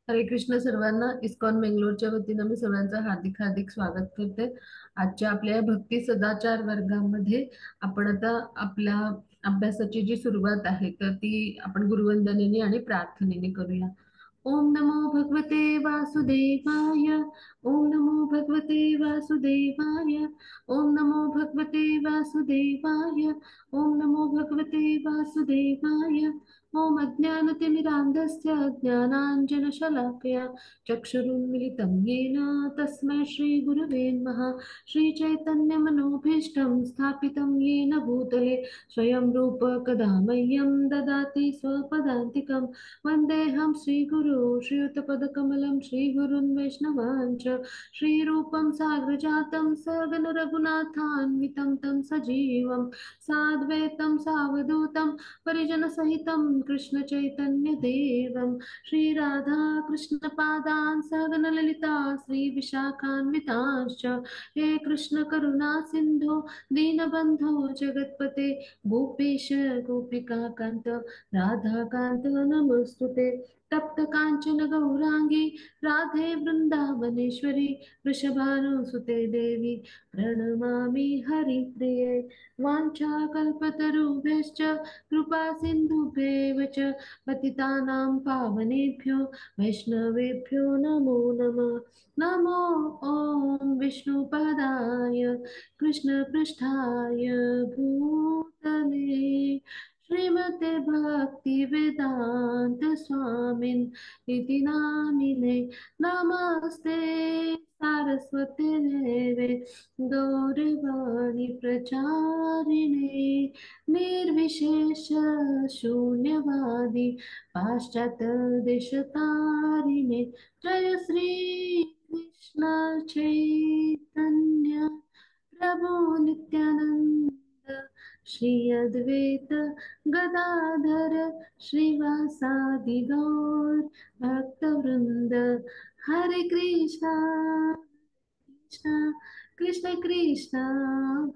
हरे कृष्ण सर्वांना. इस्कॉन बेंगलोरच्या वतीनं मी सर्वांचं हार्दिक हार्दिक स्वागत करते. आजच्या आपल्या भक्ती सदाचार वर्गामध्ये आपण आता आपल्या अभ्यासाची जी सुरुवात आहे तर ती आपण गुरुवंदनेने आणि प्रार्थनेने करूया. ओम नमो भगवते वासुदेवाय. ओम नमो भगवते वासुदेवाय. ओम नमो भगवते वासुदेवाय. ओम नमो भगवते वासुदेवाय. ओम अज्ञानतिमिरान्धस्य ज्ञानाञ्जनशलाकया चक्षुरुन्मिलितं येन तस्मै श्रीगुरवे नमः. श्रीचैतन्यमनोभीष्टं स्थापितं येन भूतले स्वयं रूप कदा मह्यं ददाति स्वपदान्तिकं. वन्देऽहं श्रीगुरो श्रीयुतपदकमलं श्रीगुरुन् वैष्णवांश्च. श्रीरूपं साग्रजातं सगण रघुनाथान्वितं तं सजीवं साद्वैतं सावधूतं परिजनसहितं कृष्ण चैतन्य देवं श्रीराधा कृष्ण पादान् सगण ललिता श्री विशाखान्वितांश्च. हे कृष्ण करुणा सिंधो दीनबंधो जगत्पते गोपेश गोपिका कांत राधा कांत नमस्तुते. तप्त कांचन गौरांगी राधे वृंदावनेश्वरी वृषभानुसुते देवी प्रणमामि हरिप्रिये. वाञ्छाकल्पतरुभ्यश्च कृपा सिन्धुभ्येव च पतितानां पावनेभ्यो वैष्णवेभ्यो नमो नमः. नमो ॐ विष्णुपदाय कृष्णपृष्ठाय भूतले श्रीमते भक्ति वेदांत स्वामिन् इति नामिने. नमस्ते सारस्वते देवे गौरवाणी प्रचारिणे निर्विशेष शून्यवादी पाश्चात्य देशतारिणे. जय श्री कृष्ण चैतन्य प्रभु नित्यानंद श्री अद्वैत गदाधर श्रीवासादि गौर भक्तवृंद. हरे कृष्णा कृष्णा कृष्ण कृष्ण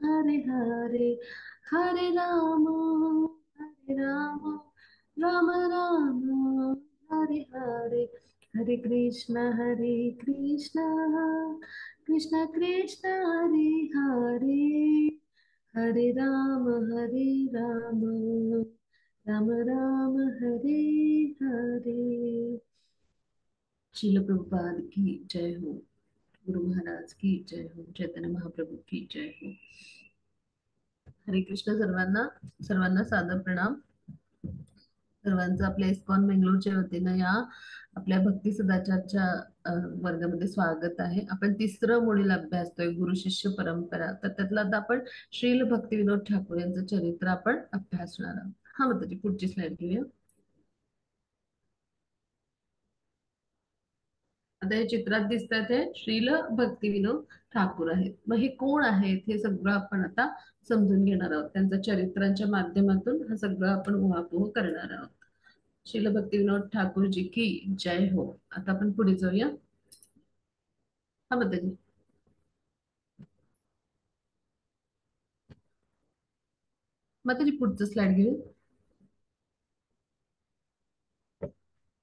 हरे हरे हरे राम राम राम हरे हरे. हरे कृष्ण कृष्ण कृष्ण हरे हरे हरे राम राम राम हरे हरे. श्रील प्रभुपाद की जय हो. गुरु महाराज की जय हो. चैतन्य महाप्रभू की जय हो. हरे कृष्ण सर्वांना. सर्वांना सादर प्रणाम. सर्वांचं आपल्या इस्कॉन बेंगलोरच्या वतीनं या आपल्या भक्ती सदाचारच्या वर्गामध्ये स्वागत आहे. आपण तिसरं मॉड्यूल अभ्यासतोय गुरु शिष्य परंपरा. तर त्यातलं आता आपण श्रील भक्ती विनोद ठाकूर यांचं चरित्र आपण अभ्यासणार आहोत. हा मग त्याची पुढची स्लाइड घेऊया. आता हे चित्रात दिसतात हे श्रील भक्ती विनोद ठाकूर आहेत. मग हे कोण आहेत हे सगळं आपण आता समजून घेणार आहोत. त्यांच्या चरित्रांच्या माध्यमातून हा सगळं आपण उहापोह करणार आहोत. श्रील भक्ती विनोद ठाकूर जी की जय हो. आता आपण पुढे जाऊया. हा बद्दल मग त्याची पुढचं स्लाइड घेऊ.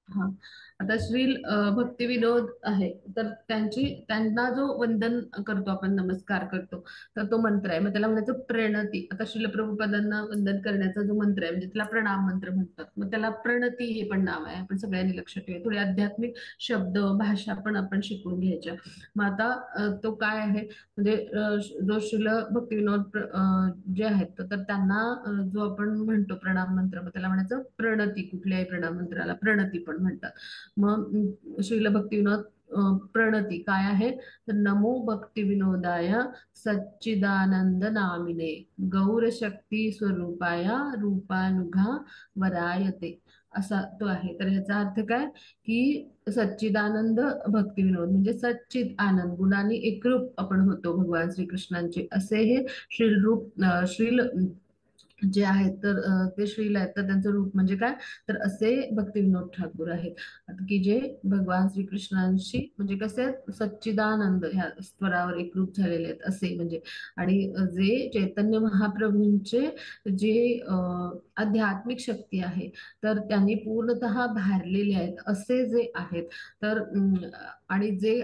हा. आता श्री भक्ती विनोद आहे तर त्यांना जो वंदन करतो आपण नमस्कार करतो तर तो मंत्र आहे. मग त्याला म्हणायचं प्रणती. आता श्रील प्रभुपादांना वंदन करण्याचा जो मंत्र आहे म्हणजे त्याला प्रणाम मंत्र म्हणतात. मग त्याला प्रणती हे पण नाव आहे. आपण सगळ्यांनी लक्षात ठेवूया. थोडे आध्यात्मिक शब्द भाषा पण आपण शिकून घ्यायच्या. मग आता तो काय आहे म्हणजे जो श्रील भक्ती विनोद जे आहेत तर त्यांना जो आपण म्हणतो प्रणाम मंत्र मग त्याला म्हणायचं प्रणती. कुठल्याही प्रणाम मंत्राला प्रणती पण म्हणतात. मग श्रील भक्ती विनोद प्रणती काय आहे तर नमो भक्ती विनोदाय सच्चिदानंद नामिने गौर शक्ती स्वरूपाया रूपानुगा वरायते असा तो आहे. तर ह्याचा अर्थ काय की सच्चिदानंद भक्ती विनोद म्हणजे सच्चिद आनंद गुणांनी एकरूप आपण होतो भगवान श्रीकृष्णांचे असे हे श्रील रूप श्रील जे आहेत तर ते श्रील आहेत, तर त्यांचं रूप म्हणजे काय, तर असे भक्तिविनोद ठाकूर आहेत की जे भगवान श्रीकृष्णांशी म्हणजे कसे आहेत, सच्चिदानंद ह्या स्तरावर एकरूप झालेले आहेत असे म्हणजे. आणि जे चैतन्य महाप्रभूंचे जे आध्यात्मिक शक्ती आहे, तर त्यांनी पूर्णतः भारलेले आहेत असे जे आहेत. तर आणि जे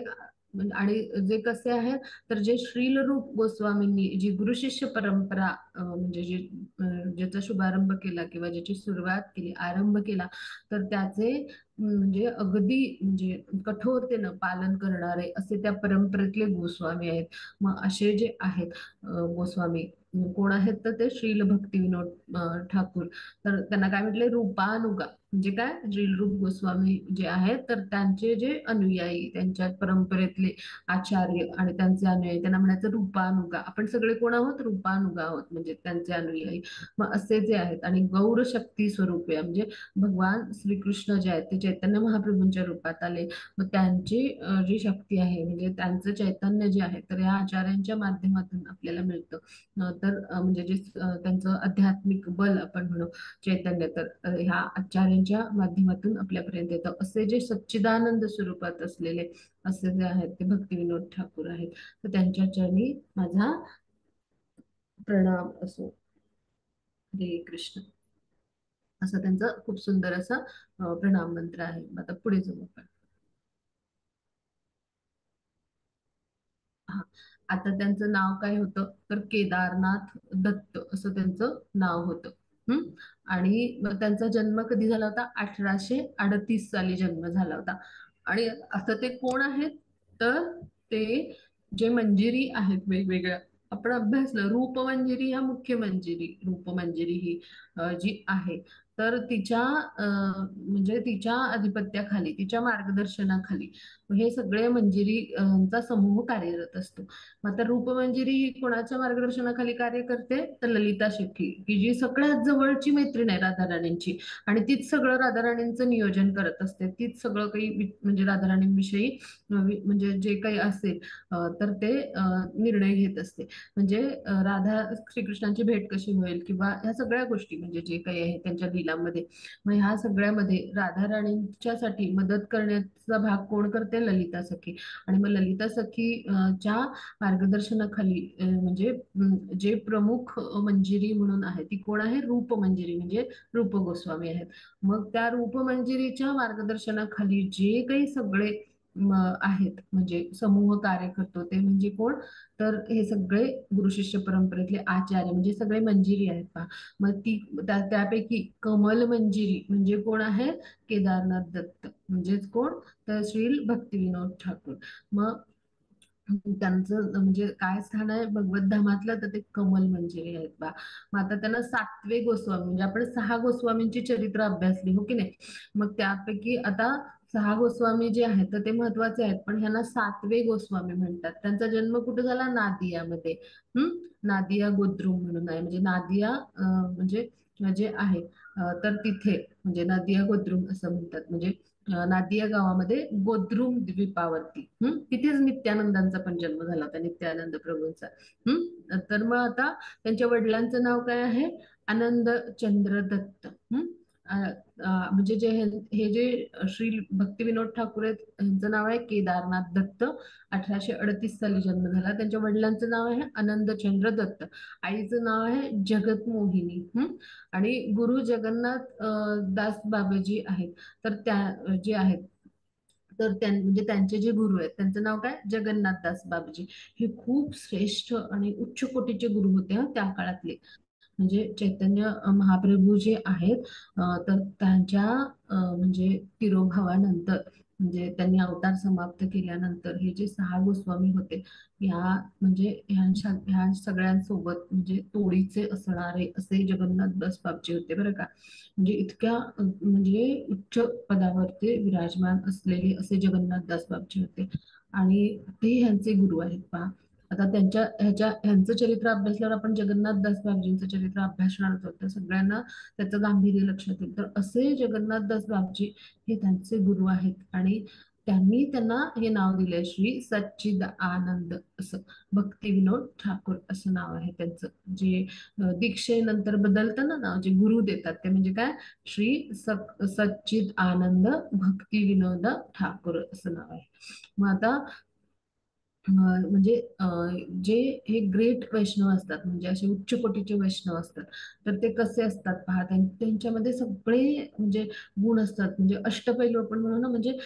आणि जे कसे आहेत, तर जे श्रील रूप गोस्वामींनी जी गुरु शिष्य परंपरा म्हणजे जी ज्याचा शुभारंभ केला किंवा ज्याची सुरुवात केली, आरंभ केला, तर त्याचे म्हणजे अगदी म्हणजे कठोरतेनं पालन करणारे असे त्या परंपरेतले गोस्वामी आहेत. मग असे जे आहेत गोस्वामी कोण आहेत, तर ते श्रील भक्तिविनोद ठाकूर. तर त्यांना काय म्हटले, रूपानुगा म्हणजे काय, श्रील रूप गोस्वामी जे आहेत, तर त्यांचे जे अनुयायी, त्यांच्या परंपरेतले आचार्य आणि त्यांचे अनुयायी, त्यांना म्हणायचं रूपानुगा. आपण सगळे कोण आहोत, रूपानुगा आहोत म्हणजे त्यांचे अनुयायी. मग असे जे आहेत, आणि गौर शक्ती स्वरूपे म्हणजे भगवान श्रीकृष्ण जे आहेत ते चैतन्य महाप्रभूंच्या रूपात आले. मग त्यांची जी शक्ती आहे म्हणजे त्यांचं चैतन्य जे आहे, तर या आचार्यांच्या माध्यमातून आपल्याला मिळतं. तर म्हणजे जे त्यांचं आध्यात्मिक बल आपण म्हणू, चैतन्य, तर ह्या आचार्यांच्या माध्यमातून आपल्यापर्यंत येतं. असे जे सच्चिदानंद स्वरूपात असलेले असे जे आहेत ते भक्तिविनोद ठाकूर आहेत. तर त्यांच्या चरणी माझा प्रणाम असो. हरे कृष्ण. असं त्यांचं खूप सुंदर असं प्रणाम मंत्र आहे. आता पुढे जाऊ आपण. हा, आता त्यांचं नाव काय होतं, तर केदारनाथ दत्त असं त्यांचं नाव होतं. हम्म. आणि मग त्यांचा जन्म कधी झाला होता, 1838 साली जन्म झाला होता. आणि आता ते कोण आहेत, तर ते जे मंजिरी आहेत वेगवेगळ्या, आपण अभ्यासलं रूपमंजिरी, ह्या मुख्य मंजिरी, रूपमंजिरी ही जी आहे, तर तिच्या म्हणजे तिच्या अधिपत्याखाली, तिच्या मार्गदर्शनाखाली हे सगळे मंजिरीचा समूह कार्यरत असतो. मग आता रूपमंजिरी ही कोणाच्या मार्गदर्शनाखाली कार्य करते, तर ललिता शेट्टी, की जी सगळ्यात जवळची मैत्रीण आहे राधाराणींची. आणि तीच सगळं राधाराणींचं नियोजन करत असते, तीच सगळं काही म्हणजे राधाराणींविषयी म्हणजे जे काही असेल तर ते निर्णय घेत असते. म्हणजे राधा श्रीकृष्णांची भेट कशी होईल किंवा ह्या सगळ्या गोष्टी म्हणजे जे काही आहे त्यांच्या लीलामध्ये, मग ह्या सगळ्यामध्ये राधाराणींच्यासाठी मदत करण्याचा भाग कोण करते, ललिता सखी. आणि मग ललिता सखी च्या मार्गदर्शनाखाली म्हणजे जे प्रमुख मंजिरी म्हणून आहे ती कोण आहे, रूप मंजिरी म्हणजे रूप गोस्वामी आहेत. मग त्या रूप मंजिरीच्या मार्गदर्शनाखाली जे काही सगळे आहेत म्हणजे समूह कार्य करतो ते म्हणजे कोण, तर हे सगळे गुरु शिष्य परंपरेतले आचार्य म्हणजे सगळे मंजिरी आहेत पहा. मग ती त्यापैकी कमल मंजिरी म्हणजे कोण आहे, केदारनाथ दत्त म्हणजेच कोण, तर श्रील भक्तिविनोद ठाकूर. मग त्यांचं म्हणजे काय स्थान आहे भगवत धामातलं, तर ते कमल मंजिरी आहेत बा. मग आता त्यांना सातवे गोस्वामी म्हणजे आपण सहा गोस्वामींची चरित्र अभ्यासली हो की नाही. मग त्यापैकी आता सहा गोस्वामी जे आहेत तर ते महत्वाचे आहेत, पण ह्यांना सातवे गोस्वामी म्हणतात. त्यांचा जन्म कुठे झाला, नादियामध्ये. हम्म. नादिया गोद्रुम म्हणून आहे, म्हणजे नादिया म्हणजे जे आहे तर तिथे म्हणजे नादिया गोद्रुम असं म्हणतात. म्हणजे नादिया गावामध्ये गोद्रुम द्वीपावरती तिथेच नित्यानंदांचा पण जन्म झाला होता, नित्यानंद प्रभूंचा. तर मग आता त्यांच्या वडिलांचं नाव काय आहे, आनंद चंद्र दत्त. म्हणजे जे हे जे श्री भक्तिविनोद ठाकूर आहेत यांचं नाव आहे केदारनाथ दत्त. 1838 साली जन्म झाला. त्यांच्या वडिलांचं नाव आहे आनंदचंद्र दत्त. आईचं नाव आहे जगत मोहिनी. आणि गुरु जगन्नाथ दास बाबाजी आहेत, तर त्या जे आहेत, तर म्हणजे त्यांचे जे गुरु आहेत त्यांचं नाव काय, जगन्नाथ दास बाबाजी. हे खूप श्रेष्ठ आणि उच्च कोटीचे गुरु होते त्या काळातले. म्हणजे चैतन्य महाप्रभू जे आहेत तर त्यांच्या म्हणजे तिरोभावानंतर म्हणजे त्यांनी अवतार समाप्त केल्यानंतर हे जे सहा गोस्वामी होते, ह्या म्हणजे ह्या सगळ्यांसोबत म्हणजे तोडीचे असणारे असे जगन्नाथ बापजी होते बरं का. म्हणजे इतक्या म्हणजे उच्च पदावर ते विराजमान असलेले असे जगन्नाथ बापजी होते. आणि ते ह्यांचे गुरु आहेत पहा. आता ह्यांचं चरित्र अभ्यासल्यावर आपण जगन्नाथ बापजींचं चरित्र अभ्यासणार आहोत, तर सगळ्यांना त्याचं गांभीर्य लक्षात येईल. तर असे जगन्नाथ बापजी हे त्यांचे गुरु आहेत. आणि त्यांनी त्यांना हे नाव दिलंय श्री सच्चिद आनंद असं. भक्ती विनोद ठाकूर असं नाव आहे त्यांचं. जे दीक्षेनंतर बदलतं ना नाव, जे गुरु देतात ते म्हणजे काय, श्री सच्चिद आनंद भक्ती विनोद ठाकूर असं नाव आहे. मग आता म्हणजे जे हे ग्रेट वैष्णव असतात, म्हणजे असे उच्च कोटीचे वैष्णव असतात, तर ते कसे असतात पहा. त्यांच्यामध्ये सगळे म्हणजे गुण असतात. म्हणजे अष्टपैलू आपण म्हणू ना, म्हणजे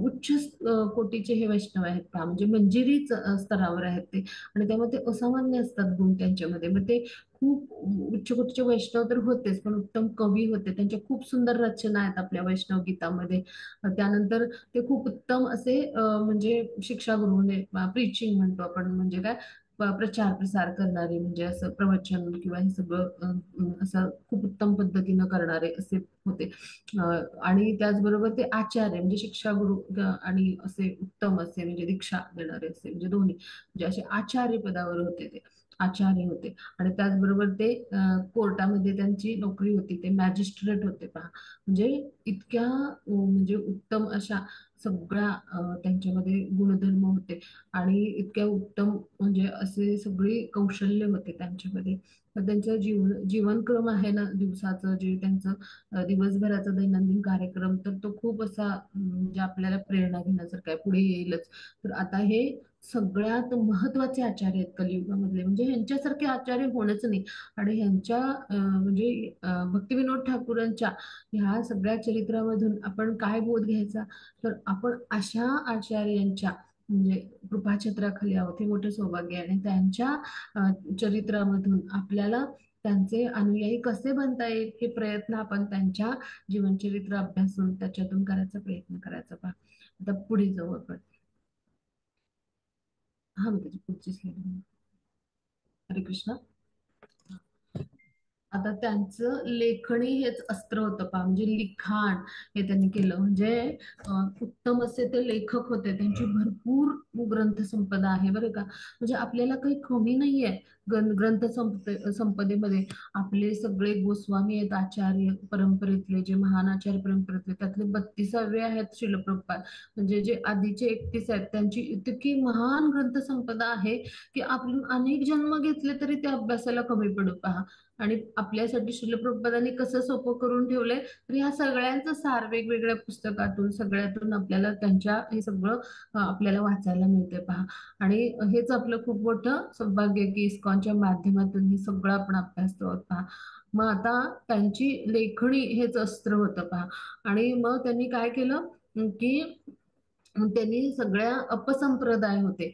उच्च कोटीचे हे वैष्णव आहेत पहा, म्हणजे मंजिरी स्तरावर आहेत ते. आणि त्यामध्ये असामान्य असतात गुण त्यांच्यामध्ये. मग ते खूप उच्च कोटीचे वैष्णव तर होतेच, पण उत्तम कवी होते. त्यांच्या खूप सुंदर रचना आहेत आपल्या वैष्णव गीतामध्ये. त्यानंतर ते खूप उत्तम असे म्हणजे शिक्षागुरु म्हणजे प्रीचिंग म्हणतो आपण, म्हणजे काय, प्रचार प्रसार करणारे, म्हणजे असं प्रवचन किंवा हे सगळं असं खूप उत्तम पद्धतीनं करणारे असे होते. आणि त्याचबरोबर ते आचार्य म्हणजे शिक्षागुरु आणि असे उत्तम असे म्हणजे दीक्षा देणारे असे, म्हणजे दोन्ही म्हणजे असे आचार्य पदावर होते ते. आचार्य होते. आणि त्याचबरोबर ते कोर्टामध्ये त्यांची नोकरी होती, ते मॅजिस्ट्रेट होते पहा. म्हणजे इतक्या म्हणजे उत्तम अशा सगळ्या त्यांच्यामध्ये गुणधर्म होते. आणि इतक्या उत्तम म्हणजे असे सगळे कौशल्य होते त्यांच्यामध्ये. तर त्यांचं जीवनक्रम आहे ना, दिवसाचं जे त्यांचं दिवसभराचा दैनंदिन कार्यक्रम, तर तो खूप असा म्हणजे आपल्याला प्रेरणा घेण्यासारखा आहे, पुढे येईलच. तर आता हे सगळ्यात महत्वाचे आचार्य आहेत कलियुगामधले, म्हणजे ह्यांच्यासारखे आचार्य होणच नाही. आणि ह्यांच्या म्हणजे भक्तिविनोद ठाकूरांच्या ह्या सगळ्या चरित्रामधून आपण काय बोध घ्यायचा, तर आपण अशा आचार्यांच्या म्हणजे कृपाछत्राखाली आहोत, हे मोठं सौभाग्य आहे. आणि त्यांच्या चरित्रामधून आपल्याला त्यांचे अनुयायी कसे बनता येईल, हे प्रयत्न आपण त्यांच्या जीवनचरित्र अभ्यासून त्याच्यातून करायचा प्रयत्न करायचा पहा. आता पुढे जाऊ आपण. हा, मी त्याची पुढची स्लाईड. हरे कृष्ण. आता त्यांचं लेखणी हेच अस्त्र होतं पहा, म्हणजे लिखाण हे त्यांनी केलं. म्हणजे उत्तम असे ते लेखक होते. त्यांची भरपूर ग्रंथ संपदा आहे बरं का. म्हणजे आपल्याला काही कमी नाहीये संपदेमध्ये. आपले सगळे गोस्वामी आहेत आचार्य परंपरेतले, जे महान आचार्य परंपरेतले, त्यातले 32वे आहेत शिलप्रपात. म्हणजे जे आधीचे 31 आहेत, त्यांची इतकी महान ग्रंथसंपदा आहे की आपण अनेक जन्म घेतले तरी त्या अभ्यासाला कमी पडू पहा. आणि आपल्यासाठी श्रील प्रभुपादांनी कसं सोपं करून ठेवलंय, तर ह्या सगळ्यांचं सार वेगवेगळ्या पुस्तकातून सगळ्यातून आपल्याला त्यांच्या हे सगळं आपल्याला वाचायला मिळते पहा. आणि हेच आपलं खूप मोठं सौभाग्य की इस्कॉनच्या माध्यमातून हे सगळं आपण अभ्यासतो आहोत पहा. मग आता त्यांची लेखणी हेच अस्त्र होतं पहा. आणि मग त्यांनी काय केलं की त्यांनी सगळ्या अपसंप्रदाय होते.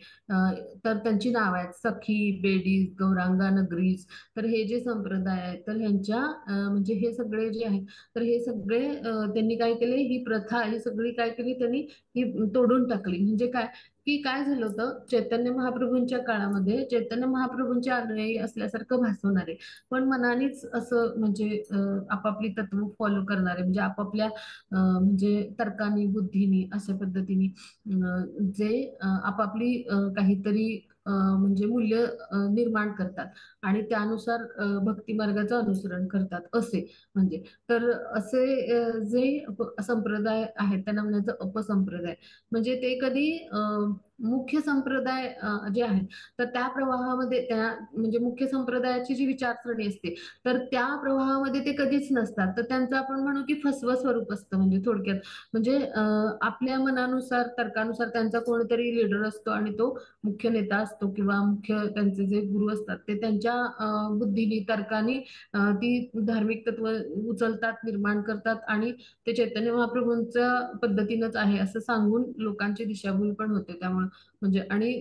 तर त्यांची नाव आहेत सखी, बेडीज, गौरांगा, नगरीस. तर हे जे संप्रदाय आहेत, तर ह्यांच्या म्हणजे हे सगळे जे आहेत, तर हे सगळे त्यांनी काय केले, ही प्रथा ही सगळी काय केली त्यांनी, ही तोडून टाकली. म्हणजे काय की काय झालं होतं, चैतन्य महाप्रभूंच्या काळामध्ये चैतन्य महाप्रभूंचे अनुयायी असल्यासारखं भासवणारे, पण मनानेच असं म्हणजे आपापली तत्व फॉलो करणारे, म्हणजे आपापल्या म्हणजे तर्कानी बुद्धीनी अशा पद्धतीने जे आपापली काहीतरी म्हणजे मूल्य निर्माण करतात आणि त्यानुसार भक्ती मार्गाचं अनुसरण करतात असे. म्हणजे तर असे जे संप्रदाय आहेत त्यांना म्हणायचं अपसंप्रदाय. म्हणजे ते कधी मुख्य संप्रदाय जे आहेत, तर त्या प्रवाहामध्ये त्या म्हणजे मुख्य संप्रदायाची जी विचारसरणी असते, तर त्या प्रवाहामध्ये ते कधीच नसतात. तर त्यांचं आपण म्हणू की फसवं स्वरूप असतं, म्हणजे थोडक्यात. म्हणजे आपल्या मनानुसार तर्कानुसार त्यांचा कोणीतरी लीडर असतो आणि तो मुख्य नेता असतो किंवा मुख्य त्यांचे जे गुरु असतात ते त्यांच्या बुद्धीने तर्काने ती धार्मिक तत्व उचलतात, निर्माण करतात आणि ते चैतन्य महाप्रभूंच्या पद्धतीनंच आहे असं सांगून लोकांची दिशाभूल पण होते त्यामुळे. म्हणजे आणि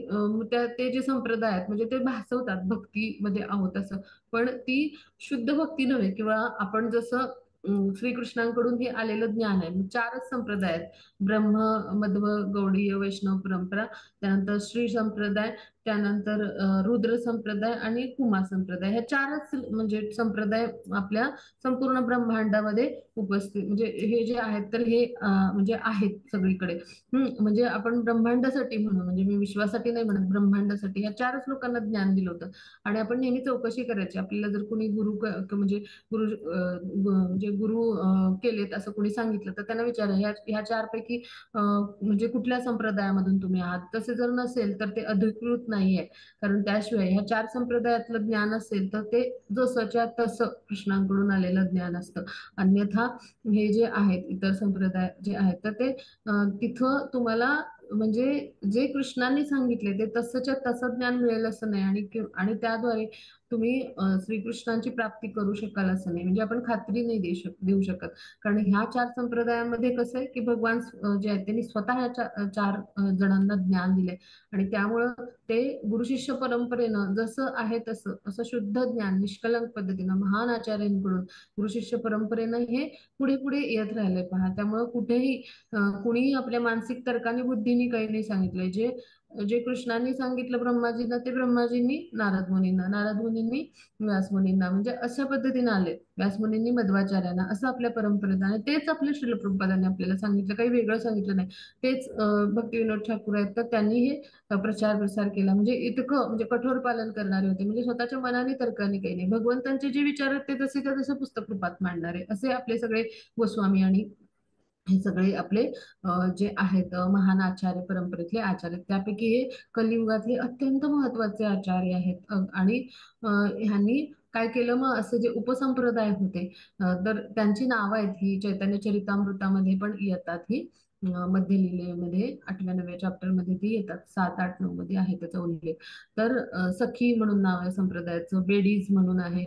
ते जे संप्रदाय आहेत म्हणजे ते भासवतात भक्तीमध्ये आहोत असं, पण ती शुद्ध भक्ती नव्हे. किंवा आपण जसं श्रीकृष्णांकडून हे आलेलं ज्ञान आहे. चारच संप्रदाय आहेत: ब्रह्म, मध्व, गौडीय, वैष्णव परंपरा. त्यानंतर श्री संप्रदाय, त्यानंतर रुद्र संप्रदाय आणि कुमा संप्रदाय, ह्या चारच म्हणजे संप्रदाय आपल्या संपूर्ण ब्रह्मांडामध्ये उपस्थित म्हणजे हे जे आहेत तर हे म्हणजे आहेत सगळीकडे. म्हणजे आपण ब्रह्मांडासाठी म्हणू, म्हणजे मी विश्वासाठी नाही म्हणत, ब्रह्मांडासाठी ह्या चारच लोकांना ज्ञान दिलं होतं. आणि आपण नेहमी चौकशी करायची, आपल्याला जर कोणी म्हणजे गुरु म्हणजे गुरु केलेत असं कोणी सांगितलं तर त्यांना विचारा, ह्या चार पैकी म्हणजे कुठल्या संप्रदायामधून तुम्ही आहात. तसे जर नसेल तर ते अधिकृत नाहीये. कारण त्याशिवाय ह्या चार संप्रदायातलं ज्ञान असेल तर ते जसंच्या तसं कृष्णांकडून आलेलं ज्ञान असतं. अन्यथा हे जे आहेत इतर संप्रदाय जे आहेत तर ते तिथं तुम्हाला म्हणजे जे कृष्णांनी सांगितले ते तसंच्या तसं ज्ञान मिळेल असं नाही. आणि त्याद्वारे तुम्ही श्रीकृष्णांची प्राप्ती करू शकाल असं नाही. म्हणजे आपण खात्री नाही देऊ शकत. कारण ह्या चार संप्रदायामध्ये कसं आहे की भगवान जे आहेत त्यांनी स्वतः ह्या चार जणांना ज्ञान दिले. आणि त्यामुळं ते गुरु शिष्य परंपरेनं जसं आहे तसं असं शुद्ध ज्ञान निष्कलंक पद्धतीनं महान आचार्यांकडून गुरु शिष्य परंपरेनं हे पुढे पुढे येत राहिले पहा. त्यामुळं कुठेही कुणीही आपल्या मानसिक तर्काने बुद्धीने काही नाही सांगितलंय. जे जे कृष्णांनी सांगितलं ब्रह्माजींना ते ब्रह्माजींनी नारद मुनींना, नारद मुनींनी व्यास मुनींना, म्हणजे अशा पद्धतीने आले. व्यास मुनींनी मध्वाचार्यांना, असं आपल्या परंपरेत आणि तेच आपल्या श्रील प्रभुपादांनी आपल्याला सांगितलं, काही वेगळं सांगितलं नाही. तेच भक्तिविनोद ठाकूर आहेत तर त्यांनी हे प्रचार प्रसार केला. म्हणजे इतकं म्हणजे कठोर पालन करणारे होते. म्हणजे स्वतःच्या मनाने तर्काने काही नाही, भगवंतांचे जे विचार आहेत ते तसे त्या तसं पुस्तक रूपात मांडणारे असे आपले सगळे गोस्वामी आणि हे सगळे आपले जे आहेत महान आचार्य परंपरेतले आचार्य. त्यापैकी हे कलियुगातले अत्यंत महत्वाचे आचार्य आहेत. आणि ह्यांनी काय केलं मग, असे जे उपसंप्रदाय होते तर त्यांची नावं आहेत ही चैतन्य चरितामृतामध्ये पण येतात. ही मध्य लीलेमध्ये 8व्या-9व्या चॅप्टर मध्ये ती येतात. 7, 8, 9 मध्ये आहे त्याचा उल्लेख. तर सखी म्हणून नाव आहे संप्रदायाचं, बेडीज म्हणून आहे.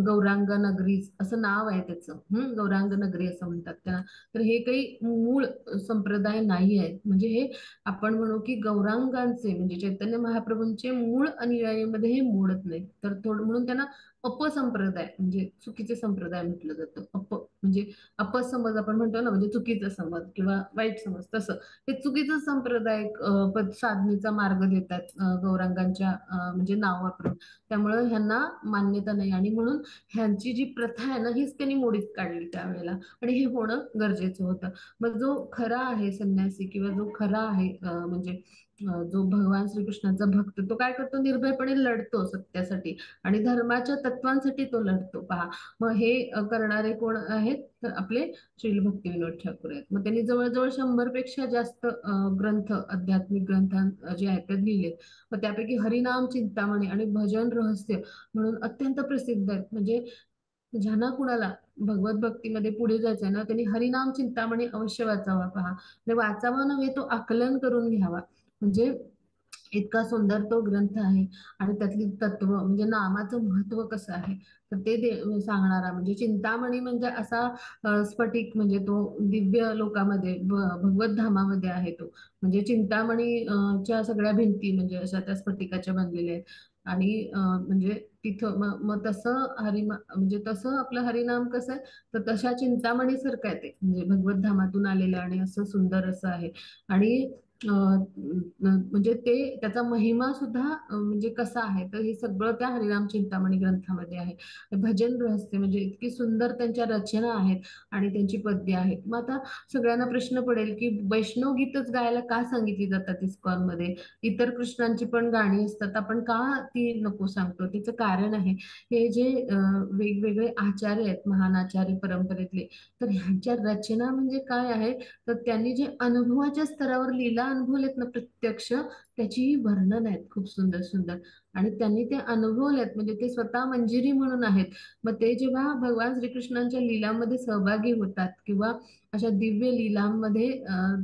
गौरांग नगरीज असं नाव आहे त्याचं. गौरांग नगरी असं म्हणतात त्याला. तर हे काही मूळ संप्रदाय नाही आहेत. म्हणजे हे आपण म्हणू की गौरांगांचे म्हणजे चैतन्य महाप्रभूंचे मूळ अनुयायीमध्ये हे मोडत नाही. तर थोडं म्हणून त्यांना अपसंप्रदाय म्हणजे चुकीचे संप्रदाय म्हटलं जातं. म्हणजे अपसमज आपण म्हणतो ना, म्हणजे चुकीचा समज किंवा वाईट समज, तसं हे चुकीचं सांप्रदायिक साधनेचा मार्ग देतात गौरांगांच्या म्हणजे नाव वापरून. त्यामुळं ह्यांना मान्यता नाही आणि म्हणून ह्यांची जी प्रथा आहे ना हीच त्यांनी मोडीत काढली त्यावेळेला. आणि हे होणं गरजेचं होतं. मग जो खरा आहे संन्यासी किंवा जो खरा आहे म्हणजे जो भगवान श्रीकृष्णाचा भक्त, तो काय करतो, निर्भयपणे लढतो सत्यासाठी आणि धर्माच्या तत्वांसाठी तो लढतो पहा. मग हे करणारे कोण आहेत तर आपले श्रील भक्तिविनोद ठाकूर आहेत. मग त्यांनी जवळजवळ 100 पेक्षा जास्त ग्रंथ, आध्यात्मिक ग्रंथ जे आहेत ते लिहिले. मग त्यापैकी हरिनाम चिंतामणी आणि भजन रहस्य म्हणून अत्यंत प्रसिद्ध आहेत. म्हणजे ज्यांना कुणाला भगवत भक्तीमध्ये पुढे जायचंय ना त्यांनी हरिनाम चिंतामणी अवश्य वाचावा पहा. म्हणजे वाचावा नव्हे, तो आकलन करून घ्यावा. म्हणजे इतका सुंदर तो ग्रंथ आहे. आणि त्यातली तत्व म्हणजे नामाचं महत्व कसं आहे तर ते सांगणारा म्हणजे चिंतामणी म्हणजे असा स्फटिक म्हणजे तो दिव्य लोकामध्ये भगवत धामामध्ये आहे तो. म्हणजे चिंतामणी च्या सगळ्या भिंती म्हणजे अशा त्या स्फटिकाच्या बनलेल्या आहेत. आणि म्हणजे तिथं मग तसं म्हणजे तसं आपलं हरिनाम कसं आहे तर तशा चिंतामणी सारखं आहे ते, म्हणजे भगवत धामातून आलेलं आणि असं सुंदर असं आहे. आणि म्हणजे ते त्याचा महिमा सुद्धा म्हणजे कसा आहे तर हे सगळं त्या हरिनाम चिंतामणी ग्रंथामध्ये आहे. भजन रहस्य म्हणजे इतकी सुंदर त्यांच्या रचना आहेत आणि त्यांची पद्य आहेत. मग आता सगळ्यांना प्रश्न पडेल की वैष्णव गीतच गायला का सांगितली जातात इस्कॉन मध्ये, इतर कृष्णांची पण गाणी असतात, आपण का ती नको सांगतो. त्याचं कारण आहे हे जे वेगवेगळे आचार्य आहेत महान आचार्य परंपरेतले, तर ह्यांच्या रचना म्हणजे काय आहे तर त्यांनी जे अनुभवाच्या स्तरावर लीला अनुभवलेत ना प्रत्यक्ष, त्याची वर्णन आहेत खूप सुंदर सुंदर. आणि त्यांनी ते अनुभवलेत म्हणजे ते स्वतः मंजिरी म्हणून आहेत. मग ते जेव्हा भगवान श्रीकृष्णांच्या लीलामध्ये सहभागी होतात किंवा अशा दिव्य लीलांमध्ये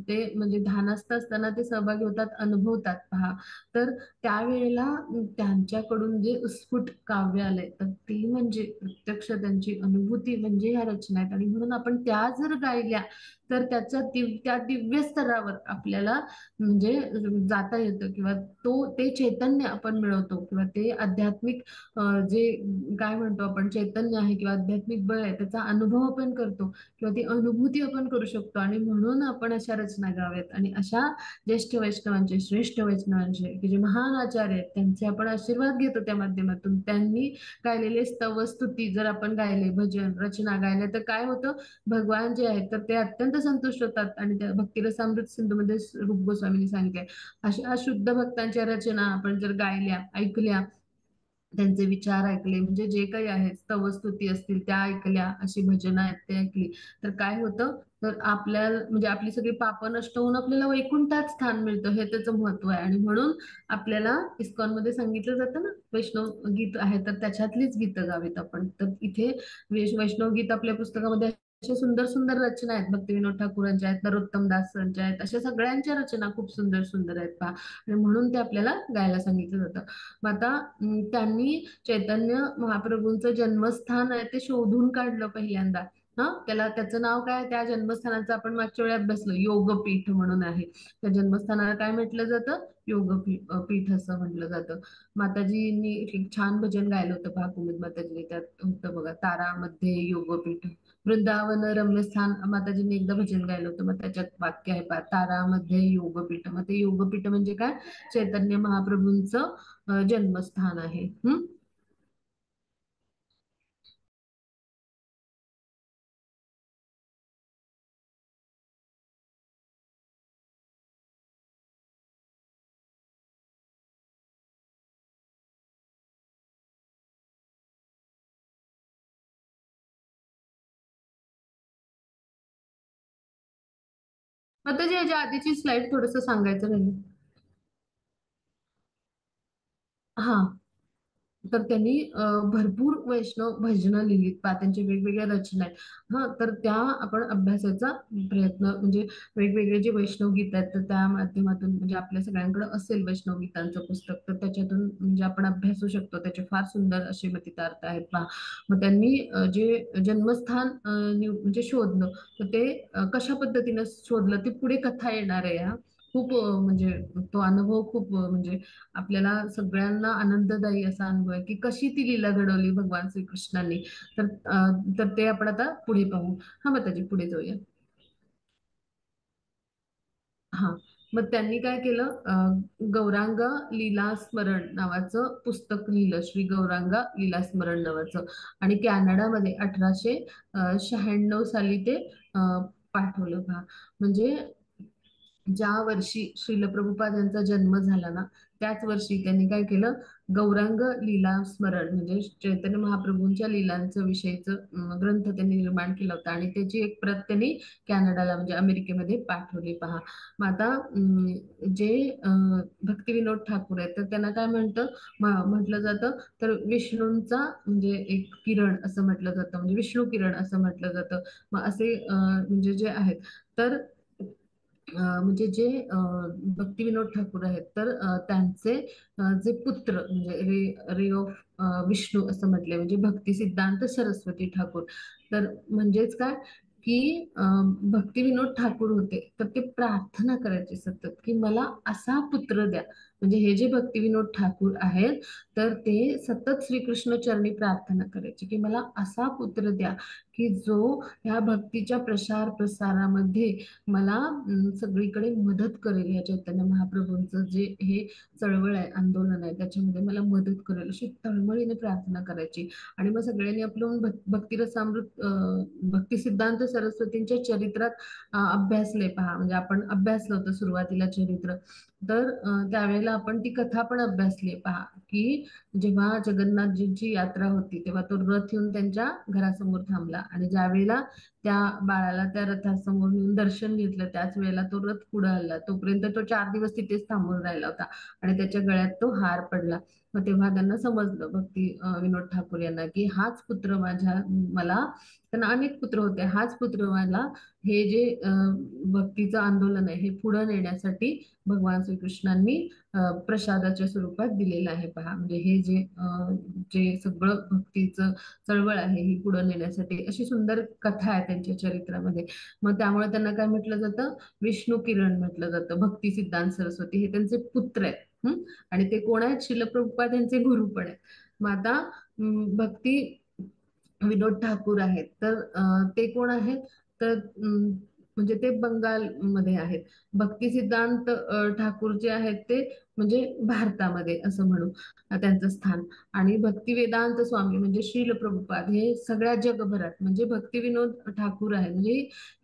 ते म्हणजे ध्यानस्थ असताना ते सहभागी होतात, अनुभवतात पहा. तर त्यावेळेला त्यांच्याकडून जे स्फुट काव्य आलंय तर ते म्हणजे प्रत्यक्ष त्यांची अनुभूती म्हणजे ह्या रचना आहेत. आणि म्हणून आपण त्या जर गायल्या तर त्या दिव्य स्तरावर आपल्याला म्हणजे जाता येतं किंवा ते चैतन्य आपण मिळवतो किंवा ते आध्यात्मिक जे काय म्हणतो आपण चैतन्य आहे किंवा आध्यात्मिक बळ आहे त्याचा अनुभव आपण करतो किंवा ती अनुभूती आपण करू शकतो आणि म्हणून आपण अशा रचना गाव्यात आणि अशा ज्येष्ठ वैष्णवांचे श्रेष्ठ वैष्णवांचे की जे महान आचार्य आहेत त्यांचे आपण आशीर्वाद घेतो त्या माध्यमातून त्यांनी गायलेले स्तव स्तुती जर आपण गायले भजन रचना गायल्या तर काय होतं भगवान जे आहेत तर ते अत्यंत संतुष्ट होतात आणि त्या भक्तिरसामृत सिंधूमध्ये रूप गोस्वामींनी सांगितलंय अशा शुद्ध भक्तांच्या रचना आपण जर गायल्या ऐकल्या त्यांचे विचार ऐकले म्हणजे जे काही आहेत स्तवस्तुती असतील त्या ऐकल्या अशी भजनं आहेत ते ऐकली तर काय होतं तर आपल्या म्हणजे आपली सगळी पापं नष्ट होऊन आपल्याला वैकुंठात स्थान मिळतं हे त्याचं महत्व आहे आणि म्हणून आपल्याला इस्कॉन मध्ये सांगितलं जातं ना वैष्णव गीत आहे तर त्याच्यातलीच गीतं गावीत आपण तर इथे वैष्णव गीत आपल्या पुस्तकामध्ये अशा सुंदर सुंदर रचना आहेत भक्तिविनोद ठाकूरांच्या आहेत नरोत्तम दासांच्या आहेत अशा सगळ्यांच्या रचना खूप सुंदर सुंदर आहेत पहा आणि म्हणून ते आपल्याला गायला सांगितलं जातं मग आता त्यांनी चैतन्य महाप्रभूंचं जन्मस्थान आहे ते शोधून काढलं पहिल्यांदा हा त्याला त्याचं नाव काय त्या जन्मस्थानाचं आपण मागच्या वेळी अभ्यासलं योगपीठ म्हणून आहे त्या जन्मस्थानाला काय म्हटलं जातं योगपीठ पीठ असं म्हटलं जातं माताजींनी एक छान भजन गायलं होतं पहा कुमुद माताजीने त्यात होतं बघा तारामध्ये योगपीठ वृंदावन रम्य स्थान माताजींनी एकदा भजन गायलं होतं मग त्याच्यात वाक्य आहे पहा तारामध्ये योगपीठ मग ते योगपीठ म्हणजे काय चैतन्य महाप्रभूंचं जन्मस्थान आहे आता जे याच्या आधीची स्लाइड थोडस सांगायचं राहिलं हा तर त्यांनी भरपूर वैष्णव भजनं लिहिलीत पा त्यांचे वेगवेगळ्या रचना आहेत हा तर त्या आपण अभ्यासाचा प्रयत्न म्हणजे वेगवेगळे जे वैष्णव गीत आहेत तर त्या माध्यमातून म्हणजे आपल्या सगळ्यांकडे असेल वैष्णव गीतांचं पुस्तक तर त्याच्यातून म्हणजे आपण अभ्यासू शकतो त्याचे फार सुंदर असे मतितार्थ आहेत पहा मग त्यांनी जे जन्मस्थान म्हणजे शोधलं तर ते कशा पद्धतीनं शोधलं ती पुढे कथा येणार आहे हा खूप म्हणजे तो अनुभव खूप म्हणजे आपल्याला सगळ्यांना आनंददायी असा अनुभव आहे की कशी ती लीला घडवली भगवान श्रीकृष्णांनी तर तर ते आपण आता पुढे पाहू हा मग त्याची पुढे जाऊया हा मग त्यांनी काय केलं गौरांग लीला स्मरण नावाचं पुस्तक लिहिलं श्री गौरांग लीला स्मरण नावाचं आणि कॅनडामध्ये 1896 साली ते पाठवलं पहा म्हणजे ज्या वर्षी श्रील प्रभुपाद यांचा जन्म झाला ना त्याच वर्षी त्यांनी काय केलं गौरांग लीला स्मरण म्हणजे चैतन्य महाप्रभूंच्या लीलांचं विषयीचं ग्रंथ त्यांनी निर्माण केला होता आणि त्याची एक प्रत त्यांनी कॅनडाला म्हणजे अमेरिकेमध्ये पाठवली पहा मग आता जे भक्तिविनोद ठाकूर आहेत तर त्यांना काय म्हटलं जातं तर विष्णूंचा म्हणजे एक किरण असं म्हटलं जातं म्हणजे विष्णू किरण असं म्हटलं जातं मग असे म्हणजे जे आहेत तर म्हणजे जे भक्तिविनोद ठाकूर आहेत तर त्यांचे जे पुत्र म्हणजे रे ऑफ विष्णू असं म्हटलंय म्हणजे भक्ती सिद्धांत सरस्वती ठाकूर तर म्हणजेच काय की भक्तिविनोद ठाकूर होते तर ते प्रार्थना करायचे सतत की मला असा पुत्र द्या म्हणजे हे जे भक्तिविनोद ठाकूर आहेत तर ते सतत श्रीकृष्ण चरणी प्रार्थना करायचे की मला असा पुत्र द्या की जो ह्या भक्तीच्या प्रसार प्रसारामध्ये मला सगळीकडे मदत करेल या चैतन्य महाप्रभूंचं जे हे चळवळ आहे आंदोलन आहे त्याच्यामध्ये मला मदत करेल अशी तळमळीने प्रार्थना करायची आणि मग सगळ्यांनी आपलं भक्तिरसामृत भक्ती सिद्धांत सरस्वतींच्या चरित्रात अभ्यासले पहा म्हणजे आपण अभ्यासलं होतं सुरुवातीला चरित्र तर त्यावेळेला आपण ती कथा पण अभ्यासली पहा की जेव्हा जगन्नाथजींची यात्रा होती तेव्हा तो रथ येऊन त्यांच्या घरासमोर थांबला आणि ज्या वेळेला त्या बाळाला त्या रथासमोर नेऊन दर्शन घेतलं त्याच वेळेला तो रथ पुढे हलला तोपर्यंत तो 4 दिवस तिथेच थांबून राहिला होता आणि त्याच्या गळ्यात तो हार पडला मग तेव्हा त्यांना समजलं भक्ती विनोद ठाकूर यांना की हाच पुत्र मला त्यांना अनेक पुत्र होते हाच पुत्र मला हे जे भक्तीचं आंदोलन आहे हे पुढे नेण्यासाठी भगवान श्रीकृष्णांनी प्रसादाच्या स्वरूपात दिलेलं आहे पहा म्हणजे हे जे सगळं भक्तीचं चळवळ आहे ही पुढे नेण्यासाठी अशी सुंदर कथा आहे त्यांच्या चरित्रामध्ये मग त्यामुळे त्यांना काय म्हटलं जातं विष्णू किरण म्हटलं जातं भक्ती सिद्धांत सरस्वती हे त्यांचे पुत्र आहेत हं? आणि ते कोण आहेत? शिल प्रभुपाद यांचे गुरु पण आहेत. मग आता भक्ती विनोद ठाकूर आहेत. तर ते कोण आहेत? तर म्हणजे ते बंगालमध्ये आहेत. भक्ती सिद्धांत ठाकूर जे आहेत ते म्हणजे भारतामध्ये असं म्हणू त्यांचं स्थान. आणि भक्ती वेदांत स्वामी म्हणजे श्रील प्रभुपाद हे सगळ्या जगभरात म्हणजे भक्ती विनोद ठाकूर आहे. म्हणजे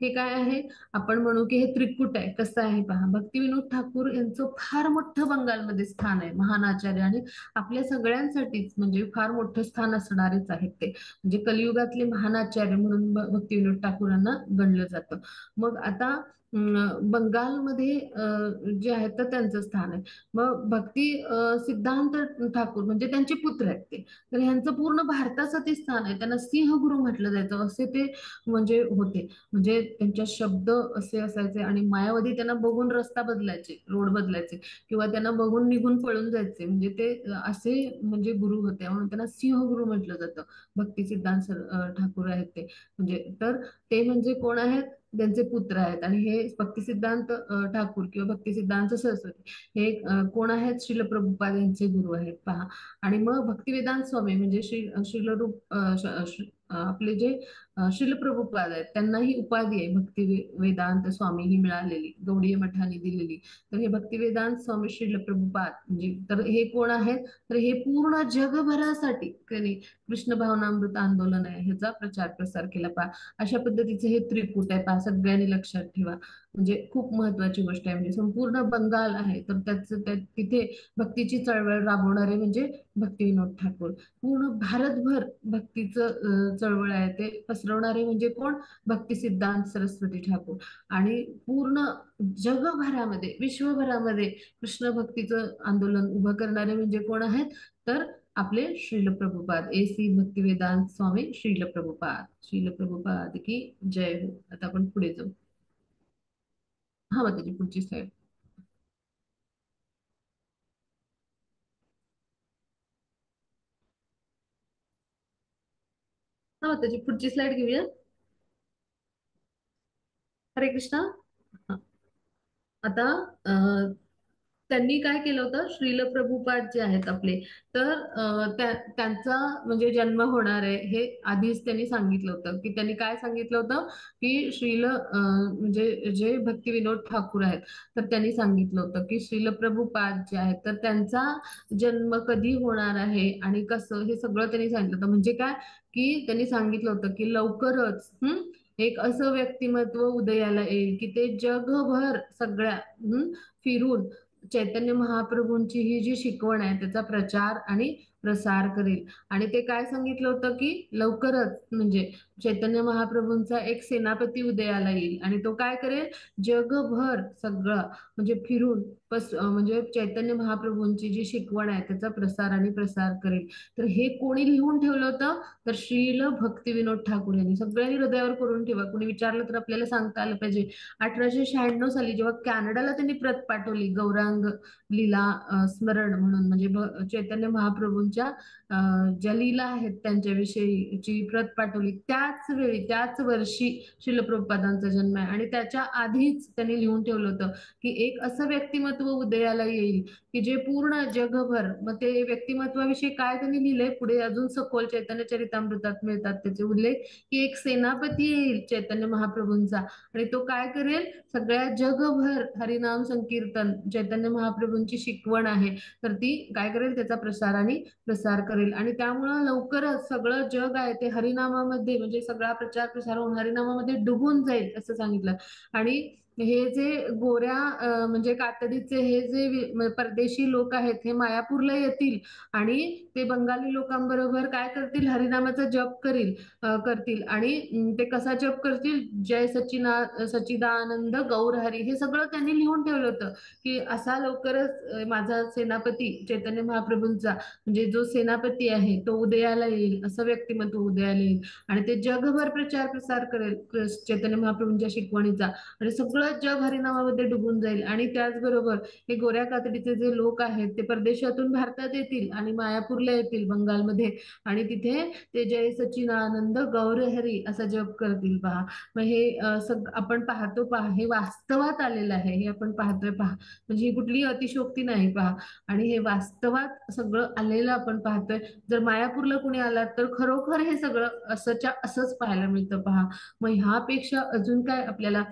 हे काय आहे? आपण म्हणू की हे त्रिकुट आहे. कसं आहे पहा, भक्ती विनोद ठाकूर यांचं फार मोठं बंगालमध्ये स्थान आहे, महान आचार्य, आणि आपल्या सगळ्यांसाठीच म्हणजे फार मोठं स्थान असणारेच आहेत ते. म्हणजे कलियुगातले महान आचार्य म्हणून भक्तिविनोद ठाकूरांना गणलं जातं. मग आता बंगालमध्ये जे आहेत तर त्यांचं स्थान आहे. मग भक्ती सिद्धांत ठाकूर म्हणजे त्यांचे पुत्र आहेत ते. तर ह्यांचं पूर्ण भारतासाठी स्थान आहे. त्यांना सिंहगुरु म्हटलं जायचं, असे ते म्हणजे होते. म्हणजे त्यांच्या शब्द असे असायचे आणि मायावधी त्यांना बघून रस्ता बदलायचे, रोड बदलायचे, किंवा त्यांना बघून निघून पळून जायचे. म्हणजे ते असे म्हणजे गुरु होते, म्हणून त्यांना सिंहगुरु म्हटलं जातं. भक्ती सिद्धांत ठाकूर आहेत ते. म्हणजे तर ते म्हणजे कोण आहेत? त्यांचे पुत्र आहेत. आणि हे भक्ती सिद्धांत ठाकूर किंवा भक्ती सिद्धांत सरस्वती हे कोण आहेत? श्रील प्रभुपाद यांचे गुरु आहेत पहा. आणि मग भक्तिवेदांत स्वामी म्हणजे श्रीलरूप आपले जे श्रील प्रभुपाद आहेत त्यांना ही उपाधी आहे भक्ती वेदांत स्वामी ही मिळालेली, गौडीय मठाने दिलेली. तर हे भक्ती वेदांत स्वामी श्रील प्रभुपाद म्हणजे तर हे कोण आहेत? तर हे पूर्ण जगभरासाठी त्यांनी कृष्ण भावनामृत आंदोलन आहे ह्याचा प्रचार प्रसार केला पहा. अशा पद्धतीचे हे त्रिकूट आहे पहा, सगळ्यांनी लक्षात ठेवा. म्हणजे खूप महत्वाची गोष्ट आहे. म्हणजे संपूर्ण बंगाल आहे तर तिथे भक्तीची चळवळ राबवणारे म्हणजे भक्ती विनोद ठाकूर. पूर्ण भारतभर भक्तीचं चळवळ आहे ते पसरवणारे म्हणजे कोण? भक्ती सिद्धांत सरस्वती ठाकूर. आणि पूर्ण जगभरामध्ये विश्वभरामध्ये कृष्ण भक्तीचं आंदोलन उभं करणारे म्हणजे कोण आहेत? तर आपले श्रील प्रभुपाद, AC भक्तिवेदांत स्वामी श्रील प्रभुपाद. श्रील प्रभुपाद की जय हो. आता आपण पुढे जाऊ. हा, मग त्याची पुढची स्लाईड. हा, मग त्याची पुढची स्लाईड घेऊया. हरे कृष्णा. हा. आता त्यांनी काय केलं होतं? श्रील प्रभुपाद जे आहेत आपले, तर त्यांचा म्हणजे जन्म होणार आहे हे आधीच त्यांनी सांगितलं होतं. की त्यांनी काय सांगितलं होतं? की म्हणजे जे भक्ती विनोद ठाकूर आहेत तर त्यांनी सांगितलं होतं की श्रील प्रभुपाद जे आहेत तर त्यांचा जन्म कधी होणार आहे आणि कसं, हे सगळं त्यांनी सांगितलं होतं. म्हणजे काय? की त्यांनी सांगितलं होतं की लवकरच एक असं व्यक्तिमत्व उदयाला येईल की ते जगभर सगळ्या फिरून चैतन्य महाप्रभूंची ही जी शिकवण आहे त्याचा प्रचार आणि प्रसार करेल. आणि ते काय सांगितलं होतं? की लवकरच म्हणजे चैतन्य महाप्रभूंचा एक सेनापती उदयाला येईल आणि तो काय करेल? जगभर सगळं म्हणजे फिरून म्हणजे चैतन्य महाप्रभूंची जी शिकवण आहे त्याचा प्रसार आणि प्रसार करेल. तर हे कोणी लिहून ठेवलं होतं? तर श्रील भक्ती विनोद ठाकूर यांनी. सगळ्यांनी हृदयावर करून ठेवा, कोणी विचारलं तर आपल्याला सांगता आलं पाहिजे. 1896 साली जेव्हा कॅनडाला त्यांनी प्रत पाठवली, गौरांग लीला स्मरण म्हणून, म्हणजे चैतन्य महाप्रभूंच्या ज्या लीला आहेत त्यांच्याविषयीची प्रत पाठवली, त्याच वेळी त्याच वर्षी श्रील प्रभुपादांचा जन्म आहे. आणि त्याच्या आधीच त्यांनी लिहून ठेवलं होतं की एक असं व्यक्तिमत्व उदयाला येईल की जे पूर्ण जगभर, मग ते व्यक्तिमत्वाविषयी काय त्यांनी लिहिलंय पुढे अजून सखोल चैतन्य चरितामृतात मिळतात त्याचे उल्लेख, की एक सेनापती येईल चैतन्य महाप्रभूंचा आणि तो काय करेल? सगळ्या जगभर हरिनाम संकीर्तन, चैतन्य महाप्रभूंची शिकवण आहे तर ती काय करेल? त्याचा प्रसार आणि प्रसार करेल. आणि त्यामुळं लवकरच सगळं जग आहे ते हरिनामामध्ये म्हणजे सगळा प्रचार प्रसार होऊन हरिनामामध्ये डुबून जाईल असं सांगितलं. आणि हे जे गोऱ्या म्हणजे कातडीचे हे जे परदेशी लोक आहेत हे मायापूरला येतील आणि ते बंगाली लोकांबरोबर काय करतील? हरिनामाचा जप करतील. आणि ते कसा जप करतील? जय सच्चिदानंद गौर हरी, हे सगळं त्यांनी लिहून ठेवलं होतं. की असा लवकरच माझा सेनापती चैतन्य महाप्रभूंचा म्हणजे जो सेनापती आहे तो उदयाला येईल, असं व्यक्तिमत्व उदयाला येईल आणि ते जगभर प्रचार प्रसार करेल चैतन्य महाप्रभूंच्या शिकवणीचा. आणि सगळं सगळं जग हरिनामामध्ये डुबून जाईल. आणि त्याचबरोबर हे गोऱ्या कातडीचे जे लोक आहेत ते परदेशातून भारतात येतील आणि मायापूरला येतील बंगालमध्ये, आणि तिथे ते जय सच्चिदानंद गौर हरी असा जप करतील पहा. मग हे आपण पाहतो पहा, हे वास्तवात आलेलं आहे, हे आपण पाहतोय पहा. म्हणजे ही कुठली अतिशयोक्ती नाही पहा, आणि हे वास्तवात सगळं आलेलं आपण पाहतोय. जर मायापूरला कुणी आला तर खरोखर हे सगळं असंच्या असंच पाहायला मिळतं पहा. मग ह्यापेक्षा अजून काय आपल्याला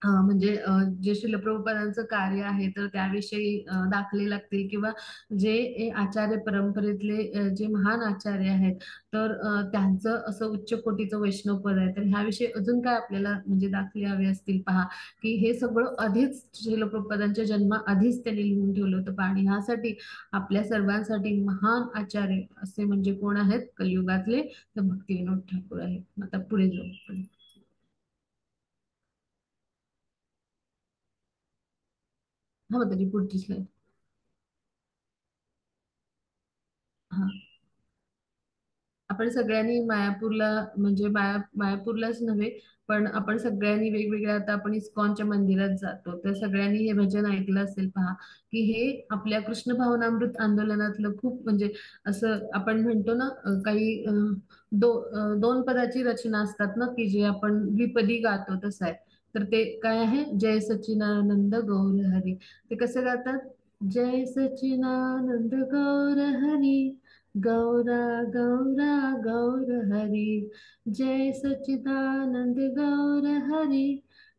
म्हणजे जे श्रील प्रभुपादांचं कार्य आहे तर त्याविषयी दाखले लागतील, किंवा जे आचार्य परंपरेतले जे महान आचार्य आहेत तर त्यांचं असं उच्च कोटीचं वैष्णव पद आहे, तर ह्याविषयी अजून काय आपल्याला म्हणजे दाखले हवे असतील पहा, की हे सगळं आधीच श्रील प्रभुपादांच्या जन्मा आधीच त्यांनी लिहून ठेवलं होतं पहा. आणि ह्यासाठी आपल्या सर्वांसाठी महान आचार्य असे म्हणजे कोण आहेत कलियुगातले, तर भक्तिविनोद ठाकूर आहेत. आता पुढे जाऊ आपण. हा मग त्याची पुढची स्लाईड. हा, आपण सगळ्यांनी मायापूरला म्हणजे मायापूरलाच नव्हे, पण आपण सगळ्यांनी वेगवेगळ्या, आता आपण इस्कॉनच्या मंदिरात जातो तर सगळ्यांनी हे भजन ऐकलं असेल पहा, की हे आपल्या कृष्ण भावनामृत आंदोलनातलं खूप म्हणजे असं आपण म्हणतो ना काही दोन पदाची रचना असतात ना, की जे आपण द्विपदी गातो तसं आहे. तर ते काय आहे, जय सच्चिदानंद गौर हरी. ते कसं गातात, जय सच्चिदानंद गौर हरी, गौरा गौरा गौर हरी, जय सच्चिदानंद गौर हरी,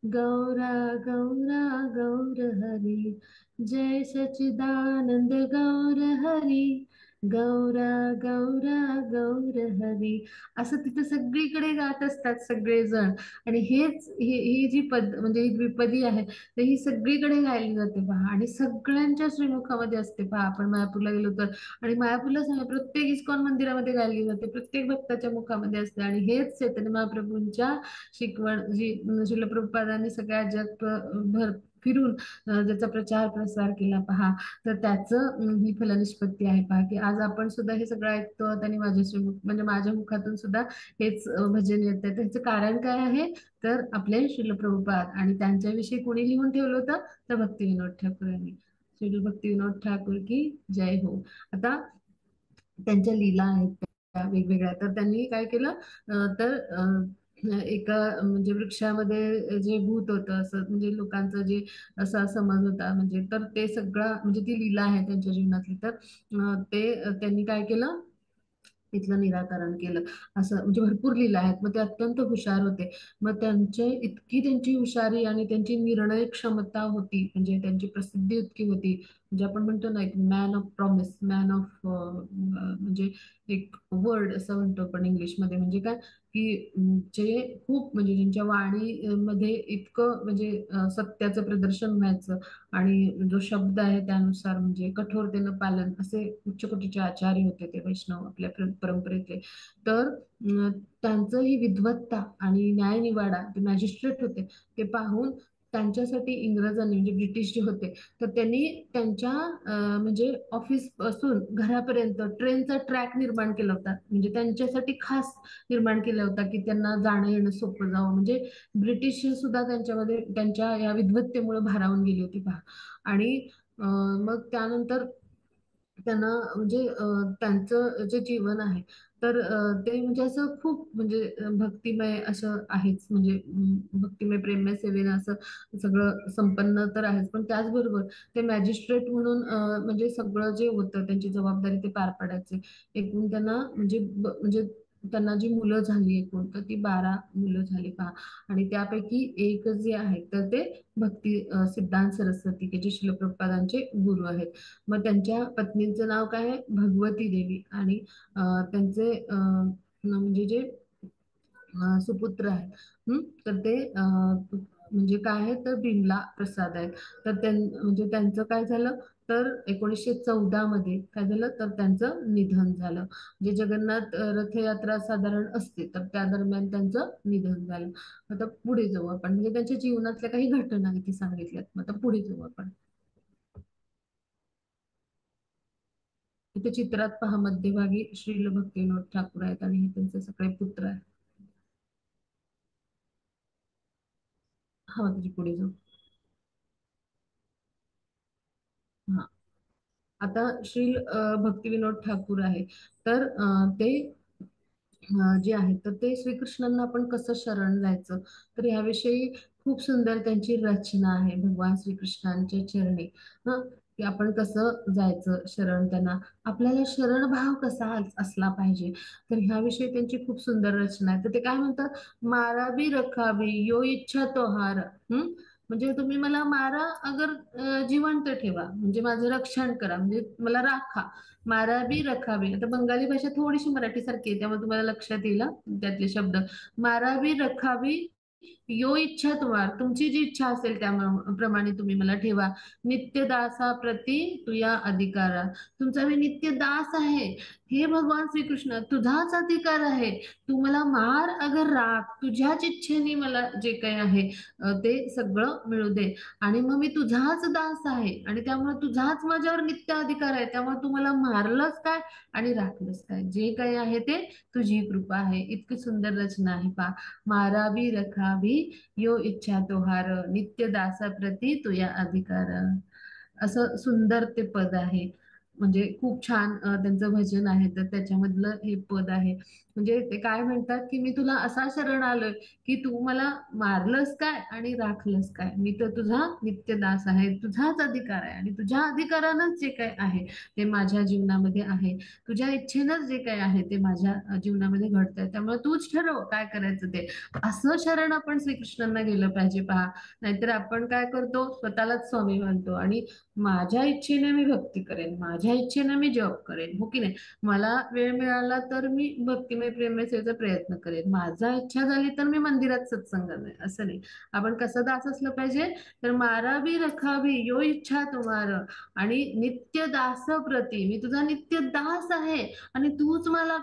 गौरा गौरा गौर हरी, जय सच्चिदानंद गौर हरी, गौरा गौरा गौर हरी. असं तिथे सगळीकडे गात असतात सगळेजण. आणि ही जी म्हणजे ही द्विपदी आहे तर ही सगळीकडे गायली जाते पहा, आणि सगळ्यांच्या श्रीमुखामध्ये असते पहा. आपण मायापूरला गेलो तर, आणि मायापूरलाच नाही, प्रत्येक इस्कॉन मंदिरामध्ये गायली जाते, प्रत्येक भक्ताच्या मुखामध्ये असते. आणि हेच चैतन्य महाप्रभूंच्या शिकवण जी श्रील प्रभुपादांनी सगळ्या जग भर फिरून ज्याचा प्रचार प्रसार केला पहा, तर त्याचं ही फलनिष्पत्ती आहे पहा, की आज आपण सुद्धा हे सगळं ऐकतो आणि माझ्या म्हणजे माझ्या मुखातून सुद्धा हेच भजन येत आहे. त्याचं कारण काय आहे, तर आपले श्रील प्रभुपाद, आणि त्यांच्याविषयी कोणी लिहून ठेवलं होतं, तर भक्तिविनोद ठाकूर यांनी. श्री भक्तिविनोद ठाकूर की जय हो. आता त्यांच्या लीला आहेत त्या वेगवेगळ्या, तर त्यांनी काय केलं, तर एका म्हणजे वृक्षामध्ये जे भूत होतं असं, म्हणजे लोकांचं जे असा समज होता, म्हणजे तर ते सगळं म्हणजे ती लीला आहे त्यांच्या जीवनातली. तर ते त्यांनी काय केलं, तिथलं निराकरण केलं. असं म्हणजे भरपूर लीला आहेत. मग ते अत्यंत हुशार होते. मग इतकी त्यांची हुशारी आणि त्यांची निर्णय क्षमता होती, म्हणजे त्यांची प्रसिद्धी इतकी होती. म्हणजे आपण म्हणतो ना, एक man of promise, man of म्हणजे एक वर्ड असं म्हणतो आपण इंग्लिशमध्ये. म्हणजे काय, की जे खूप म्हणजे ज्यांच्या वाणी मध्ये इतकं म्हणजे सत्याचं प्रदर्शन व्हायचं, आणि जो शब्द आहे त्यानुसार म्हणजे कठोरतेनं पालन, असे उच्च कोटीचे आचार्य होते ते वैष्णव आपल्या परंपरेतले. तर त्यांचं ही विद्वत्ता आणि न्यायनिवाडा, ते मॅजिस्ट्रेट होते, ते पाहून त्यांच्यासाठी इंग्रजांनी म्हणजे ब्रिटिश जे होते, तर त्यांनी त्यांच्या म्हणजे ऑफिस पासून घरापर्यंत ट्रेनचा ट्रॅक निर्माण केला होता, म्हणजे त्यांच्यासाठी खास निर्माण केला होता, की त्यांना जाणं येणं सोपं जावं. म्हणजे ब्रिटिश सुद्धा त्यांच्यामध्ये त्यांच्या या विद्वत्तेमुळे भारावून गेली होती पहा. आणि मग त्यानंतर त्यांना म्हणजे त्यांचं जे जीवन आहे तर ते म्हणजे असं खूप म्हणजे भक्तिमय असं आहेच, म्हणजे भक्तिमय प्रेममय सेवेनं असं सगळं संपन्न तर आहेच, पण त्याचबरोबर ते मॅजिस्ट्रेट म्हणून म्हणजे सगळं जे होतं त्यांची जबाबदारी ते पार पाडायचे. एकूण त्यांना म्हणजे म्हणजे त्यांना जी मुलं झाली एकूण, तर ती 12 मुलं झाली पहा. आणि त्यापैकी एक जे आहे तर ते भक्ती सिद्धांत सरस्वती, के जे शिल प्रभुपादांचे गुरु आहेत. मग त्यांच्या पत्नीचं नाव काय आहे, भगवती देवी. आणि त्यांचे म्हणजे जे सुपुत्र आहेत, तर ते म्हणजे काय आहे, तर बिमला प्रसाद आहेत. तर म्हणजे त्यांचं काय झालं, तर 1914 मध्ये काय झालं, तर त्यांचं निधन झालं. म्हणजे जगन्नाथ रथयात्रा साधारण असते, तर त्या दरम्यान त्यांचं निधन झालं. आता पुढे जाऊ आपण, म्हणजे त्यांच्या जीवनातल्या काही घटना इथे सांगितल्यात. मग आता पुढे जाऊ आपण. इथे चित्रात पहा मध्यभागी श्रील भक्तिविनोद ठाकूर आहेत, आणि हे त्यांचे सगळे पुत्र आहेत. हा तुझी पुढे जाऊ. हा. आता श्री भक्तिविनोद ठाकूर आहे. तर ते जे आहे तर ते श्रीकृष्णांना आपण कसं शरण जायचं, तर याविषयी खूप सुंदर त्यांची रचना आहे भगवान श्रीकृष्णांच्या चरणी. हं, की आपण कसं जायचं शरण त्यांना, आपल्याला शरण भाव कसा असला पाहिजे, तर ह्याविषयी त्यांची खूप सुंदर रचना आहे. तर ते काय म्हणतात, मारावी रखावी यो इच्छा तोहार. हं, म्हणजे तुम्ही मला मारा अगर जिवंत ठेवा, म्हणजे माझं रक्षण करा, म्हणजे मला राखा. मारावी रखावी, आता बंगाली भाषा थोडीशी मराठी सारखी आहे, त्यामुळे तुम्हाला लक्षात येईल त्यातले शब्द. मारावी रखावी यो इच्छा तुम्हार, तुमची जी इच्छा असेल त्याप्रमाणे तुम्ही मला ठेवा. नित्य दासा प्रती तुया अधिकारा, तुमचा मी नित्य दास आहे. हे भगवान श्रीकृष्ण तुझाच अधिकार आहे. तू मला मार अगर राख, तुझ्याच इच्छेने मला जे काही आहे ते सगळं मिळू दे. आणि मग मी तुझाच दास आहे आणि त्यामुळे तुझाच माझ्यावर नित्य अधिकार आहे. त्यामुळे तू मला मारलंच काय आणि राखलंच काय, जे काही आहे ते तुझी कृपा आहे. इतकी सुंदर रचना आहे पा. मारावी रखावी यो इच्छा तोहार, नित्य दासा प्रती तुया अधिकार. असं सुंदर ते पद आहे. म्हणजे खूप छान त्यांचं भजन आहे, तर त्याच्यामधलं हे पद आहे. म्हणजे ते काय म्हणतात की मी तुला असा शरण आलोय की तू मला मारलंस काय आणि राखलंस काय, मी तर तुझा नित्यदास आहे, तुझाच अधिकार आहे आणि तुझ्या अधिकारानंच जे काय आहे ते माझ्या जीवनामध्ये आहे. तुझ्या इच्छेनंच जे काही आहे ते माझ्या जीवनामध्ये घडतंय. त्यामुळे तूच ठरव काय करायचं ते. असं शरण आपण श्रीकृष्णांना गेलं पाहिजे पहा. नाहीतर आपण काय करतो, स्वतःलाच स्वामी मानतो आणि माझ्या इच्छेने मी भक्ती करेन, माझ्या इच्छेने मी जप करेन, हो की नाही. मला वेळ मिळाला तर मी भक्तिमय प्रेममय सेवेचा प्रयत्न करेन, माझा इच्छा झाली तर मी मंदिरात सत्संग नाही, असं नाही. आपण कसं दास असलं पाहिजे, तर मारावी रखावी यो इच्छा तुम्हार, आणि नित्य दास प्रती, मी तुझा नित्य दास आहे आणि तूच मला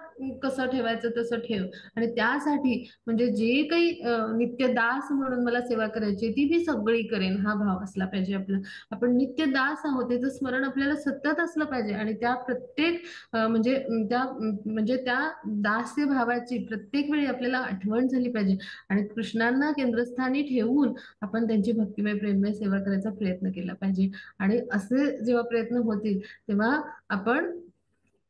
कसं ठेवायचं तसं ठेव. आणि त्यासाठी म्हणजे जे काही नित्य दास म्हणून मला सेवा करायची ती मी सगळी करेन, हा भाव असला पाहिजे आपला. आपण नित्य दास आहोत त्याचं स्मरण आपल्याला सतत असलं पाहिजे आणि त्या प्रत्येक म्हणजे त्या दास्य भावाची प्रत्येक वेळी आपल्याला आठवण झाली पाहिजे. आणि कृष्णांना केंद्रस्थानी ठेवून आपण त्यांची भक्तिमय प्रेममय सेवा करायचा प्रयत्न केला पाहिजे. आणि असे जेव्हा प्रयत्न होतील तेव्हा आपण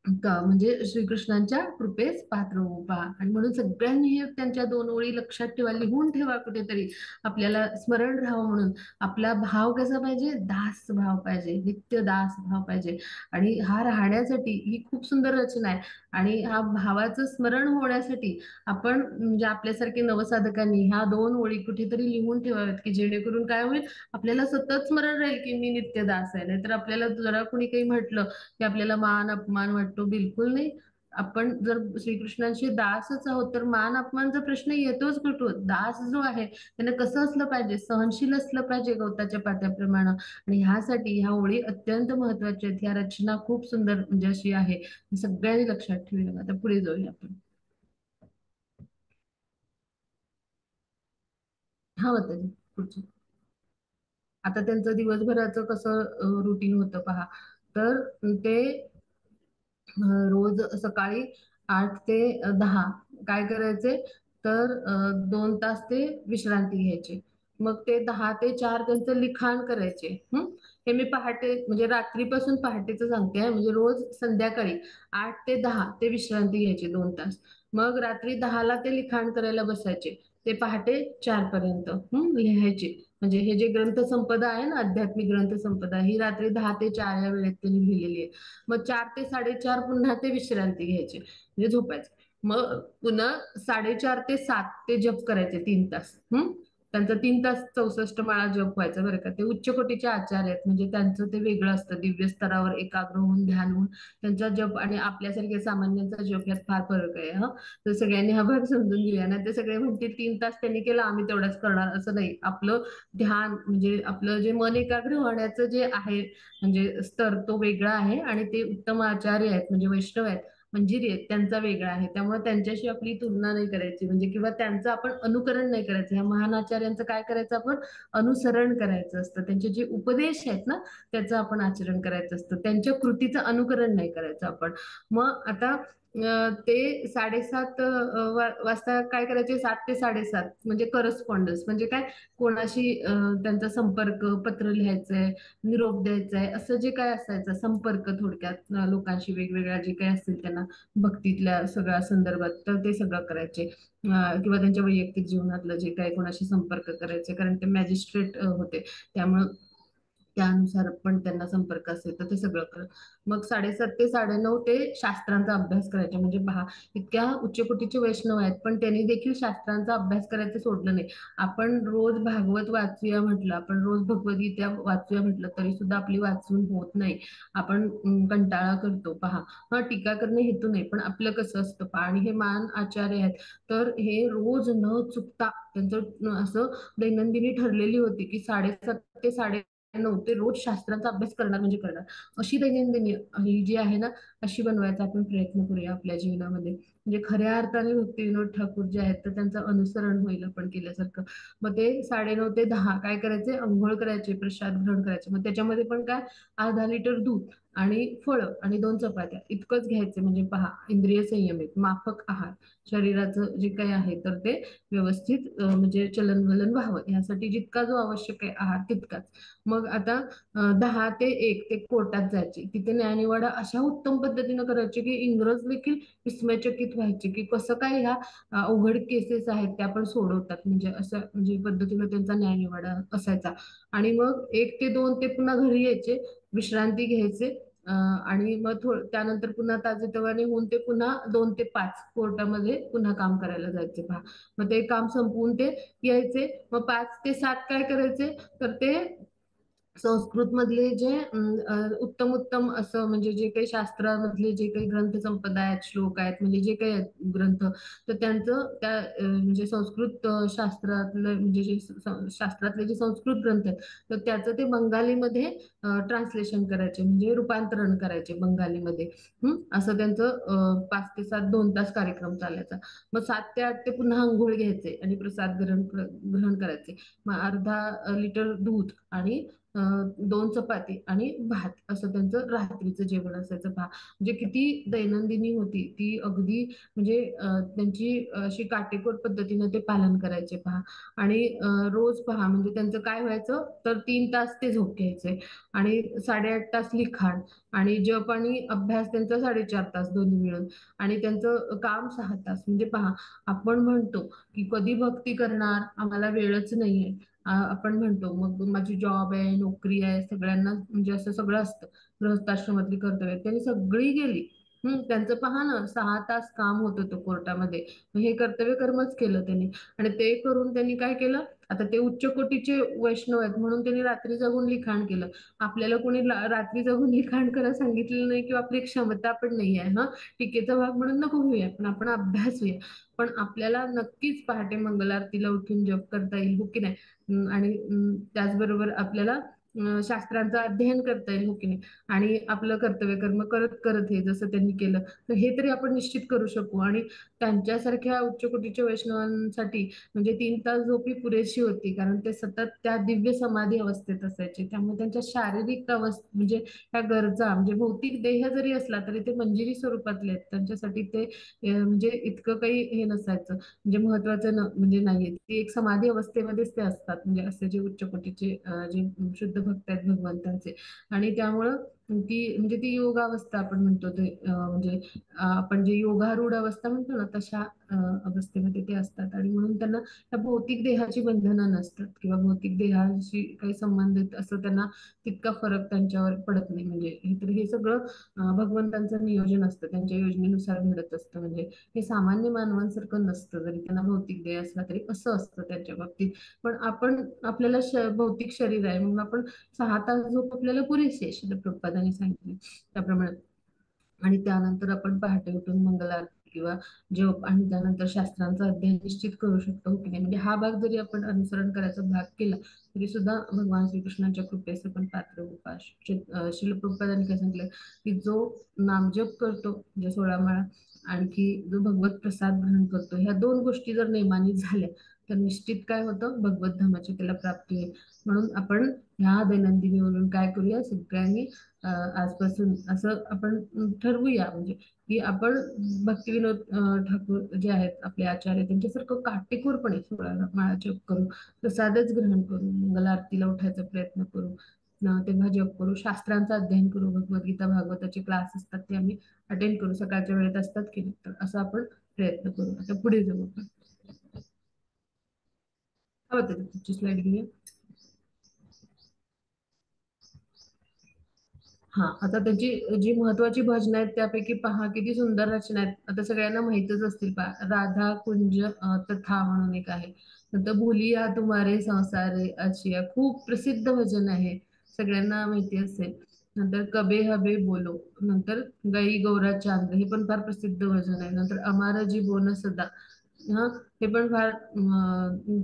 म्हणजे श्रीकृष्णांच्या कृपेस पात्र होऊ पहा. आणि म्हणून सगळ्यांनी हे त्यांच्या दोन ओळी लक्षात ठेवा, लिहून ठेवा कुठेतरी, आपल्याला स्मरण राहावं म्हणून. आपला भाव कसा पाहिजे, दास भाव पाहिजे, नित्य दास भाव पाहिजे. आणि हा राहण्यासाठी ही खूप सुंदर रचना आहे. आणि हा भावाचं स्मरण होण्यासाठी आपण म्हणजे आपल्यासारखे नवसाधकांनी ह्या दोन ओळी कुठेतरी लिहून ठेवाव्यात, की जेणेकरून काय होईल, आपल्याला सतत स्मरण राहील की मी नित्य दास आहे. नाहीतर आपल्याला जरा कुणी काही म्हटलं की आपल्याला मान अपमान वाटतो, बिलकुल नाही. आपण जर श्रीकृष्णांचे दासच आहोत तर मान अपमानचा प्रश्न येतोच कुठून. दास जो आहे त्याने कसं असलं पाहिजे, सहनशील असलं पाहिजे गवताच्या पात्याप्रमाणे. आणि ह्यासाठी ह्या ओळी अत्यंत महत्वाच्या आहेत. ह्या रचना खूप सुंदर म्हणजे अशी आहे, सगळ्यांनी लक्षात ठेवूया. आता पुढे जाऊया आपण. हा होतं पुढचं. आता त्यांचं दिवसभराचं कसं रुटीन होतं पहा. तर ते रोज सकाळी 8 ते 10 काय करायचे, तर 2 तास ते विश्रांती घ्यायचे. मग ते 10 ते 4 त्यांचं लिखाण करायचे. हे मी पहाटे म्हणजे रात्रीपासून पहाटेचं सांगते आहे. म्हणजे रोज संध्याकाळी 8 ते 10 ते विश्रांती घ्यायचे 2 तास. मग रात्री 10ला ते लिखाण करायला बसायचे. ते पहाटे 4 पर्यंत लिहायचे. म्हणजे हे जे ग्रंथ संपदा आहे ना, आध्यात्मिक ग्रंथ संपदा, ही रात्री 10 ते 4 या वेळेत त्यांनी लिहिलेली आहे. मग 4 ते 4:30 पुन्हा ते विश्रांती घ्यायचे, म्हणजे झोपायचे. मग पुन्हा 4:30 ते 7 ते जप करायचे 3 तास. त्यांचा 3 तास 64 माळा जप व्हायचा बरं का. ते उच्च कोटीचे आचार्य आहेत, म्हणजे त्यांचं ते वेगळं असतं. दिव्य स्तरावर एकाग्र होऊन ध्यान होऊन त्यांचा जप आणि आपल्यासारख्या सामान्यांचा जप यात फार फरक आहे. तर सगळ्यांनी हा भाग समजून घेऊया ना. ते सगळे म्हणतील 3 तास त्यांनी केलं आम्ही तेवढाच करणार, असं नाही. आपलं ध्यान म्हणजे आपलं जे मन एकाग्र होण्याचं जे आहे म्हणजे स्तर तो वेगळा आहे. आणि ते उत्तम आचार्य आहेत म्हणजे वैष्णव आहेत, मंजिरी आहेत, त्यांचा वेगळा आहे. त्यामुळे त्यांच्याशी आपली तुलना नाही करायची, म्हणजे किंवा त्यांचं आपण अनुकरण नाही करायचं. ह्या महान आचार्यांचं काय करायचं, आपण अनुसरण करायचं असतं. त्यांचे जे उपदेश आहेत ना त्याचं आपण आचरण करायचं असतं, त्यांच्या कृतीचं अनुकरण नाही करायचं आपण. मग आता ते 7:30 वाजता काय करायचे, 7 ते 7:30 म्हणजे करस्पॉन्डन्स म्हणजे काय, कोणाशी त्यांचा संपर्क, पत्र लिहायचंय, निरोप द्यायचाय, असं जे काय असायचं संपर्क, थोडक्यात लोकांशी वेगवेगळ्या जे काही असतील त्यांना भक्तीतल्या सगळ्या संदर्भात, तर ते सगळं करायचे. किंवा त्यांच्या वैयक्तिक जीवनातलं जे काही कोणाशी संपर्क करायचे, कारण ते मॅजिस्ट्रेट होते, त्यामुळं त्यानुसार पण त्यांना संपर्क असेल तर ते सगळं कर. मग 7:30 ते 9:30 ते शास्त्रांचा अभ्यास करायचे. म्हणजे पहा, इतक्या उच्च कोटीचे वैष्णव आहेत, पण त्यांनी देखील शास्त्रांचा अभ्यास करायचं सोडलं नाही. आपण रोज भागवत वाचूया म्हटलं, आपण रोज भगवद्गीता वाचूया म्हटलं, तरी सुद्धा आपली वाचून होत नाही. आपण कंटाळा करतो. पहा, हा टीका करणे हेतू नाही, पण आपलं कसं असतं पहा, आणि हे मान आचार्य आहेत, तर हे रोज न चुकता त्यांचं असं दैनंदिनी ठरलेली होती की 7:30 ते 9:30 ते रोज शास्त्रांचा अभ्यास करणार म्हणजे करणार. अशी दैनंदिनी ही जी आहे ना, अशी बनवायचा आपण प्रयत्न करूया आपल्या जीवनामध्ये. म्हणजे खऱ्या अर्थाने भक्तिविनोद ठाकूर जे आहेत, तर त्यांचं अनुसरण होईल आपण केल्यासारखं. मग ते 9:30 ते 10 काय करायचे, अंघोळ करायचे, प्रसाद ग्रहण करायचे. मग त्याच्यामध्ये पण काय, अर्धा लिटर दूध आणि फळं आणि 2 चपात्या इतकंच घ्यायचे. म्हणजे पहा, इंद्रिय संयमित माफक आहार, शरीराचं जे काही आहे तर ते व्यवस्थित म्हणजे चलनवलन व्हावं, यासाठी जितका जो आवश्यक आहे आहार तितकाच. मग आता 10 ते 1 ते कोर्टात जायचे. तिथे न्यायनिवाडा अशा उत्तम पद्धतीनं करायचे की इंग्रज देखील विस्मयचकित व्हायचे की कसं काय ह्या अवघड केसेस आहेत त्या पण सोडवतात. म्हणजे असं म्हणजे पद्धतीनं त्यांचा न्यायनिवाडा असायचा. आणि मग 1 ते 2 ते पुन्हा घरी यायचे, विश्रांती घ्यायचे. आणि मग त्यानंतर पुन्हा ताजेतवाने होऊन ते पुन्हा 2 ते 5 कोर्टामध्ये पुन्हा काम करायला जायचे पहा. मग ते काम संपवून ते यायचे. मग 5 ते 7 काय करायचे, तर ते संस्कृत मधले जे उत्तम उत्तम असं म्हणजे जे काही शास्त्रामधले जे काही ग्रंथ संपदा आहेत, श्लोक आहेत, म्हणजे जे काही आहेत ग्रंथ, तर त्यांचं त्या म्हणजे संस्कृत शास्त्रातलं म्हणजे जे शास्त्रातले जे संस्कृत ग्रंथ आहेत, तर त्याचं ते बंगालीमध्ये ट्रान्सलेशन करायचे, म्हणजे रूपांतरण करायचे बंगालीमध्ये. असं त्यांचं 5 ते 7 2 तास कार्यक्रम चालायचा. मग 7 ते 8 ते पुन्हा अंघोळ घ्यायचे आणि प्रसाद ग्रहण करायचे. मग अर्धा लिटर दूध आणि 2 चपाती आणि भात असं त्यांचं रात्रीचं जेवण असायचं पहा. म्हणजे किती दैनंदिनी होती ती, अगदी म्हणजे त्यांची अशी काटेकोर पद्धतीनं ते पालन करायचे पहा. आणि रोज पहा म्हणजे त्यांचं काय व्हायचं, तर 3 तास ते झोप घ्यायचे आणि 8.5 तास लिखाण आणि जप आणि अभ्यास त्यांचा 4.5 तास दोन्ही मिळून. आणि त्यांचं काम 6 तास. म्हणजे पहा, आपण म्हणतो की कधी भक्ती करणार, आम्हाला वेळच नाहीये. आपण म्हणतो मग माझी जॉब आहे, नोकरी आहे, सगळ्यांना म्हणजे असं सगळं असतं, गृहस्थाश्रमातली कर्तव्य त्यांनी सगळी गेली. त्यांचं पहा ना, 6 तास काम होत होतं कोर्टामध्ये. मग हे कर्तव्य कर्मच केलं त्यांनी. आणि ते करून त्यांनी काय केलं, आता ते उच्च कोटीचे वैष्णव आहेत म्हणून त्यांनी रात्री जगून लिखाण केलं. आपल्याला कोणी रात्री जगून लिखाण करायला सांगितलेलं नाही किंवा आपली क्षमता पण नाही आहे. टीकेचा भाग म्हणून नको घेऊया, पण आपण अभ्यास घेऊया. पण आपल्याला नक्कीच पहाटे मंगलारतीला उठून जप करता येईल, हो की नाही? आणि त्याचबरोबर आपल्याला शास्त्रांचं अध्ययन करता येईल, हो की नाही? आणि आपलं कर्तव्य कर्म करत करत हे जसं त्यांनी केलं, तर हे तरी आपण निश्चित करू शकू. आणि त्यांच्यासारख्या उच्च कोटीच्या वैष्णवांसाठी म्हणजे 3 तास झोप ही पुरेशी होती, कारण ते सतत त्या दिव्य समाधी अवस्थेत असायचे. त्यामुळे त्यांच्या शारीरिक म्हणजे त्या गरजा म्हणजे भौतिक देह जरी असला तरी ते मंजिरी स्वरूपातले आहेत. त्यांच्यासाठी ते म्हणजे इतकं काही हे नसायचं, म्हणजे महत्वाचं म्हणजे नाहीये. ती एक समाधी अवस्थेमध्येच ते असतात, म्हणजे असे जे उच्च कोटीचे जे शुद्ध भक्त आहेत भगवंतांचे. आणि त्यामुळं ती म्हणजे ती योगावस्था आपण म्हणतो ते म्हणजे आपण जे योगारूढ अवस्था म्हणतो ना, तशा अवस्थेमध्ये ते असतात. आणि म्हणून त्यांना त्या भौतिक देहाची बंधनं नसतात किंवा भौतिक देहाशी काही संबंधित असं त्यांना तितका फरक त्यांच्यावर पडत नाही. म्हणजे हे सगळं भगवंतांचं नियोजन असतं, त्यांच्या योजनेनुसार घडत असतं. म्हणजे हे सामान्य मानवांसारखं नसतं, जरी त्यांना भौतिक देह असला तरी असं असतं त्यांच्या बाबतीत. पण आपण आपल्याला भौतिक शरीर आहे म्हणून आपण 6 तास झोप आपल्याला पुरेशी आहे, श्रील प्रभुपादांनी सांगितले त्याप्रमाणे. आणि त्यानंतर आपण पहाटे उठून मंगलारती किंवा जप आणि त्यानंतर शास्त्रांचा अध्ययन निश्चित करू शकतो, हो की नाही? म्हणजे हा भाग जरी आपण अनुसरण करायचा भाग केला तरी सुद्धा भगवान श्रीकृष्णांच्या कृपेस आपण पात्र होऊ. श्रील प्रभुपादांनी काय सांगितलं की जो नामजप करतो म्हणजे 16 माळा, आणखी जो भगवत प्रसाद ग्रहण करतो, ह्या 2 गोष्टी जर नेमाने झाल्या तर निश्चित काय होतं, भगवत धामाची त्याला प्राप्ती आहे. म्हणून आपण ह्या दैनंदिनीवरून काय करूया, सगळ्यांनी आजपासून असं आपण ठरवूया, म्हणजे की आपण भक्तिविनोद ठाकूर जे आहेत आपले आचार्य, त्यांच्यासारखं काटेकोरपणे 16 माळा जप करू, प्रसादच ग्रहण करू, मंगल आरतीला उठायचा प्रयत्न करू, तेव्हा जप करू, शास्त्रांचं अध्ययन करू, भगवद्गीता भागवताचे क्लास असतात ते आम्ही अटेंड करू, सकाळच्या वेळेत असतात की नाही, तर असं आपण प्रयत्न करू. आता पुढे जाऊ आपण. हवं तर तुमची स्लाइड घेऊया. हा, आता त्याची जी महत्वाची भजनं आहेत त्यापैकी पहा किती सुंदर रचना आहेत. आता सगळ्यांना माहितच असतील, पहा राधा कुंज तथा म्हणून एक आहे. नंतर भुलिया तुम्हारे संसारे अशिया, खूप प्रसिद्ध भजन आहे, सगळ्यांना माहिती असेल. नंतर कबे हबे बोलो, नंतर गई गौरा चांद, हे पण फार प्रसिद्ध भजन आहे. नंतर अमारा जी बोन सदा, हा, हे पण फार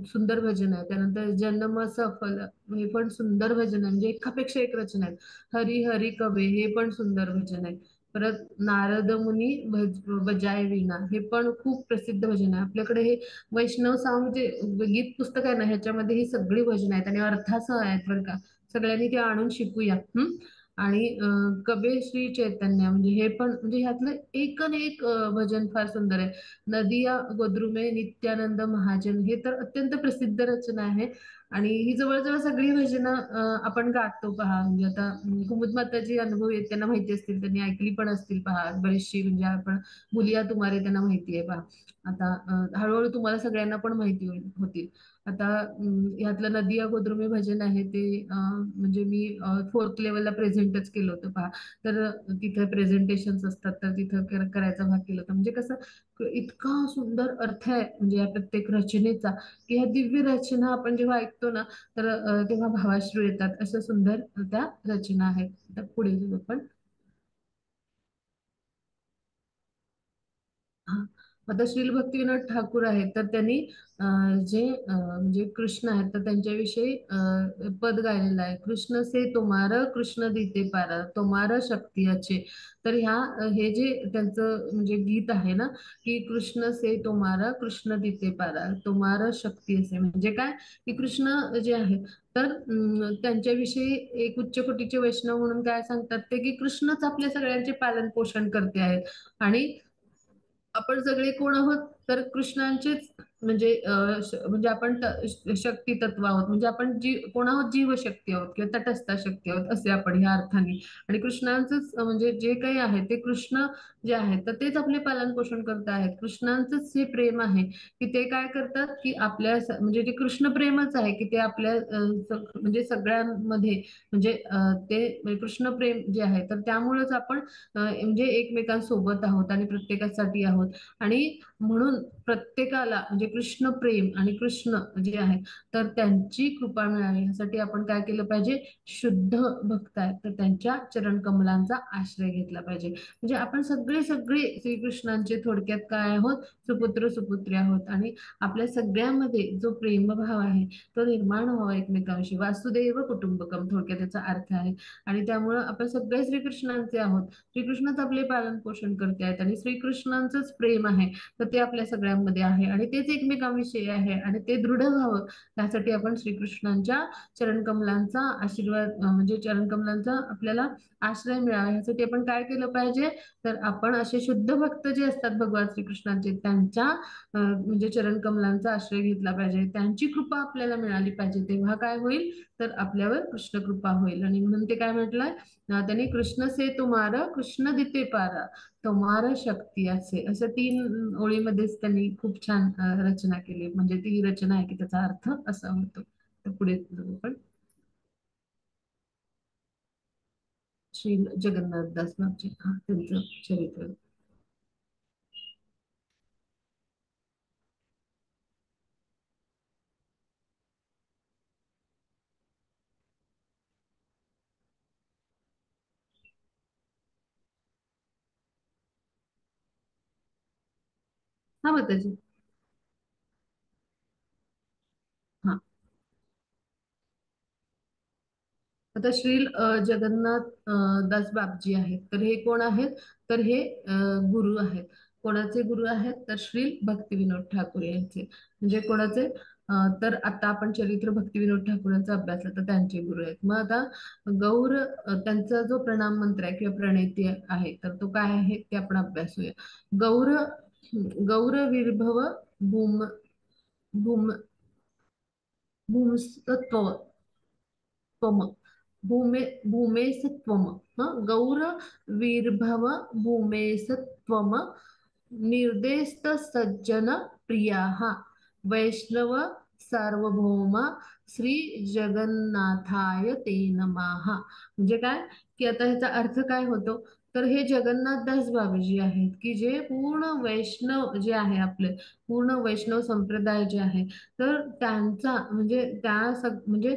सुंदर भजन आहे. त्यानंतर जन्म सफल, हे पण सुंदर भजन आहे, म्हणजे एकापेक्षा एक रचना आहेत. हरी हरी कवे, हे पण सुंदर भजन आहे. परत नारद मुनी बजाय वीणा, हे पण खूप प्रसिद्ध भजन आहे. आपल्याकडे हे वैष्णव साम जे गीत पुस्तक आहे ना, ह्याच्यामध्ये ही सगळी भजन आहेत आणि अर्थासह आहेत बरं का. सगळ्यांनी ते आणून शिकूया. आणि कबे श्री चैतन्य, म्हणजे हे पण, म्हणजे ह्यातलं एकन एक भजन फार सुंदर आहे. नदिया गोद्रुमे नित्यानंद महाजन, हे तर अत्यंत प्रसिद्ध रचना आहे. आणि ही जवळजवळ सगळी भजनं आपण गातो, पहा. म्हणजे आता कुमुद माताजी अनुभव आहेत, त्यांना माहिती असतील, त्यांनी ऐकली पण असतील, पहा बरीचशी. म्हणजे आपण मुलिया तुम्हारे त्यांना माहिती आहे, पहा. आता हळूहळू तुम्हाला सगळ्यांना पण माहिती होतील. आता यातलं नदिया गोद्रुमे भजन आहे ते, म्हणजे मी 4th लेवलला प्रेझेंटच केलं होतं, पहा. तर तिथे प्रेझेंटेशन असतात, तर तिथं करायचा भाग केला होता. म्हणजे कसं इतका सुंदर अर्थ आहे म्हणजे या प्रत्येक रचनेचा, की ह्या दिव्य रचना आपण जेव्हा ऐकतो ना, तर तेव्हा भावाश्रू येतात. अशा सुंदर त्या रचना आहेत. तर पुढे जाऊ आपण. हा, आता श्रील भक्तिविनोद ठाकूर आहेत, तर त्यांनी जे म्हणजे कृष्ण आहेत, तर त्यांच्याविषयी पद गायलेलं आहे. कृष्ण से तुम्हारा कृष्ण दीते पारा, तुम्हारा शक्ती अच्छे. तर हे जे त्यांचं म्हणजे गीत आहे ना, की कृष्ण से तुम्हारा कृष्ण दीते पारा, तुम्हारा शक्ती असे, म्हणजे काय, की कृष्ण जे आहेत, तर त्यांच्याविषयी एक उच्च कोटीचे वैष्णव म्हणून काय सांगतात ते, की कृष्णच आपल्या सगळ्यांचे पालन पोषण करते आहेत. आणि आपण सगळे कोण आहोत, तर कृष्णांचेच, म्हणजे म्हणजे आपण शक्ती तत्व आहोत, म्हणजे आपण कोण आहोत, जीवशक्ती आहोत किंवा तटस्थ शक्ती आहोत, असे आपण ह्या अर्थाने. आणि कृष्णांचंच म्हणजे जे काही आहे ते कृष्ण जे आहेत, तर तेच आपले पालन पोषण करत आहेत. कृष्णांचंच हे प्रेम आहे, की ते काय करतात, की आपल्या म्हणजे ते कृष्ण प्रेमच आहे, की ते आपल्या म्हणजे सगळ्यांमध्ये, म्हणजे ते म्हणजे कृष्ण प्रेम जे आहे, तर त्यामुळेच आपण म्हणजे एकमेकांसोबत आहोत आणि प्रत्येकासाठी आहोत. आणि म्हणून प्रत्येकाला म्हणजे कृष्ण प्रेम आणि कृष्ण जे आहे, तर त्यांची कृपा मिळावी यासाठी आपण काय केलं पाहिजे, शुद्ध भक्त आहेत तर त्यांच्या चरण कमलांचा आश्रय घेतला पाहिजे. म्हणजे आपण सगळे सगळे श्रीकृष्णांचे थोडक्यात काय आहोत, सुपुत्र सुपुत्री आहोत. आणि आपल्या सगळ्यांमध्ये जो प्रेमभाव आहे तो निर्माण व्हावा एकमेकांशी, वासुदेव कुटुंबकम थोडक्यात त्याचा अर्थ आहे. आणि त्यामुळं आपण सगळे श्रीकृष्णांचे आहोत, श्रीकृष्णच आपले पालन पोषण करते आहेत आणि श्रीकृष्णांचंच प्रेम आहे, तर ते आपल्या सगळ्यांमध्ये आहे आणि तेच एकमेकांविषयी आहे आणि ते दृढ व्हावं त्यासाठी आपण श्रीकृष्णांच्या चरणकमलांचा आशीर्वाद म्हणजे चरणकमलांचा आपल्याला आश्रय मिळावा यासाठी आपण काय केलं पाहिजे, तर आपण असे शुद्ध भक्त जे असतात भगवान श्रीकृष्णांचे, त्यांच्या म्हणजे चरणकमलांचा आश्रय घेतला पाहिजे, त्यांची कृपा आपल्याला मिळाली पाहिजे. तेव्हा काय होईल, तर आपल्यावर कृष्ण कृपा होईल. आणि म्हणून ते काय म्हटलंय, त्यांनी कृष्ण से तुम्हारा कृष्ण दिते पारा, तुम्हारा शक्ती असे, असं 3 ओळीमध्येच त्यांनी खूप छान रचना केली. म्हणजे ती रचना आहे की त्याचा अर्थ असा होतो. तर पुढे जाऊ आपण. श्री जगन्नाथ दास बाबजी, हा त्यांचं चरित्र. हा मग त्याची, हा, आता श्री जगन्नाथ दास बापजी आहेत, तर हे कोण आहेत, तर हे गुरु आहेत. कोणाचे गुरु आहेत तर श्री भक्तिविनोद ठाकूर यांचे. म्हणजे कोणाचे? तर आता आपण चरित्र भक्तिविनोद ठाकूरांचा अभ्यासला तर त्यांचे गुरु आहेत. मग आता गौर त्यांचा जो प्रणाम मंत्र आहे किंवा प्रणेती आहे तर तो काय आहे ते आपण अभ्यासूया. गौर गौर विर्भव भूम भूम भूमस्तत्व त्वम भूमे भूमेसत्वम. गौर वीर्भव भूमेसत्वम निर्देस्त सज्जन प्रियाः वैष्णव सार्वभौम श्री जगन्नाथाय ते नमः. म्हणजे काय की आता ह्याचा अर्थ काय होतो? तर हे जगन्नाथदास बाबाजी आहेत की जे पूर्ण वैष्णव जे आहे आपले पूर्ण वैष्णव संप्रदाय जे आहे तर त्यांचा म्हणजे म्हणजे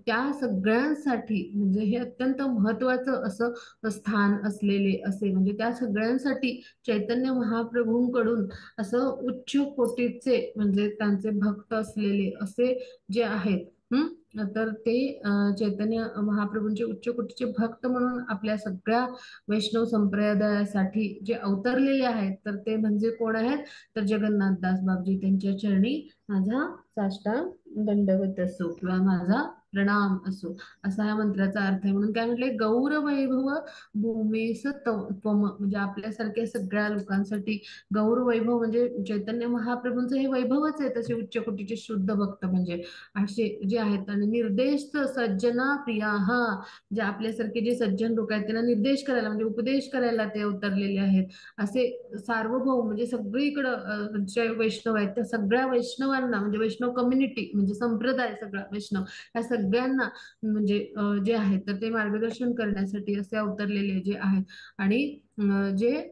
त्या सगळ्यांसाठी म्हणजे हे अत्यंत महत्वाचं असं स्थान असलेले असे म्हणजे त्या सगळ्यांसाठी चैतन्य महाप्रभूंकडून असं उच्च कोटीचे म्हणजे त्यांचे भक्त असलेले असे जे आहेत. तर ते चैतन्य महाप्रभूंचे उच्च कोटीचे भक्त म्हणून आपल्या सगळ्या वैष्णव संप्रदायासाठी जे अवतरलेले आहेत तर ते म्हणजे कोण आहेत? तर जगन्नाथदास बाबजी. त्यांच्या चरणी माझा साष्टांग दंडवत असो किंवा माझा प्रणाम असो असा या मंत्राचा अर्थ आहे. म्हणून काय म्हटलंय? गौर वैभव भूमीस त्वम म्हणजे आपल्यासारख्या सगळ्या लोकांसाठी गौर वैभव म्हणजे चैतन्य महाप्रभूंचं हे वैभवच आहे तसे उच्च कोटीचे शुद्ध भक्त म्हणजे असे जे आहेत. आणि निर्देश सज्जना प्रिया हा जे आपल्यासारखे जे सज्जन लोक आहेत त्यांना निर्देश करायला म्हणजे उपदेश करायला ते अवतरलेले आहेत असे सार्वभौम म्हणजे सगळीकडं जे वैष्णव आहेत त्या सगळ्या वैष्णवांना म्हणजे वैष्णव कम्युनिटी म्हणजे संप्रदाय सगळा वैष्णव या सगळ्यांना म्हणजे जे आहेत तर ते मार्गदर्शन करण्यासाठी असे अवतरलेले जे आहेत. आणि जे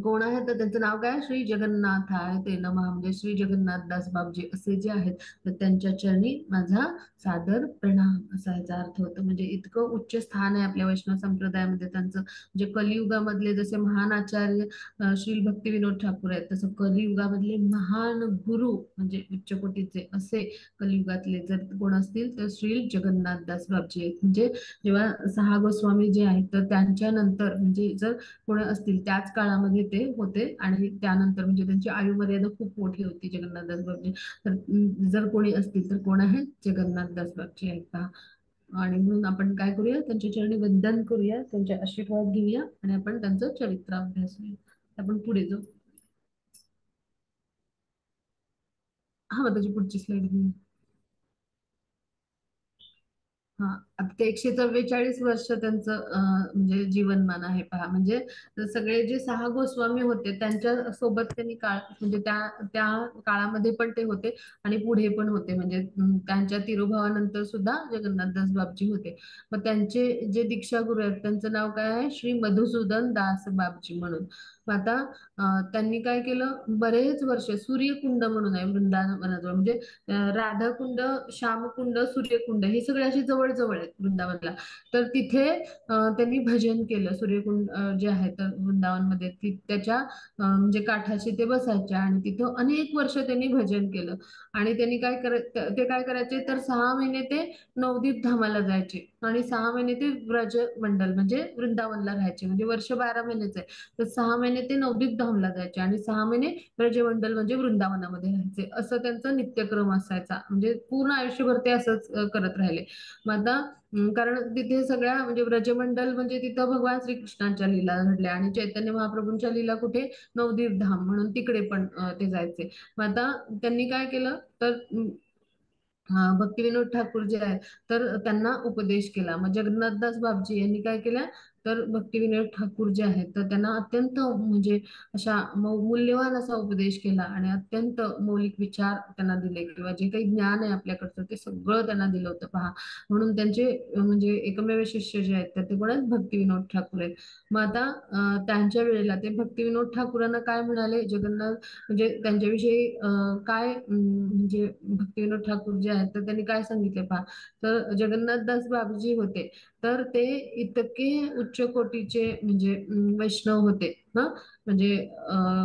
कोण आहे तर त्यांचं नाव काय? श्री जगन्नाथ आहे ते नमः म्हणजे श्री जगन्नाथदास बाबजी असे जे आहेत तर त्यांच्या चरणी माझा सादर प्रणाम असा याचा अर्थ होतो. म्हणजे इतकं उच्च स्थान आहे आपल्या वैष्णव संप्रदायामध्ये त्यांचं. म्हणजे कलियुगामधले जसे महान आचार्य श्री भक्तिविनोद ठाकूर आहेत तसं कलियुगामधले महान गुरु म्हणजे उच्च कोटीचे असे कलियुगातले जर कोण असतील तर श्री जगन्नाथदास बाबजी आहेत. म्हणजे जेव्हा सहा गोस्वामी जे आहेत तर त्यांच्या नंतर म्हणजे जर कोण असतील त्याच काळामध्ये ते होते आणि त्यानंतर म्हणजे त्यांची आयुमर्यादा खूप मोठी होती जगन्नाथदास बाबजी. तर जर कोणी असतील तर कोण आहेत? जगन्नाथदास बाबजी आहेत का. आणि म्हणून आपण काय करूया? त्यांच्या चरणी वंदन करूया, त्यांचे आशीर्वाद घेऊया आणि आपण त्यांचं चरित्र अभ्यास करूया. आपण पुढे जाऊ. हा मग त्याची पुढची स्लाइड घेऊया. हा आता ते 144 वर्ष त्यांचं म्हणजे जीवनमान आहे पहा. म्हणजे सगळे जे सहा गोस्वामी होते त्यांच्या सोबत त्यांनी काळ म्हणजे त्या त्या काळामध्ये पण ते होते आणि पुढे पण होते. म्हणजे त्यांच्या तिरोभावानंतर सुद्धा जगन्नाथदास बाबजी होते. मग त्यांचे जे दीक्षा गुरु आहेत त्यांचं नाव काय आहे? श्री मधुसूदन दास बाबजी म्हणून. मग आता त्यांनी काय केलं? बरेच वर्ष सूर्यकुंड म्हणून आहे वृंदावनाजवळ म्हणजे राधाकुंड, श्यामकुंड, सूर्यकुंड हे सगळे असे जवळ जवळ आहेत वृंदावनला. तर तिथे त्यांनी भजन केलं. सूर्यकुंड जे आहे तर वृंदावनमध्ये त्याच्या म्हणजे काठाशी ते बसायचे आणि तिथं अनेक वर्ष त्यांनी भजन केलं. आणि त्यांनी ते काय करायचे तर 6 महिने ते नवदीप धामाला जायचे आणि 6 महिने ते व्रज मंडल म्हणजे वृंदावनला राहायचे. म्हणजे वर्ष 12 महिन्याचे तर 6 महिने ते नवदीप धामला जायचे आणि 6 महिने ब्रजमंडल म्हणजे वृंदावनामध्ये राहायचे. असं त्यांचा नित्यक्रम असायचा. म्हणजे पूर्ण आयुष्यभर ते असंच करत राहिले. मग आता कारण तिथे सगळ्या म्हणजे ब्रजमंडल म्हणजे तिथं भगवान श्रीकृष्णांच्या लीला घडल्या आणि चैतन्य महाप्रभूंच्या लीला कुठे? नवदीप धाम म्हणून तिकडे पण ते जायचे. मग आता त्यांनी काय केलं तर भक्तिविनोद ठाकूर जे आहे तर त्यांना उपदेश केला. मग जगन्नाथदास बाबजी यांनी काय केलं तर भक्तिविनोद ठाकूर जे आहेत तर त्यांना अत्यंत म्हणजे अशा मूल्यवान असा उपदेश केला आणि अत्यंत मौलिक विचार त्यांना दिले किंवा जे काही ज्ञान आहे आपल्याकडचं ते सगळं त्यांना दिलं होतं पहा. म्हणून त्यांचे म्हणजे एकमेव शिष्य जे आहेत तर ते कोण आहेत? भक्तिविनोद ठाकूर आहेत. मग आता त्यांच्या वेळेला ते भक्तिविनोद ठाकूरांना काय म्हणाले जगन्नाथ म्हणजे त्यांच्याविषयी काय म्हणजे भक्तिविनोद ठाकूर जे आहेत तर त्यांनी काय सांगितले पहा. तर जगन्नाथदास बाबाजी होते तर ते इतके उच्च कोटीचे म्हणजे वैष्णव होते ना. म्हणजे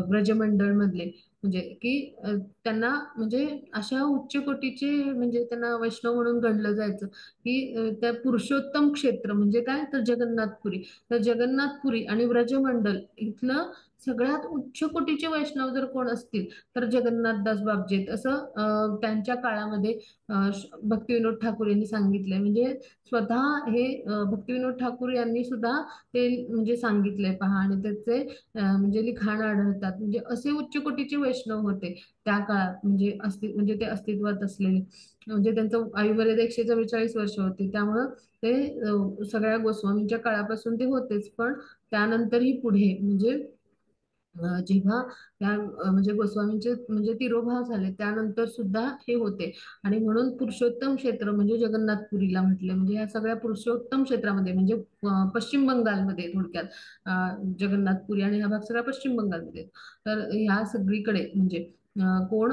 ब्रजमंडळ मधले म्हणजे की त्यांना म्हणजे अशा उच्च कोटीचे म्हणजे त्यांना वैष्णव म्हणून गणलं जायचं की त्या पुरुषोत्तम क्षेत्र म्हणजे काय तर जगन्नाथपुरी. तर जगन्नाथपुरी आणि व्रजमंडल इथलं सगळ्यात उच्च कोटीचे वैष्णव जर कोण असतील तर जगन्नाथदास बापजी आहेत. असं त्यांच्या काळामध्ये भक्तिविनोद ठाकूर यांनी सांगितलंय. म्हणजे स्वतः हे भक्तिविनोद ठाकूर यांनी सुद्धा ते म्हणजे सांगितलंय पहा. आणि त्याचे म्हणजे लिखाण आढळतात. म्हणजे असे उच्च कोटीचे वैष्णव होते त्या काळात, म्हणजे म्हणजे ते अस्तित्वात असलेले. म्हणजे त्यांचं आयुर्वेद 144 वर्ष होती. त्यामुळं ते सगळ्या गोस्वामींच्या काळापासून ते होतेच, पण त्यानंतरही पुढे म्हणजे जेव्हा त्या म्हणजे गोस्वामींचे म्हणजे तिरोभाव झाले त्यानंतर सुद्धा हे होते. आणि म्हणून पुरुषोत्तम क्षेत्र म्हणजे जगन्नाथपुरीला म्हटले. म्हणजे या सगळ्या पुरुषोत्तम क्षेत्रामध्ये म्हणजे पश्चिम बंगालमध्ये थोडक्यात जगन्नाथपुरी आणि हा भाग सगळा पश्चिम बंगालमध्ये. तर ह्या सगळीकडे म्हणजे कोण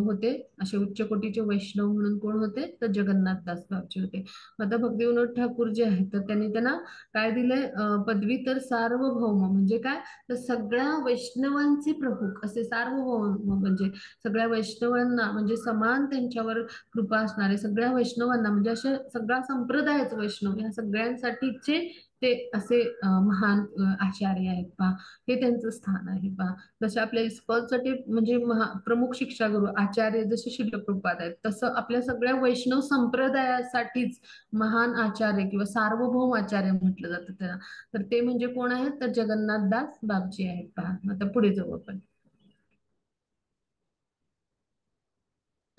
होते असे उच्च कोटीचे वैष्णव म्हणून कोण होते तर जगन्नाथदास बाबाजी होते. आता भक्तिविनोद ठाकूर जे आहेत तर त्यांनी त्यांना काय दिलंय पदवी तर सार्वभौम म्हणजे काय तर सगळ्या वैष्णवांचे प्रमुख असे सार्वभौम म्हणजे सगळ्या वैष्णवांना म्हणजे समान त्यांच्यावर कृपा असणारे सगळ्या वैष्णवांना म्हणजे अशा सगळ्या संप्रदायाचे वैष्णव या सगळ्यांसाठीचे ते असे महान आचार्य आहेत पहा. हे त्यांचं स्थान आहे पहा. जसे आपल्या इस्कॉनसाठी म्हणजे प्रमुख शिक्षा गुरु आचार्य जसे शिल प्रभुपाद आहेत तसं आपल्या सगळ्या वैष्णव संप्रदायासाठीच महान आचार्य किंवा सार्वभौम आचार्य म्हटलं जातं त्याला. तर ते म्हणजे कोण आहेत तर जगन्नाथदास बापजी आहेत पहा. आता पुढे जाऊ आपण.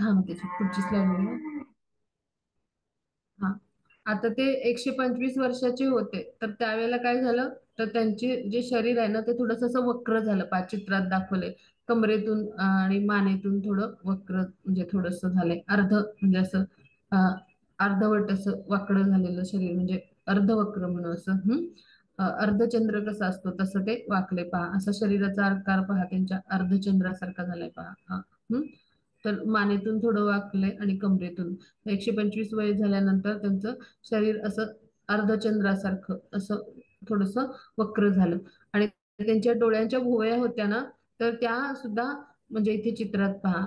हा मग त्याची पुढची स्लाइड. हा आता ते 125 वर्षाचे होते तर त्यावेळेला काय झालं तर त्यांचे जे शरीर आहे ना ते थोडस असं वक्र झालं पहा चित्रात दाखवले. कमरेतून आणि मानेतून थोडं वक्र म्हणजे थोडस झालंय अर्ध म्हणजे असं अं, अर्धवट असं वाकडं झालेलं शरीर म्हणजे अर्धवक्र म्हणून असं अर्धचंद्र कसा असतो तसं ते वाकले पहा. असा शरीराचा आकार पहा त्यांच्या अर्धचंद्रासारखा झालाय पहा हा. हम्म तर मानेतून थोडं वाकलंय आणि कमरेतून 125 वय झाल्यानंतर त्यांचं शरीर असं अर्धचंद्रासारखं असं थोडस वक्र झालं. आणि त्यांच्या डोळ्यांच्या भुवया होत्या ना तर त्या सुद्धा म्हणजे इथे चित्रात पहा.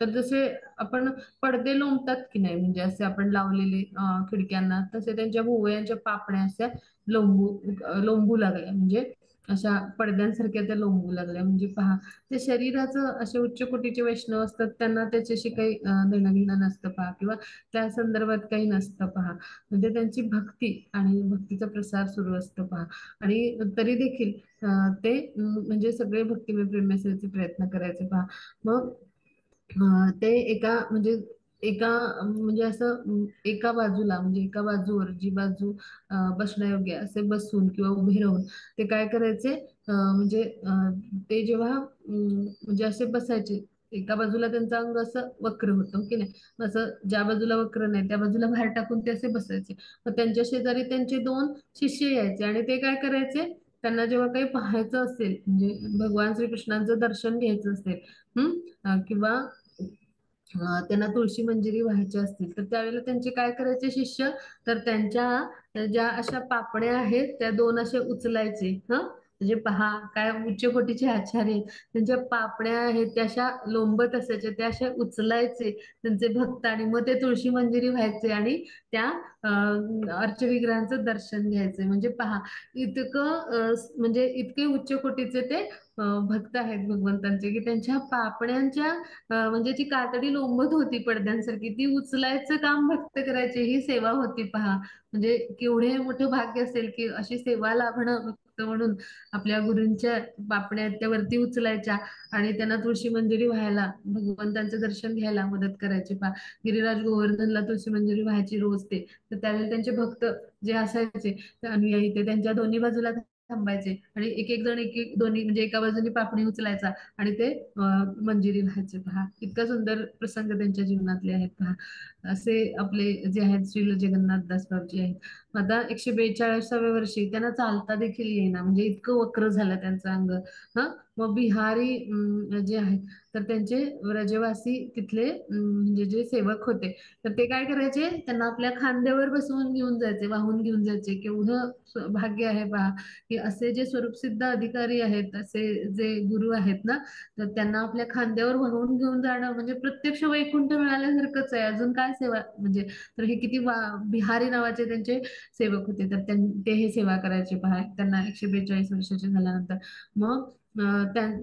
तर जसे आपण पडदे लोंबतात की नाही म्हणजे असे आपण लावलेले खिडक्यांना तसे त्यांच्या भुवयांच्या पापण्या अशा लोंबू लागल्या म्हणजे अशा पडद्यांसारख्या त्या लोंबू लागल्या. म्हणजे पहा ते शरीराचं असे उच्च कोटीचे वैष्णव असतात त्यांना त्याच्याशी काही देणं घेणं नसतं पहा किंवा त्या संदर्भात काही नसतं पहा. म्हणजे त्यांची भक्ती आणि भक्तीचा प्रसार सुरू असतो पहा. आणि तरी देखील ते म्हणजे सगळे भक्तिमय प्रेमाचे प्रयत्न करायचे पहा. मग ते एका म्हणजे एका म्हणजे असं एका बाजूला म्हणजे एका बाजूवर जी बाजू बसण्यायोग्य असे बसून किंवा उभे राहून ते काय करायचे म्हणजे ते जेव्हा म्हणजे असे बसायचे एका बाजूला त्यांचं अंग असं वक्र होतं की नाही. असं ज्या बाजूला वक्र नाही त्या बाजूला बाहेर टाकून ते असे बसायचे. मग त्यांच्या शेजारी त्यांचे दोन शिष्य यायचे आणि ते काय करायचे त्यांना जेव्हा काही पाहायचं असेल म्हणजे भगवान श्रीकृष्णांचं दर्शन घ्यायचं असेल किंवा त्यांना तुळशी मंजिरी व्हायची असतील तर त्यावेळेला त्यांचे काय करायचे शिष्य तर त्यांच्या ज्या अशा पापण्या आहेत त्या दोन असे उचलायचे म्हणजे पहा काय उच्च कोटीचे आचार्य आहेत. त्यांच्या पापण्या आहेत त्या अशा लोंबत असायच्या त्या अशा उचलायचे त्यांचे भक्त आणि मग ते तुळशी मंजिरी व्हायचे आणि त्या अर्चविग्रहांचं दर्शन घ्यायचे. म्हणजे पहा इतकं म्हणजे इतके उच्च कोटीचे ते भक्त आहेत भगवंतांचे की त्यांच्या पापण्यांच्या म्हणजे जी कातडी लोंबत होती पडद्यांसारखी ती उचलायचं काम भक्त करायचे ही सेवा होती पहा. म्हणजे केवढे मोठं भाग्य असेल की अशी सेवा लाभणं भक्त म्हणून आपल्या गुरूंच्या पापण्या त्या वरती उचलायच्या आणि त्यांना तुळशी मंजिरी व्हायला भगवंतांचं दर्शन घ्यायला मदत करायची पहा. गिरिराज गोवर्धनला तुळशी मंजिरी व्हायची रोज ते तर त्यावेळी त्यांचे भक्त जे असायचे ते अनुयायी ते त्यांच्या दोन्ही बाजूला थांबायचे आणि एक एक जण एक एक दोन्ही म्हणजे एका बाजूने पापणी उचलायचा आणि ते मंजिरी व्हायचे पहा. इतका सुंदर प्रसंग त्यांच्या जीवनातले आहेत पहा. असे आपले जे आहेत श्री जगन्नाथदास बाबाजी आहेत. आता 142व्या वर्षी त्यांना चालता देखील येईना म्हणजे इतकं वक्र झालं त्यांचं अंग. मग बिहारी जे आहेत तर त्यांचे व्रजवासी तिथले म्हणजे जे सेवक होते, तर ते काय करायचे, त्यांना आपल्या खांद्यावर बसवून घेऊन जायचे, वाहून घेऊन जायचे. केवढं भाग्य आहे पहा, की असे जे स्वरूपसिद्ध अधिकारी आहेत, असे जे गुरु आहेत ना, तर त्यांना आपल्या खांद्यावर वाहून घेऊन जाणं म्हणजे प्रत्यक्ष वैकुंठ मिळाल्यासारखंच आहे. अजून काय सेवा म्हणजे. तर हे किती बिहारी नावाचे त्यांचे सेवक होते, तर ते हे सेवा करायचे पहा, त्यांना 142 वर्षाचे झाल्यानंतर. मग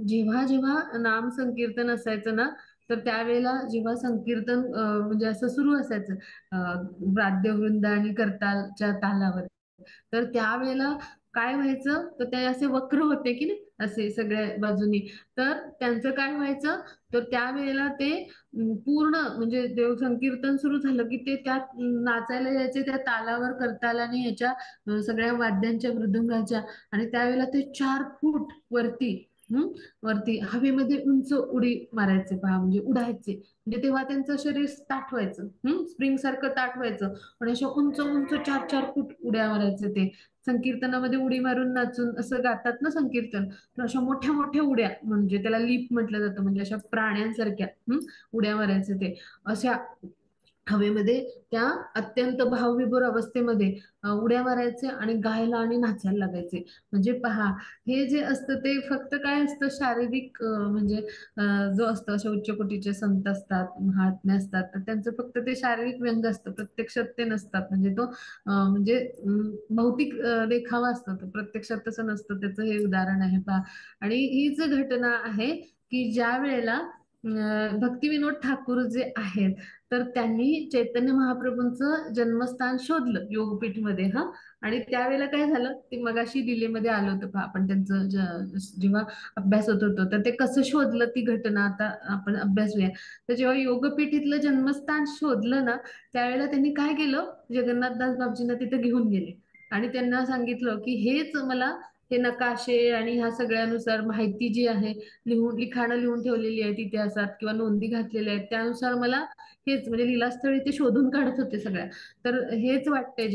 जेव्हा जेव्हा नाम संकीर्तन असायचं ना, तर त्यावेळेला जेव्हा संकीर्तन म्हणजे असं सुरू असायचं, वाद्यवृंद आणि करतालच्या तालावर, तर त्यावेळेला काय व्हायचं, तर ते असे वक्र होते की नाही, असे सगळ्या बाजूनी. तर त्यांचं काय व्हायचं, तर त्यावेळेला ते पूर्ण म्हणजे देव संकीर्तन सुरू झालं की ते त्यात नाचायला यायचे, त्या तालावर, करतालाने, याच्या सगळ्या वाद्यांच्या, मृदुंगाच्या. आणि त्यावेळेला ते 4 फूट वरती, वरती हवेमध्ये उंच उडी मारायचे पहा, म्हणजे उडायचे. म्हणजे तेव्हा त्यांचं शरीर ताठ व्हायचं, स्प्रिंग सारखं ताठ व्हायचं. आणि अशा उंच उंच 4-4 फूट उड्या मारायचे ते. संकीर्तनामध्ये उडी मारून नाचून असं गातात ना संकीर्तन, तर अशा मोठ्या मोठ्या उड्या, म्हणजे त्याला लीप म्हटलं जातं, म्हणजे अशा प्राण्यांसारख्या उड्या मारायचे ते, अशा हवेमध्ये, त्या अत्यंत भावविभोर अवस्थेमध्ये उड्या मारायचे आणि गायला आणि नाचायला लागायचे. म्हणजे पहा, हे जे असतं ते फक्त काय असतं, शारीरिक म्हणजे जो असतो, अशा उच्च कोटीचे संत असतात, महात्मे असतात, तर त्यांचं फक्त ते शारीरिक व्यंग असतं, प्रत्यक्षात ते नसतात. म्हणजे तो म्हणजे भौतिक देखावा असतो, तो प्रत्यक्षात तसं नसतं. त्याचं हे उदाहरण आहे पहा. आणि हीच घटना आहे की ज्या वेळेला भक्तिविनोद ठाकूर जे आहेत, तर त्यांनी चैतन्य महाप्रभूंचं जन्मस्थान शोधलं योगपीठमध्ये. हा, आणि त्यावेळेला काय झालं, ते मगाशी दिल्लीमध्ये आलं होतं पहा, आपण त्यांचं जेव्हा अभ्यास होत होतो, तर ते कसं शोधलं, ती घटना आता आपण अभ्यासूया. तर जेव्हा योगपीठ इथलं जन्मस्थान शोधलं ना, त्यावेळेला त्यांनी काय केलं, जगन्नाथदास बाबजींना तिथे घेऊन गेले आणि त्यांना सांगितलं की हेच मला, हे नकाशे आणि ह्या सगळ्यानुसार माहिती जी आहे, लिखाणं लिहून ठेवलेली आहेत इतिहासात किंवा नोंदी घातलेल्या आहेत, त्यानुसार मला हेच, म्हणजे लीलास्थळी ते शोधून काढत होते सगळ्या. तर हेच वाटतंय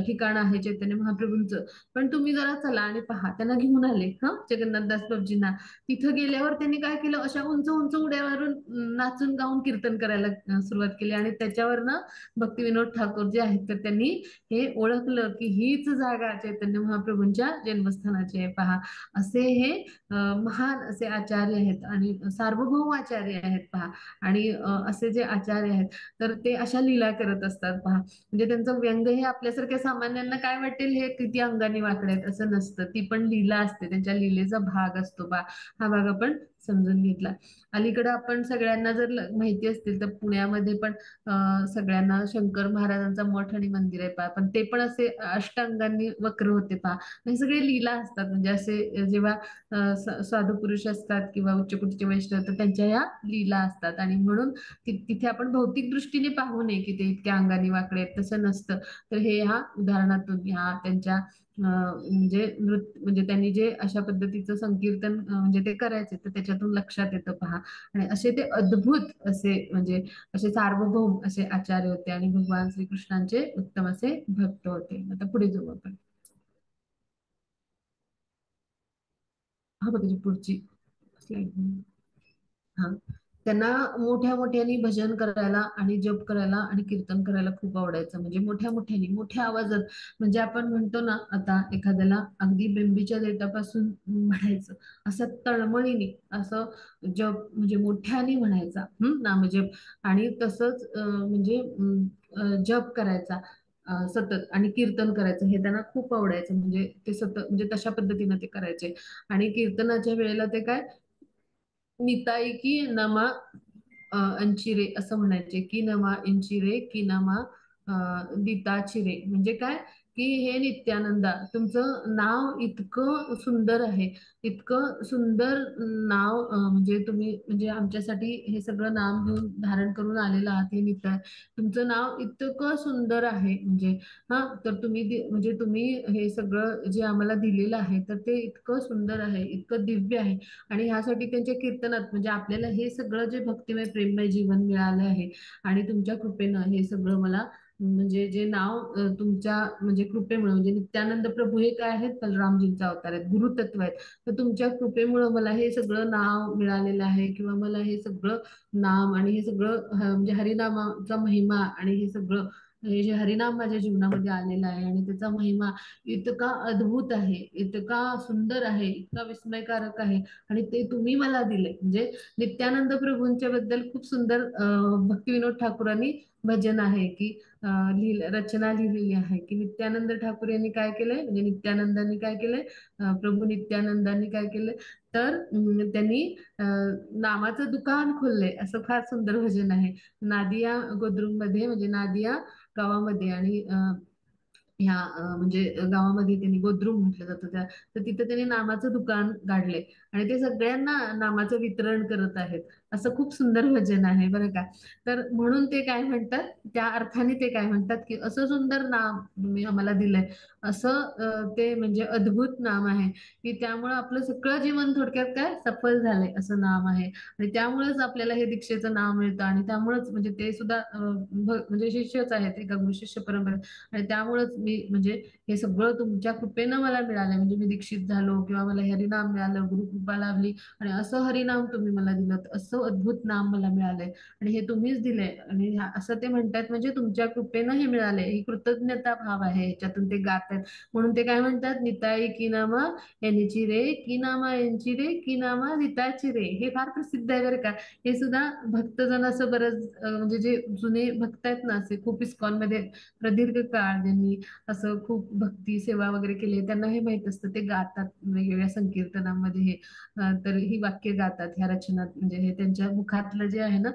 ठिकाण आहे चैतन्य महाप्रभूंचं. पण तुम्ही जरा चला आणि पहा. त्यांना घेऊन आले जगन्नाथदास बाबजींना. तिथं गेल्यावर त्यांनी काय केलं, अशा उंच उंच उड्यावरून नाचून गाऊन कीर्तन करायला सुरुवात केली. आणि त्याच्यावरनं भक्तिविनोद ठाकूर जे आहेत, तर त्यांनी हे ओळखलं की हीच जागा चैतन्य महाप्रभूंच्या जन्मस्थानाची आहे पहा. असे हे महान असे आचार्य आहेत आणि सार्वभौम आचार्य आहेत पहा. आणि असे जे आचार्य आहेत, तर ते अशा लीला करत असतात पहा. म्हणजे त्यांचं व्यंग हे आपल्यासारख्या सामान्यांना काय वाटेल, हे किती अंगाने वाकडे आहेत, असं नसतं. ती पण लीला असते, त्यांच्या लीलेचा भाग असतो बा. हा भाग आपण समजून घेतला. अलीकडे आपण सगळ्यांना जर माहिती असतील, तर पुण्यामध्ये पण सगळ्यांना शंकर महाराजांचा मठ आणि मंदिर आहे पहा. पण ते पण असे अष्टांगांनी वक्र होते पहा. हे सगळे लीला असतात. म्हणजे असे जेव्हा साधू पुरुष असतात किंवा उच्च कोटीचे वैष्णव, तर त्यांच्या या लीला असतात. आणि म्हणून तिथे आपण भौतिक दृष्टीने पाहू नये की ते इतक्या अंगाने वाकडे आहेत, तसं नसतं. तर हे ह्या उदाहरणातून, ह्या त्यांच्या म्हणजे म्हणजे त्यांनी जे अशा पद्धतीचं संकीर्तन म्हणजे ते करायचे, तर त्याच्यातून लक्षात येतं पहा. आणि असे ते अद्भुत असे, म्हणजे असे सार्वभौम असे आचार्य होते आणि भगवान श्रीकृष्णांचे उत्तम असे भक्त होते. आता पुढे जाऊ आपण. हा बघा, त्याची पुढची स्लाईड. हा, त्यांना मोठ्या मोठ्याने भजन करायला आणि जप करायला आणि कीर्तन करायला खूप आवडायचं. म्हणजे मोठ्या मोठ्याने, मोठ्या आवाजात. म्हणजे आपण म्हणतो ना, आता एखाद्याला अगदी बेंबीच्या देठापासून म्हणायचं, असं तळमळीने असं जप, म्हणजे मोठ्याने म्हणायचा नामजप. आणि तसंच म्हणजे जप करायचा सतत, आणि कीर्तन करायचं हे त्यांना खूप आवडायचं. म्हणजे ते सतत, म्हणजे तशा पद्धतीने ते करायचे. आणि कीर्तनाच्या वेळेला ते काय, निताई की नमा अंचिरे असं म्हणायचे, की नमा इंचिरे, की नमा दिताचिरे. म्हणजे काय, की हे नित्यानंदा, तुमचं नाव इतकं सुंदर आहे, इतकं सुंदर नाव, म्हणजे तुम्ही, म्हणजे आमच्यासाठी हे सगळं नाम घेऊन धारण करून आलेलं आहात, हे नित्य, तुमचं नाव इतकं सुंदर आहे. म्हणजे हा, तर तुम्ही म्हणजे तुम्ही हे सगळं जे आम्हाला दिलेलं आहे, तर ते इतकं सुंदर आहे, इतकं दिव्य आहे. आणि ह्यासाठी त्यांच्या कीर्तनात, म्हणजे आपल्याला हे सगळं जे भक्तिमय प्रेममय जीवन मिळालं आहे, आणि तुमच्या कृपेनं हे सगळं मला, म्हणजे जे नाव तुमच्या म्हणजे कृपेमुळे, म्हणजे नित्यानंद प्रभू हे काय आहेत, बलरामजींचा अवतार आहेत, गुरुतत्व आहेत. तर तुमच्या कृपेमुळे मला हे सगळं नाव मिळालेलं आहे, किंवा मला हे सगळं नाम आणि हे सगळं म्हणजे हरिनामाचा महिमा आणि हे सगळं हे जे हरिनाम माझ्या जीवनामध्ये आलेलं आहे आणि त्याचा महिमा इतका अद्भुत आहे, इतका सुंदर आहे, इतका विस्मयकारक आहे, आणि ते तुम्ही मला दिले. म्हणजे नित्यानंद प्रभूंच्या बद्दल खूप सुंदर भक्तिविनोद ठाकूरांनी भजन आहे की रचना लिहिलेली आहे की नित्यानंद ठाकूर यांनी काय केलंय, म्हणजे नित्यानंदांनी काय केलंय, प्रभू नित्यानंदांनी काय केलंय, तर त्यांनी नामाचं दुकान खोललंय, असं फार सुंदर भजन आहे. नादिया गोद्रुम मध्ये, म्हणजे नादिया गावामध्ये, आणि ह्या म्हणजे गावामध्ये त्यांनी गोद्रुम म्हटलं जातं त्या, तर तिथे त्यांनी नामाचं दुकान काढले आणि ते सगळ्यांना नामाचं वितरण करत आहेत. असं खूप सुंदर भजन आहे बरं का. तर म्हणून ते काय म्हणतात, त्या अर्थाने ते काय म्हणतात की असं सुंदर नाम तुम्ही आम्हाला दिलंय, असं ते म्हणजे अद्भुत नाम आहे की त्यामुळं आपलं सगळं जीवन थोडक्यात काय सफल झालंय, असं नाम आहे. आणि त्यामुळेच आपल्याला हे दीक्षेचं नाव मिळतं, आणि त्यामुळेच म्हणजे ते सुद्धा म्हणजे शिष्यच आहेत, एका गुरु शिष्य परंपरा, आणि त्यामुळेच मी म्हणजे हे सगळं तुमच्या कृपेनं मला मिळालंय. म्हणजे मी दीक्षित झालो, किंवा मला हरिनाम मिळालं, गुरुकृपा लाभली, आणि असं हरिनाम तुम्ही मला दिलं, असं अद्भुत नाम मला मिळालंय, आणि हे तुम्हीच दिलंय. आणि असं ते म्हणतात, म्हणजे तुमच्या कृपेनं हे मिळालंय, ही कृतज्ञता भाव आहे, ह्याच्यातून ते गात आहेत. म्हणून ते काय म्हणतात, निताई की नामा यांची रे, की नामा यांची रे, की नामा निताची रे. हे फार प्रसिद्ध आहे बरं का. हे सुद्धा भक्तजन असं बरंच म्हणजे जे जुने भक्त आहेत ना, असे खूप इस्कॉन मध्ये प्रदीर्घ काळ ज्यांनी असं खूप भक्ती सेवा वगैरे केली, त्यांना हे माहित असतं, ते गातात वेगवेगळ्या संकीर्तनामध्ये हे तर ही वाक्य गातात ह्या रचनात, म्हणजे हे त्यांच्या मुखातलं जे आहे ना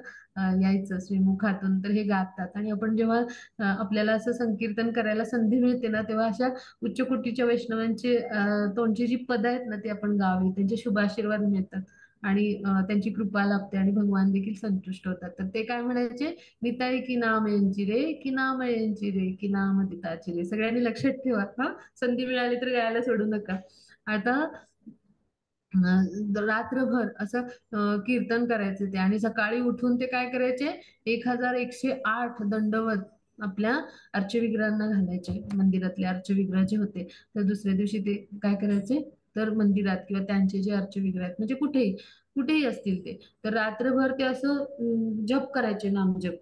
यायचं श्रीमुखातून, तर हे गातात. आणि आपण जेव्हा आपल्याला असं संकीर्तन करायला संधी मिळते ना, तेव्हा अशा उच्च कोटीच्या वैष्णवांचे तोंडची जी पद आहेत ना, ती आपण गावी, त्यांचे शुभाशीर्वाद मिळतात, आणि त्यांची कृपा लाभते, आणि भगवान देखील संतुष्ट होतात. तर ते काय म्हणायचे, निताई की नाम यांची रे, की नाम यांची रे, की नाम तिताची रे. सगळ्यांनी लक्षात ठेवा हा, संधी मिळाली तर गायला सोडू नका. आता रात्रभर असं कीर्तन करायचे ते, आणि सकाळी उठून ते काय करायचे, 1108 दंडवत आपल्या अर्चविग्रहांना घालायचे, मंदिरातले अर्चविग्रह जे होते. तर दुसऱ्या दिवशी ते काय करायचे, तर मंदिरात किंवा त्यांचे जे अर्चविग्रह आहेत, म्हणजे कुठेही कुठेही असतील ते, तर रात्रभर ते असं जप करायचे, नामजप.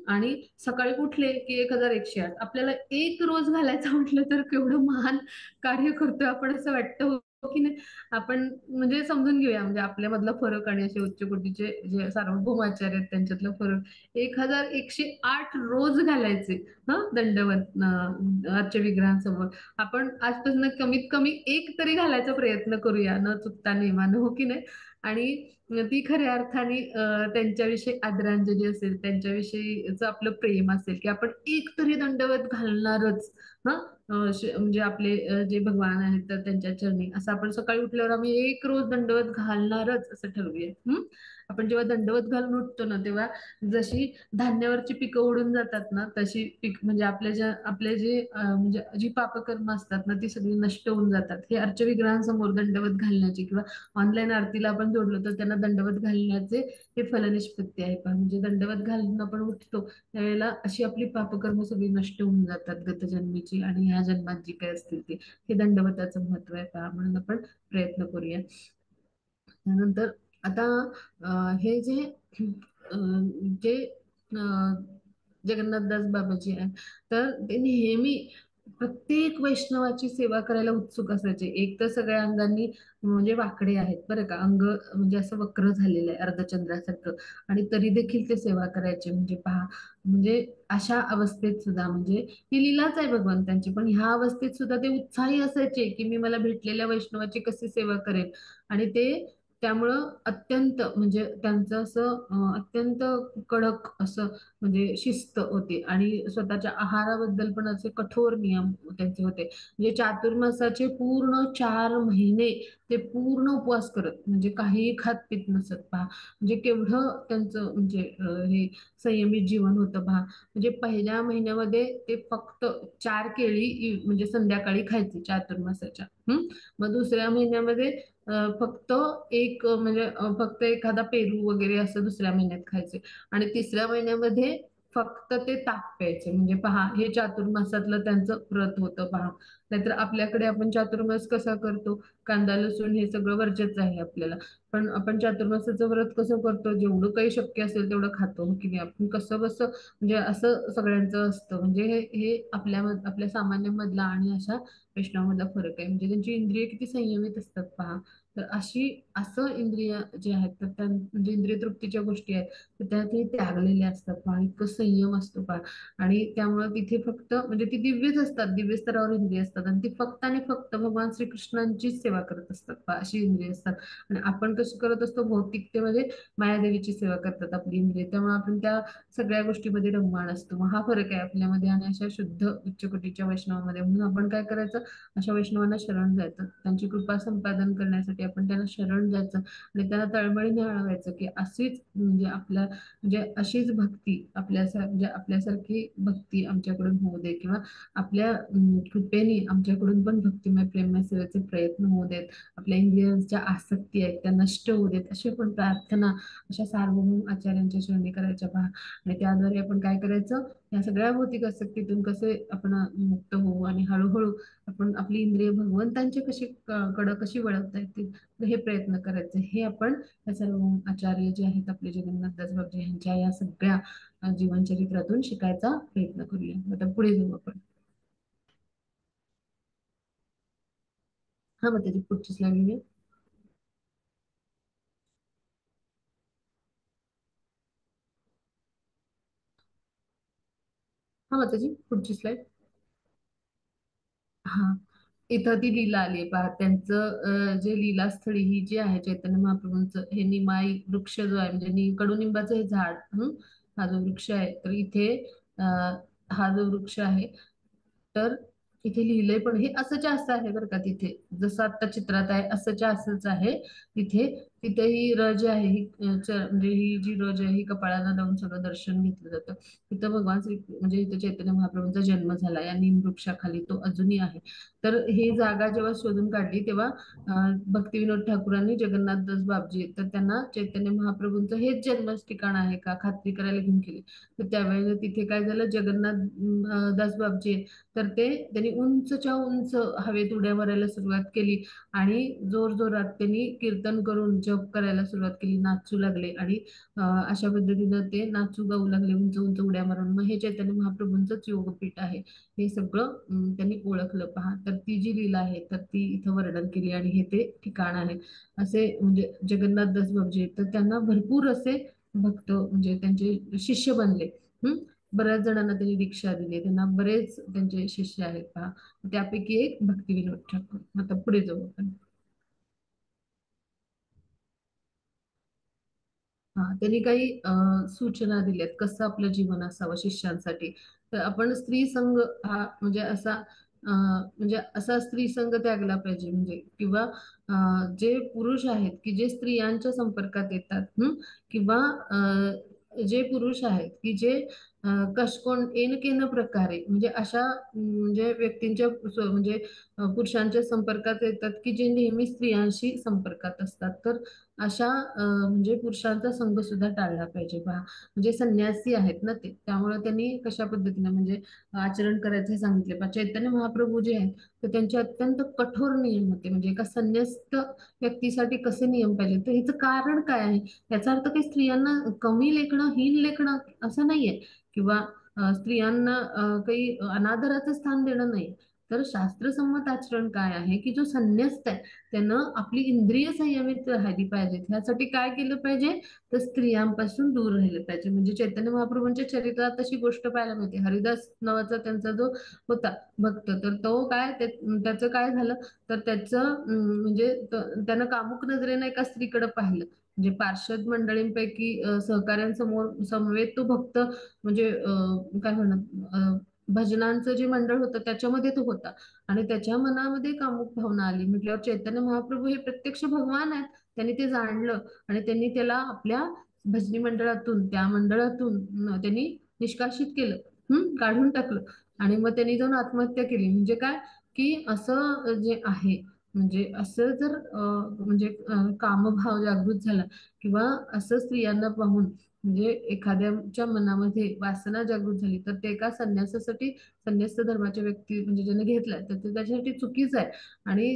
आणि सकाळी उठले की 1108, आपल्याला एक रोज घालायचं म्हटलं तर केवढं महान कार्य करतोय आपण, असं वाटतं, हो की नाही. आपण म्हणजे समजून घेऊया, म्हणजे आपल्यामधला फरक आणि असे उच्च कोटीचे जे सार्वभौम आचार्य आहेत त्यांच्यातला फरक. 1108 रोज घालायचे हा दंडवत आजच्या विग्रहांसमोर. आपण आजपासून कमीत कमी एक तरी घालायचा प्रयत्न करूया, न चुकता नेमानं, हो की नाही. आणि ती खऱ्या अर्थाने त्यांच्याविषयी आदरांजली असेल, त्यांच्याविषयीच आपलं प्रेम असेल, की आपण एक तरी दंडवत घालणारच. हा म्हणजे आपले जे भगवान आहेत तर त्यांच्या चरणी असं आपण सकाळी उठल्यावर आम्ही एक रोज दंडवत घालणारच, असं ठरवूया. आपण जेव्हा दंडवत घालून उठतो ना, तेव्हा जशी धान्यावरची पिकं उडून जातात ना, तशी पीक म्हणजे आपले जे म्हणजे जी पापकर्म असतात ना, ती सगळी नष्ट होऊन जातात. हे अर्चविग्रहांसमोर दंडवत घालण्याची, किंवा ऑनलाईन आरतीला आपण जोडलो तर त्यांना दंडवत घालण्याचे हे फलनिष्पत्ती आहे. पण म्हणजे दंडवत घालून आपण उठतो त्यावेळेला अशी आपली पापकर्म सगळी नष्ट होऊन जातात गतजन्मीची, आणि ह्या जन्मात जी काही असतील ती. हे दंडवताचं महत्व आहे का, म्हणून आपण प्रयत्न करूया. त्यानंतर आता हे जे जे जगन्नाथदास बाबाजी आहे, तर ते नेहमी प्रत्येक वैष्णवाची सेवा करायला उत्सुक असायचे. एक तर सगळ्या अंगांनी म्हणजे वाकडे आहेत बरं का, अंग म्हणजे असं वक्र झालेलं आहे अर्धचंद्रासारखं, आणि तरी देखील ते सेवा करायचे. म्हणजे पहा, म्हणजे अशा अवस्थेत सुद्धा, म्हणजे ही लीलाच आहे भगवंतांची, पण ह्या अवस्थेत सुद्धा ते उत्साही असायचे की मी मला भेटलेल्या वैष्णवाची कशी सेवा करेन. आणि ते त्यामुळं अत्यंत म्हणजे त्यांचं असं अत्यंत कडक असं म्हणजे शिस्त होती, आणि स्वतःच्या आहाराबद्दल पण असे कठोर नियम त्यांचे होते. म्हणजे चातुर्मासाचे पूर्ण 4 महिने ते पूर्ण उपवास करत, म्हणजे काहीही खात पीत नसत पहा. म्हणजे केवढं त्यांचं म्हणजे हे संयमित जीवन होतं पहा. म्हणजे पहिल्या महिन्यामध्ये ते फक्त 4 केळी म्हणजे संध्याकाळी खायचे चातुर्मासाच्या. मग दुसऱ्या महिन्यामध्ये फक्त एक म्हणजे फक्त एखादा पेरू वगैरे असं दुसऱ्या महिन्यात खायचे. आणि तिसऱ्या महिन्यामध्ये फक्त ते ताक प्यायचे. म्हणजे पहा, हे चातुर्मासातलं त्यांचं व्रत होतं पहा. नाहीतर आपल्याकडे आपण चातुर्मास कसा करतो, कांदा लसूण हे सगळं वर्ज्यच आहे आपल्याला. पण आपण चातुर्मासाचं व्रत कसं करतो, जेवढं काही शक्य असेल तेवढं खातो, हो की नाही? आपण कसं बसं म्हणजे असं सगळ्यांचं असतं. म्हणजे हे हे आपल्या सामान्यमधला आणि अशा वैष्णवमधला फरक आहे. म्हणजे त्यांची इंद्रिय किती संयमित असतात पहा. तर असं इंद्रिय जे आहेत, तर म्हणजे इंद्रिय तृप्तीच्या गोष्टी आहेत, तर त्या ते त्यागलेले असतात पहा. इतकं संयम असतो पहा. आणि त्यामुळे तिथे फक्त म्हणजे ती दिव्यच असतात, दिव्य स्तरावर इंद्रिय असतात, आणि ती फक्त आणि फक्त भगवान श्रीकृष्णांचीच सेवा करत असतात पहा, अशी इंद्रिय असतात. आणि आपण कसं करत असतो, भौतिकतेमध्ये मायादेवीची सेवा करतात आपली इंद्रिय, त्यामुळे आपण त्या सगळ्या गोष्टीमध्ये रममाण असतो. मग हा फरक आहे आपल्यामध्ये आणि अशा शुद्ध उच्च कोटीच्या वैष्णवामध्ये. म्हणून आपण काय करायचं, अशा वैष्णवांना शरण जायचं, त्यांची कृपा संपादन करण्यासाठी आपण त्यांना शरण जायचं आणि त्यांना तळमळीने हळवायचं की अशीच म्हणजे म्हणजे अशीच भक्ती म्हणजे आपल्यासारखी भक्ती आमच्याकडून होऊ दे, किंवा आपल्या कृपेने आमच्याकडून पण भक्तिमय प्रेममय सेवेचे प्रयत्न होऊ देत, आपल्या इंद्रियांच्या आसक्ती आहेत त्या नष्ट होऊ देत, अशी पण प्रार्थना अशा सार्वभौम आचार्यांच्या चरणी करायच्या पहा. आणि त्याद्वारे आपण काय करायचं, या सगळ्या भौतिक आसक्तीतून कसे आपण मुक्त होऊ आणि हळूहळू आपण आपली इंद्रिय भगवंतांची कडं कशी वळवता येतील, तर हे प्रयत्न करायचे. हे आपण या सर्व आचार्य जे आहेत आपले जगन्नाथ बाबाजी यांच्या या सगळ्या जीवनचरित्रातून शिकायचा प्रयत्न करूया. आता पुढे जाऊ आपण. हा, मग त्याची पुढची स्लाईड घेऊया. हा, मग त्याची पुढची स्लाईड. हा, इथं ती लीला आली आहे पहा. त्यांचं जे लीलास्थळी ही जी आहे चैतन्य महाप्रभूंचं, हे निमाई वृक्ष जो आहे, म्हणजे कडुनिंबाचं हे झाड, हा जो वृक्ष आहे, तर इथे अं, हा जो वृक्ष आहे, तर इथे लिहिलंय, पण हे असंच्या असं आहे बरं का. तिथे जसं आता चित्रात आहे असंच्या असंच आहे. तिथे तिथे ही रज आहे, म्हणजे ही जी रज आहे ही कपाळाला लावून सगळं दर्शन घेतलं जातं. तिथं भगवान श्री म्हणजे इथं चैतन्य महाप्रभूंचा जन्म झाला या नीम वृक्षाखाली, तो अजूनही आहे. तर ही जागा जेव्हा शोधून काढली, तेव्हा भक्तिविनोद ठाकूरांनी जगन्नाथ बापजी तर त्यांना चैतन्य महाप्रभूंचं हेच जन्मच ठिकाण आहे का खात्री करायला घेऊन गेले. तर त्यावेळेला तिथे काय झालं, जगन्नाथ बापजी तर त्यांनी उंचच्या उंच हवेत उड्या मारायला सुरुवात केली आणि जोर जोरात त्यांनी कीर्तन करून जप करायला सुरुवात केली, नाचू लागले. आणि अशा पद्धतीनं ते नाचू गाऊ लागले, उंच उंच उड्या मारून. मग हे चैतन्य महाप्रभूंचंच योगपीठ आहे, हे सगळं त्यांनी ओळखलं पहा. तर ती जी लीला आहे तर ती इथं वर्णन केली आणि हे ते ठिकाण आहे. असे म्हणजे जगन्नाथ बाबजी तर त्यांना भरपूर असे भक्त म्हणजे त्यांचे शिष्य बनले. बऱ्याच जणांना त्यांनी दीक्षा दिली, त्यांना बरेच त्यांचे शिष्य आहेत पहा. त्यापैकी एक भक्तिविनोद ठाकूर. आता पुढे जाऊ आपण. हा, त्यांनी काही सूचना दिल्यात कसं आपलं जीवन असावं शिष्यांसाठी. तर आपण स्त्री संघ हा म्हणजे असा स्त्री संघ त्यागला पाहिजे, म्हणजे किंवा जे पुरुष आहेत की जे स्त्रियांच्या संपर्कात येतात, किंवा जे पुरुष आहेत की जे कशकोण एन केन प्रकारे म्हणजे अशा म्हणजे व्यक्तींच्या म्हणजे पुरुषांच्या संपर्कात येतात की जे नेहमी स्त्रियांशी संपर्कात असतात. तर अशा म्हणजे पुरुषांचा संघ सुद्धा टाळला पाहिजे बा. म्हणजे संन्यासी आहेत ना ते, त्यामुळे त्यांनी कशा पद्धतीने म्हणजे आचरण करायचे हे सांगितले पहा. चैतन्य महाप्रभू जे आहेत तर त्यांचे अत्यंत कठोर नियम होते. म्हणजे एका संन्यस्त व्यक्तीसाठी कसे नियम पाहिजे, तर ह्याचं कारण काय आहे. याचा अर्थ काही स्त्रियांना कमी लेखणं हीन लेखणं असं नाहीये, किंवा स्त्रियांना काही अनादराचं स्थान देणं नाही. तर शास्त्रसंमत आचरण काय आहे की जो संन्यस्त आहे त्यानं आपली इंद्रिय संयमित राहिली पाहिजेत. ह्यासाठी काय केलं पाहिजे, तर स्त्रियांपासून दूर राहिलं पाहिजे. म्हणजे चैतन्य महाप्रभूंच्या चरित्रात तशी गोष्ट पाहायला मिळते. हरिदास नावाचा त्यांचा जो होता भक्त, तर तो त्याचं काय झालं, तर त्याचं म्हणजे त्यानं कामुक नजरेनं एका स्त्रीकडे पाहिलं. म्हणजे पार्षद मंडळींपैकी सहकाऱ्यांसमोर समवेत तो भक्त म्हणजे काय म्हणत भजनांचं जे मंडळ होतं त्याच्यामध्ये तो होता. आणि त्याच्या मनामध्ये कामुक भावना आली. म्हटल्यावर चैतन्य महाप्रभू हे प्रत्यक्ष भगवान आहेत, त्यांनी ते जाणलं आणि त्यांनी त्याला आपल्या भजनी मंडळातून त्या मंडळातून त्यांनी निष्कासित केलं, काढून टाकलं. आणि मग त्यांनी जाऊन आत्महत्या केली. म्हणजे काय की असं जे आहे, म्हणजे असं जर म्हणजे कामभाव जागृत झाला, किंवा असं स्त्रियांना पाहून म्हणजे एखाद्याच्या मनामध्ये वासना जागृत झाली तर ते एका संन्यासासाठी, संन्यस्त धर्माच्या व्यक्ती म्हणजे ज्याने घेतलाय तर ते त्याच्यासाठी चुकीचं आहे. आणि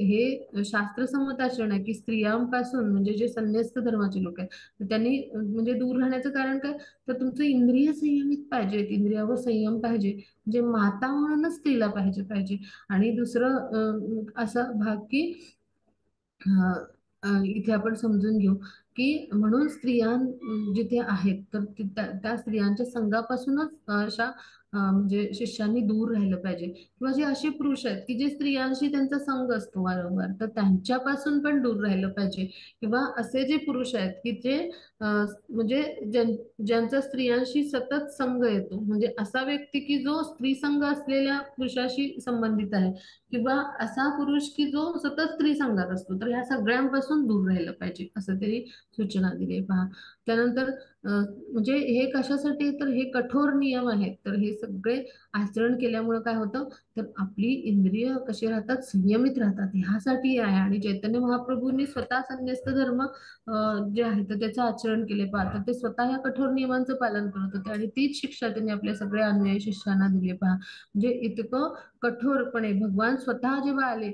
हे शास्त्रसंमत आचरण आहे की स्त्रियांपासून म्हणजे जे संन्यस्त धर्माचे लोक आहेत तर त्यांनी म्हणजे दूर राहण्याचं कारण काय, तर तुमचं इंद्रिय संयमित पाहिजे, इंद्रियावर संयम पाहिजे, म्हणजे माता म्हणूनच स्त्रीला पाहिजे. आणि दुसरं असा भाग की अ, इथे आपण समजून घेऊ की म्हणून स्त्रिया जिथे आहेत तर त्या स्त्रियांच्या संघापासूनच अशा म्हणजे शिष्यांनी दूर राहिलं पाहिजे. किंवा जे असे पुरुष आहेत की जे स्त्रियांशी त्यांचा संघ असतो वारंवार तर त्यांच्यापासून पण दूर राहिलं पाहिजे. किंवा असे जे पुरुष आहेत की जे म्हणजे ज्यांचा स्त्रियांशी सतत संघ येतो, म्हणजे असा व्यक्ती की जो स्त्री संघ असलेल्या पुरुषाशी संबंधित आहे, किंवा असा पुरुष की जो सतत स्त्री संघात असतो, तर ह्या सगळ्यांपासून दूर राहिलं पाहिजे असं त्यांनी सूचना दिली पहा. त्यानंतर म्हणजे हे कशासाठी आहे? तर हे कठोर नियम आहेत, तर हे सगळे आचरण केल्यामुळे काय होतं, तर आपली इंद्रिय कशी राहतात, संयमित राहतात, ह्यासाठी आहे. आणि चैतन्य महाप्रभूंनी स्वतः संन्यस्त धर्म जे आहे तर त्याचं आचरण केले पहा, तर ते स्वतः या कठोर नियमांचं पालन करत होते आणि तीच शिक्षा त्यांनी आपल्या सगळ्या अनुयायी शिष्यांना दिली पहा. म्हणजे इतकं कठोरपणे भगवान स्वतः जेव्हा आले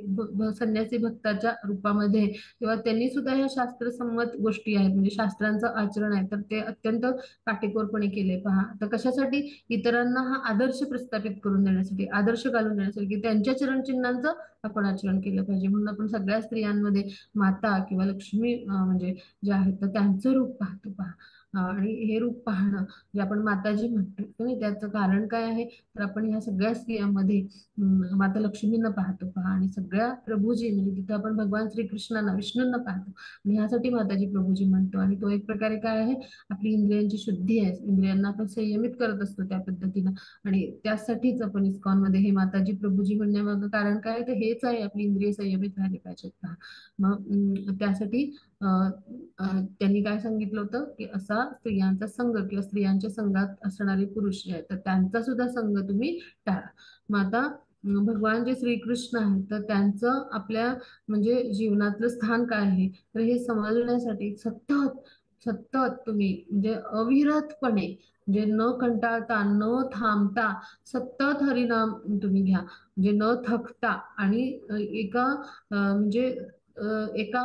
संन्यासी भक्ताच्या रूपामध्ये, तेव्हा त्यांनी सुद्धा ह्या शास्त्रसंमत गोष्टी आहेत म्हणजे शास्त्रांचं आचरण आहे तर ते अत्यंत काटेकोरपणे केले पहा. तर कशासाठी, इतरांना हा आदर्श प्रस्थापित करून देण्यासाठी, आदर्श घालून देण्यासाठी की त्यांच्या चरणचिन्हांचं आपण आचरण केलं पाहिजे. म्हणून आपण सगळ्या स्त्रियांमध्ये माता किंवा लक्ष्मी म्हणजे जे आहेत तर त्यांचं रूप पाहतो पहा. आणि हे रूप पाहणं जे आपण माताजी म्हणतो की नाही, त्याचं कारण काय आहे, तर आपण ह्या सगळ्या स्त्रियांमध्ये माता लक्ष्मींना पाहतो पहा. आणि सगळ्या प्रभूजी म्हणजे तिथं आपण भगवान श्रीकृष्णांना, विष्णूंना पाहतो आणि ह्यासाठी माताजी प्रभूजी म्हणतो. आणि तो एक प्रकारे काय आहे, आपली इंद्रियांची शुद्धी आहे, इंद्रियांना आपण संयमित करत असतो त्या पद्धतीनं. आणि त्यासाठीच आपण इस्कॉन मध्ये हे माताजी प्रभूजी म्हणण्यामागं कारण काय आहे, तर हेच आहे, आपली इंद्रिय संयमित राहिली पाहिजेत पहा. मग त्यासाठी त्यांनी काय सांगितलं होतं की असा स्त्रियांचा संघ किंवा स्त्रियांच्या संघात असणारे पुरुष जे आहेत तर त्यांचा सुद्धा संघ तुम्ही टाळा. मग आता भगवान जे श्रीकृष्ण आहेत तर त्यांचं आपल्या म्हणजे जीवनातलं स्थान काय आहे, तर हे समजण्यासाठी सतत सतत तुम्ही म्हणजे अविरतपणे म्हणजे न कंटाळता न थांबता सतत हरिनाम तुम्ही घ्या, म्हणजे न थकता. आणि एका म्हणजे एका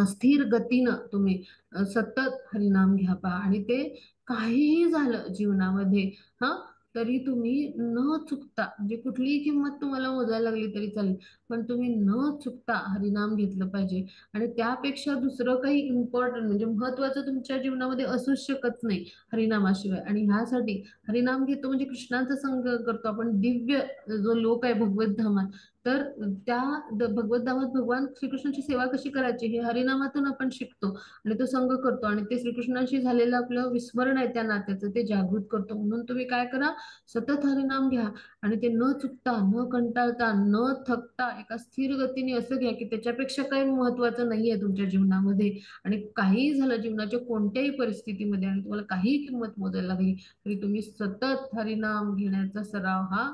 स्थिर गतीनं तुम्ही सतत हरिनाम घ्या पहा. आणि ते काहीही झालं जीवनामध्ये हा, तरी तुम्ही न चुकता म्हणजे कुठलीही किंमत तुम्हाला मोजायला लागली तरी चालेल, पण तुम्ही न चुकता हरिनाम घेतलं पाहिजे. आणि त्यापेक्षा दुसरं काही इम्पॉर्टंट म्हणजे महत्वाचं तुमच्या जीवनामध्ये असूच शकत नाही हरिनामाशिवाय. आणि ह्यासाठी हरिनाम घेतो म्हणजे कृष्णाचा संग करतो आपण, दिव्य जो लोक आहे भगवत धामात, तर त्या भगवत धामात भगवान श्रीकृष्णाची सेवा कशी करायची हे हरिनामातून आपण शिकतो. आणि तो संग करतो आणि ते श्रीकृष्णाशी झालेलं आपलं विस्मरण आहे त्या नात्याचं ते जागृत करतो. म्हणून तुम्ही काय करा, सतत हरिनाम घ्या आणि ते न चुकता, न कंटाळता, न थकता एका स्थिर गतीने असं घ्या की त्याच्यापेक्षा काही महत्वाचं नाहीये तुमच्या जीवनामध्ये. आणि काही झालं जीवनाच्या कोणत्याही परिस्थितीमध्ये आणि तुम्हाला काही किंमत मोजायला लागली तरी तुम्ही सतत हरिनाम घेण्याचा सराव हा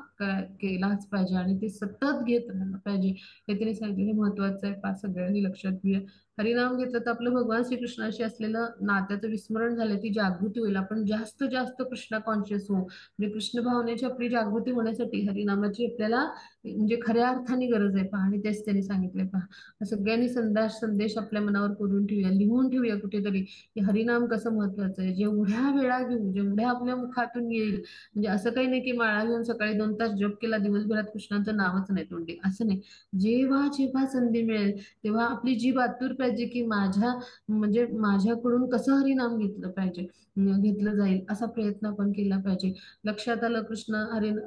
केलाच पाहिजे आणि ते सतत घेत राहायला पाहिजे. हे त्यांनी सांगितलं, हे महत्वाचं आहे पा, सगळ्यांनी लक्षात घेऊया. हरिनाम घेतलं तर आपलं भगवान श्रीकृष्णाशी असलेलं नात्याचं विस्मरण झालं, ती जागृती होईल, आपण जास्त जास्त कृष्ण कॉन्शियस होऊ. म्हणजे कृष्ण भावनेची आपली जागृती होण्यासाठी हरिनामाची आपल्याला म्हणजे खऱ्या अर्थाने गरज आहे पहा. आणि तेच त्यांनी सांगितलंय पहा. सगळ्यांनी संदेश आपल्या मनावर करून ठेवूया, लिहून ठेवूया कुठेतरी की हरिनाम कसं महत्वाचं आहे. जेवढ्या वेळा घेऊ, जेवढ्या आपल्या मुखातून येईल, म्हणजे असं काही नाही की माळा घेऊन सकाळी 2 तास जप केला, दिवसभरात कृष्णाचं नावच नाही तोंडी, असं नाही. जेव्हा जेव्हा संधी मिळेल तेव्हा आपली जीभ आतुर पाहिजे की माझ्या म्हणजे माझ्याकडून कसं हरिनाम घेतलं पाहिजे, घेतलं जाईल असा प्रयत्न आपण केला पाहिजे. लक्षात आलं,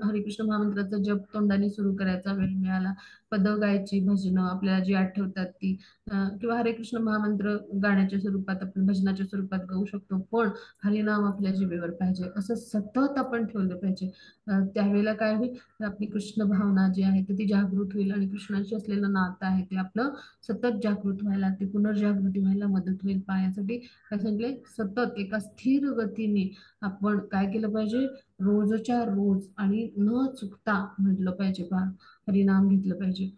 हरिकृष्ण महामंत्राचा जप तोंडाने सुरू करायचा, वेळ मिळाला पद गायची, भजनं आपल्याला जी आठवतात ती, किंवा हरे कृष्ण महामंत्र गाण्याच्या स्वरूपात आपण भजनाच्या स्वरूपात गाऊ शकतो, पण हरिनाम आपल्या जिभेवर पाहिजे, असं सतत आपण ठेवलं पाहिजे. त्यावेळेला काय होईल, तर आपली कृष्ण भावना जी आहे तर ती जागृत होईल आणि कृष्णाशी असलेलं नातं आहे ते आपलं सतत जागृत व्हायला, ती पुनर्जागृती व्हायला मदत होईल. पायासाठी काय सांगितले, सतत एका स्थिर गतीने आपण काय केलं पाहिजे, रोजच्या रोज आणि न चुकता म्हटलं पाहिजे पहा, हरिनाम घेतलं पाहिजे.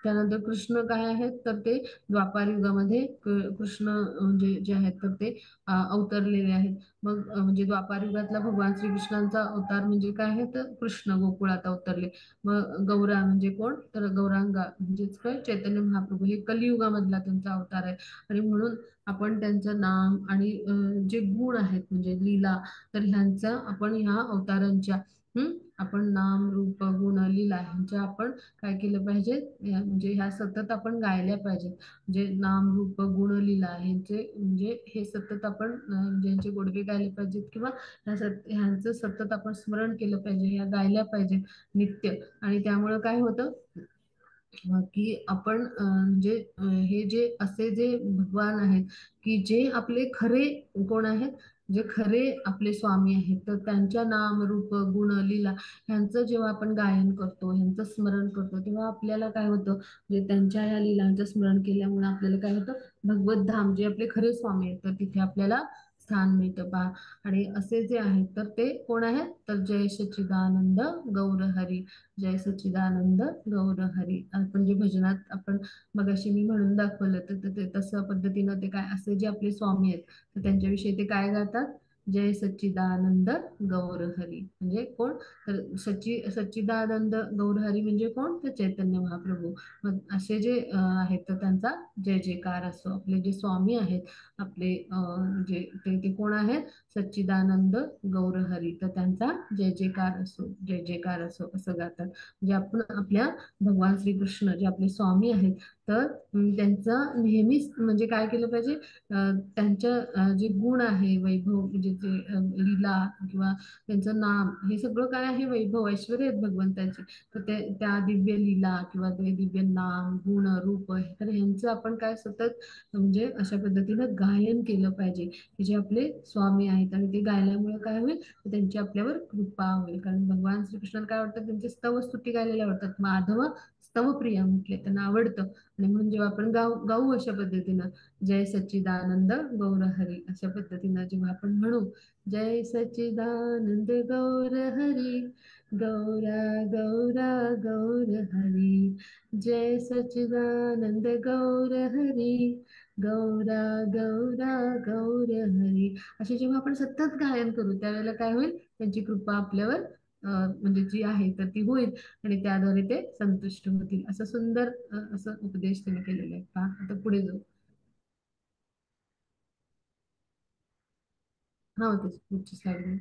त्यानंतर कृष्ण काय आहेत तर ते द्वापार युगामध्ये कृष्ण म्हणजे जे आहेत तर ते अवतरलेले आहेत. मग म्हणजे द्वापार युगातला भगवान श्रीकृष्णांचा अवतार म्हणजे काय आहे तर कृष्ण गोकुळात अवतरले. मग गौरा म्हणजे कोण तर गौरांगा म्हणजेच काय चैतन्य महाप्रभू हे कलियुगामधला त्यांचा अवतार आहे. आणि म्हणून आपण त्यांचं नाम आणि जे गुण आहेत म्हणजे लीला, तर ह्यांचा आपण ह्या अवतारांच्या आपण नाम रूप गुण लीला ह्यांच्या आपण काय केलं पाहिजे, म्हणजे ह्या सतत आपण गायल्या पाहिजेत. म्हणजे नाम रूप गुण लीला ह्यांचे म्हणजे हे सतत आपण ज्यांचे गोडवे गायले पाहिजेत किंवा ह्यांचं सतत आपण स्मरण केलं पाहिजे, ह्या गायल्या पाहिजेत नित्य. आणि त्यामुळं काय होतं की आपण म्हणजे हे जे असे जे भगवान आहेत की जे आपले खरे कोण आहेत, जे खरे आपले स्वामी आहेत, तर त्यांच्या नाम रूप गुण लीला ह्यांचं जेव्हा आपण गायन करतो, ह्यांचं स्मरण करतो, तेव्हा आपल्याला काय होतं म्हणजे त्यांच्या या लीलांचं स्मरण केल्यामुळे आपल्याला काय होतं भगवत धाम जे आपले खरे स्वामी आहेत तर तिथे आपल्याला स्थान मिळतं पहा. आणि असे जे आहेत तर ते कोण आहेत तर जय सच्चिदानंद गौर हरी, जय सच्चिदानंद गौर हरी. आपण जे भजनात आपण मगाशी मी म्हणून दाखवलं तर ते तसं पद्धतीनं ते काय असे जे आपले स्वामी आहेत तर त्यांच्याविषयी ते काय गातात, जय सच्चिदानंद गौर हरी म्हणजे कोण तर सच्चिदानंद गौर हरी म्हणजे कोण तर चैतन्य महाप्रभू. मग असे जे आहेत तर त्यांचा जय जयकार असो. आपले जे स्वामी आहेत आपले जे ते कोण आहेत सच्चिदानंद गौर हरी, तर त्यांचा जय जयकार असो, जय जयकार असो असं गातात. म्हणजे आपण आपल्या भगवान श्रीकृष्ण जे आपले स्वामी आहेत तर त्यांचं नेहमीच म्हणजे काय केलं पाहिजे, त्यांच्या जे गुण आहे वैभव म्हणजे जे लीला किंवा त्यांचं नाम हे सगळं काय आहे वैभव ऐश्वर्य आहेत भगवंताचे. तर ते त्या दिव्य लीला किंवा ते दिव्य नाम गुण रूप तर ह्यांचं आपण काय सतत म्हणजे अशा पद्धतीनं गायन केलं पाहिजे की जे आपले स्वामी आहेत. आणि ते गायल्यामुळे काय होईल तर त्यांची आपल्यावर कृपा होईल. कारण भगवान श्रीकृष्णाला काय वाटतं त्यांचे स्तव स्तुती गायलेल्या आवडतात. माधव स्तवप्रिय म्हटले त्यांना आवडतं. आणि म्हणून जेव्हा आपण गाऊ अशा पद्धतीनं जय सच्चिदानंद गौर हरी अशा पद्धतीनं जेव्हा आपण म्हणू जय सच्चिदानंद गौर हरी, गौरा गौरा गौर हरी, जय सच्चिदानंद गौर हरी, गौरा गौरा गौर हरी, असे जेव्हा आपण सतत गायन करू त्यावेळेला काय होईल त्यांची कृपा आपल्यावर म्हणजे जी आहे तर ती होईल. आणि त्याद्वारे ते संतुष्ट होतील. असं सुंदर असं उपदेश त्यांनी केलेला आहे पहा. आता पुढे जाऊ. हा होते पुढची स्लाइड.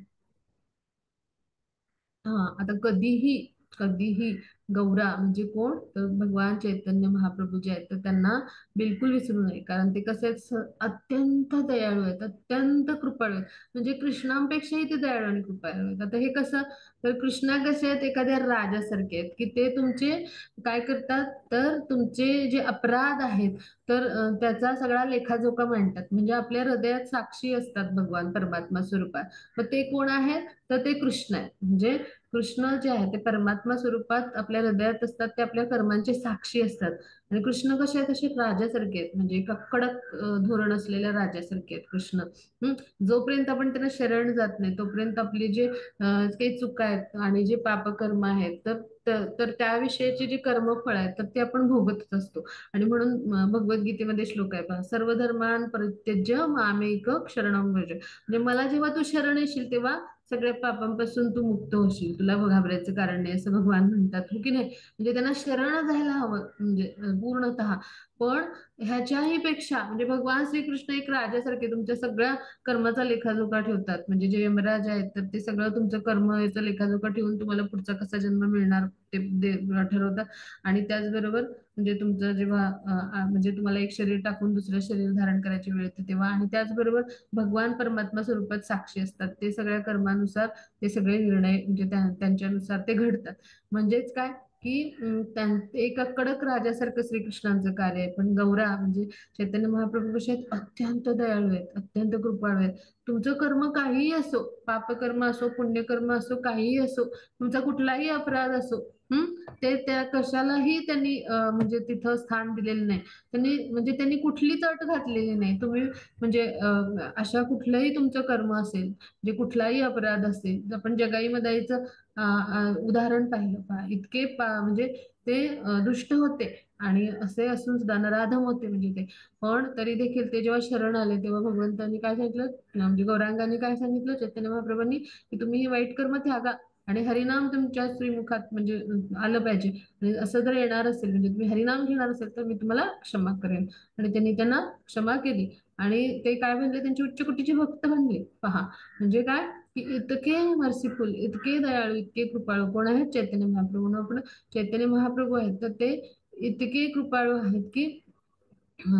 हा आता कधीही कधीही गौरा म्हणजे कोण तर भगवान चैतन्य महाप्रभू जे आहेत तर त्यांना बिलकुल विसरू नये. कारण ते कसे आहेत अत्यंत दयाळू आहेत, अत्यंत कृपाळू आहेत. म्हणजे कृष्णांपेक्षाही ते दयाळू आणि कृपाळू आहेत. आता हे कसं तर कृष्णा कसे आहेत एखाद्या राजासारखे आहेत की ते तुमचे काय करतात तर तुमचे जे अपराध आहेत तर त्याचा सगळा लेखाजोखा मांडतात. म्हणजे आपल्या हृदयात साक्षी असतात भगवान परमात्मा स्वरूपात. मग ते कोण आहेत तर ते कृष्ण आहेत. म्हणजे कृष्ण जे आहे ते परमात्मा स्वरूपात आपल्या हृदयात असतात, ते आपल्या कर्मांचे साक्षी असतात. आणि कृष्ण कसे आहेत असे राजासारखे आहेत म्हणजे एका कडक धोरण असलेल्या राजासारखे आहेत कृष्ण. हम्म जोपर्यंत आपण त्यांना शरण जात नाही तोपर्यंत आपले जे काही चुका आहेत आणि जे पापकर्म आहेत तर त्याविषयीचे जे कर्मफळ आहेत तर ते आपण भोगतच असतो. आणि म्हणून भगवद्गीतेमध्ये श्लोक आहे पहा, सर्वधर्मान परित्यज्य मामेक शरणं व्रज. म्हणजे मला जेव्हा तू शरण येशील तेव्हा सगळ्या पापांपासून तू मुक्त होशील, तुला घाबरायचं कारण नाही असं भगवान म्हणतात हो की नाही. म्हणजे त्यांना शरण जायला हवं म्हणजे पूर्णतः. पण ह्याच्याही पेक्षा म्हणजे भगवान श्रीकृष्ण एक राजासारखे तुमच्या सगळ्या कर्माचा लेखाजोखा ठेवतात. म्हणजे जे यमराज आहेत तर ते सगळं तुमचं कर्म याचा लेखाजोखा ठेवून तुम्हाला पुढचा कसा जन्म मिळणार ते ठरवतात. आणि त्याचबरोबर म्हणजे तुमचं जेव्हा म्हणजे तुम्हाला एक शरीर टाकून दुसरं शरीर धारण करायची वेळ येते तेव्हा. आणि त्याचबरोबर भगवान परमात्मा स्वरूपात साक्षी असतात, ते सगळ्या कर्मानुसार ते सगळे निर्णय म्हणजे त्यांच्यानुसार ते घडतात. म्हणजेच काय की एका कडक राजासारखं श्रीकृष्णांचं कार्य आहे. पण गौरा म्हणजे चैतन्य महाप्रभू कसे आहेत अत्यंत दयाळू आहेत, अत्यंत कृपाळू आहेत. तुमचं कर्म काहीही असो, पापकर्म असो पुण्यकर्म असो काहीही असो, तुमचा कुठलाही अपराध असो ते त्या कशालाही त्यांनी म्हणजे तिथं स्थान दिलेलं नाही. त्यांनी म्हणजे त्यांनी कुठलीच अट घातलेली नाही. तुम्ही म्हणजे अशा कुठलंही तुमचं कर्म असेल, म्हणजे कुठलाही अपराध असेल, आपण जगाई मदाईचं उदाहरण पाहिलं पहा, इतके म्हणजे ते दुष्ट होते आणि असे असून सुद्धा नराधम होते म्हणजे ते. पण तरी देखील ते जेव्हा शरण आले तेव्हा भगवंतांनी काय सांगितलं, म्हणजे गौरांगाने काय सांगितलं, चैतन्य महाप्रभूंनी, की तुम्ही हे वाईट कर्म त्यागा आणि हरिनाम तुमच्या श्रीमुखात म्हणजे आलं पाहिजे. आणि असं जर येणार असेल, म्हणजे तुम्ही हरिनाम घेणार असेल तर मी तुम्हाला क्षमा करेन. आणि त्यांनी त्यांना क्षमा केली. आणि ते काय बनले, त्यांचे उच्च कोटीचे भक्त बनले पहा. म्हणजे काय, की इतके मर्सीफुल, इतके दयाळू, इतके कृपाळू कोण आहेत, चैतन्य महाप्रभू. आपण चैतन्य महाप्रभू आहेत तर ते इतके कृपाळू आहेत की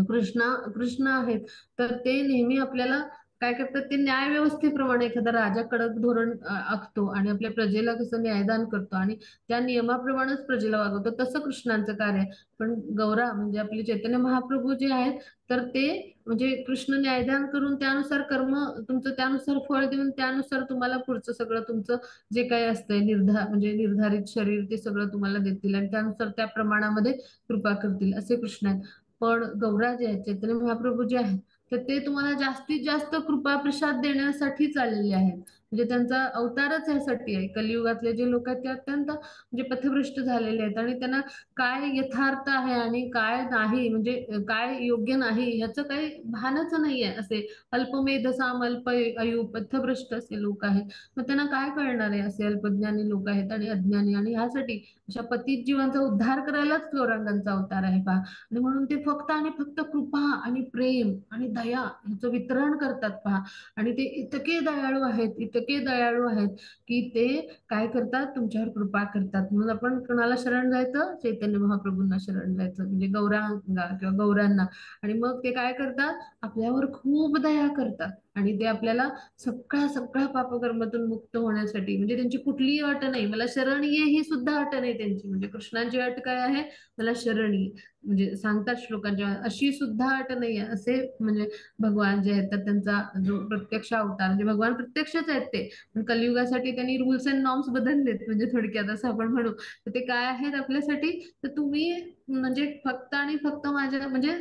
कृष्णा कृष्ण आहेत. तर ते नेहमी आपल्याला काय करतात, ते न्याय व्यवस्थेप्रमाणे एखादा राजा कडक धोरण आखतो आणि आपल्या प्रजेला कसं न्यायदान करतो आणि त्या नियमाप्रमाणेच प्रजेला वागवतो, तसं कृष्णांचं कार्य आहे. पण गौरा म्हणजे आपले चैतन्य महाप्रभू जे आहेत, तर ते म्हणजे कृष्ण न्यायदान करून त्यानुसार कर्म तुमचं त्यानुसार फळ देऊन त्यानुसार तुम्हाला पुढचं सगळं तुमचं जे काही असतंय म्हणजे निर्धारित शरीर ते सगळं तुम्हाला देतील आणि त्यानुसार त्या प्रमाणामध्ये कृपा करतील, असे कृष्ण आहेत. पण गौरा जे आहेत, चैतन्य महाप्रभू जे आहेत, तर ते तुम्हाला जास्तीत जास्त कृपा प्रसाद देण्यासाठीच आलेले आहेत. म्हणजे त्यांचा अवतारच यासाठी आहे. कलियुगातले जे लोक आहेत ते अत्यंत म्हणजे पथभ्रष्ट झालेले आहेत आणि त्यांना काय यथार्थ आहे आणि काय नाही, म्हणजे काय योग्य नाही ह्याचं काही भानच नाहीये. असे अल्पमेधसाम अल्प आयु पथभ्रष्ट असे लोक आहेत. मग त्यांना काय कळणार आहे, असे अल्पज्ञानी लोक आहेत आणि अज्ञानी. आणि ह्यासाठी अशा पतित जीवांचा उद्धार करायलाच गौरांगांचा अवतार आहे पहा. आणि म्हणून ते फक्त आणि फक्त कृपा आणि प्रेम आणि दया यांचं वितरण करतात पहा. आणि ते इतके दयाळू आहेत, इतके दयाळू आहेत की ते काय करतात, तुमच्यावर कृपा करतात. म्हणून आपण कोणाला शरण जायचं, चैतन्य महाप्रभूंना शरण जायचं, म्हणजे गौरांगा किंवा गौरांना. आणि मग ते काय करतात, आपल्यावर खूप दया करतात आणि ते आपल्याला सगळ्या सगळ्या पापकर्मातून मुक्त होण्यासाठी, म्हणजे त्यांची कुठलीही अट नाही, मला शरण ये ही सुद्धा अट नाही त्यांची. म्हणजे कृष्णांची अट काय आहे, मला शरण ये, म्हणजे सांगतात श्लोकांच्या, अशी सुद्धा अट नाहीये. असे म्हणजे भगवान जे आहेत तर त्यांचा जो प्रत्यक्ष अवतार, म्हणजे भगवान प्रत्यक्षच आहेत ते, पण कलियुगासाठी त्यांनी रूल्स अँड नॉर्म्स बदललेत, म्हणजे थोडक्यात असं आपण म्हणू. तर ते काय आहेत आपल्यासाठी, तर तुम्ही म्हणजे फक्त आणि फक्त माझ्या म्हणजे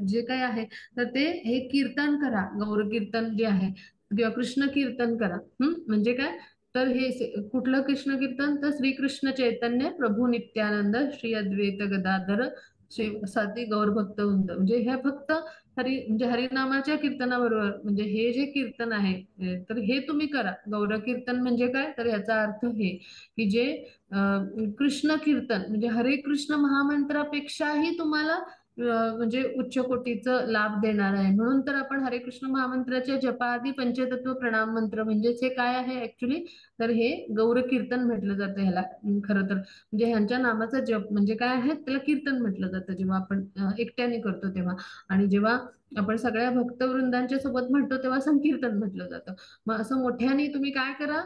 जे काही आहे तर ते हे कीर्तन करा, गौर कीर्तन जे आहे किंवा कृष्ण कीर्तन करा. म्हणजे काय, तर हे कुठलं कृष्ण कीर्तन, तर श्रीकृष्ण चैतन्य प्रभू नित्यानंद श्री अद्वैत गदाधर साती गौर भक्त वृंद. म्हणजे हे फक्त म्हणजे हरिनामाच्या कीर्तनाबरोबर, म्हणजे हे जे कीर्तन आहे तर हे तुम्ही करा. गौर कीर्तन म्हणजे काय, तर याचा अर्थ हे की जे कृष्ण कीर्तन म्हणजे हरे कृष्ण महामंत्रापेक्षाही तुम्हाला म्हणजे उच्च कोटीचं लाभ देणार आहे. म्हणून तर आपण हरे कृष्ण महामंत्राच्या जपाआधी पंचतत्व प्रणाम मंत्र, म्हणजेच हे काय आहे ऍक्च्युली, तर हे गौर कीर्तन म्हटलं जातं ह्याला. खरं तर म्हणजे ह्यांच्या नामाचा जप म्हणजे काय आहे, त्याला कीर्तन म्हटलं जातं जेव्हा आपण एकट्याने करतो तेव्हा. आणि जेव्हा आपण सगळ्या भक्तवृंदांच्या सोबत म्हणतो तेव्हा संकीर्तन म्हटलं जातं. मग असं मोठ्याने तुम्ही काय करा,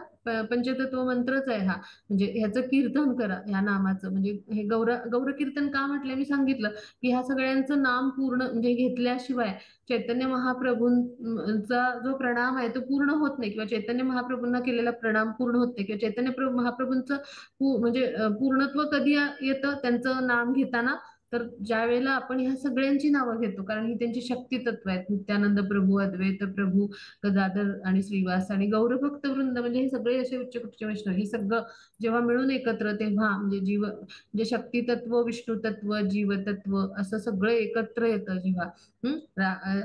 पंचतत्व मंत्रच आहे हा, म्हणजे ह्याचं कीर्तन करा ह्या नामाचं. म्हणजे हे गौर कीर्तन का म्हटलं, मी सांगितलं की ह्या सगळ्यांचं नाम पूर्ण म्हणजे घेतल्याशिवाय चैतन्य महाप्रभूंचा जो प्रणाम आहे तो पूर्ण होत नाही, किंवा चैतन्य महाप्रभूंना केलेला प्रणाम पूर्ण होत नाही, किंवा चैतन्य महाप्रभूंचं म्हणजे पूर्णत्व कधी येतं त्यांचं नाम घेताना, तर ज्या वेळेला आपण ह्या सगळ्यांची नावं घेतो, कारण ही त्यांची शक्ती तत्व आहेत, नित्यानंद प्रभू, अद्वैत प्रभू, गदाधर आणि श्रीवास आणि गौरभक्त वृंद, म्हणजे हे सगळे असे उच्च कुटचे वैष्णव, हे सगळं जेव्हा मिळून एकत्र, तेव्हा म्हणजे म्हणजे शक्ती तत्व, विष्णू तत्व, जीव तत्व असं सगळं एकत्र येतं जेव्हा.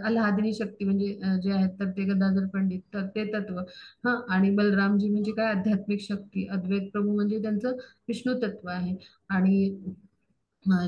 अल्हादिनी शक्ती म्हणजे जे आहेत तर ते गदाधर पंडित, तर ते तत्व. आणि बलरामजी म्हणजे काय, आध्यात्मिक शक्ती. अद्वैत प्रभू म्हणजे त्यांचं विष्णू तत्व आहे. आणि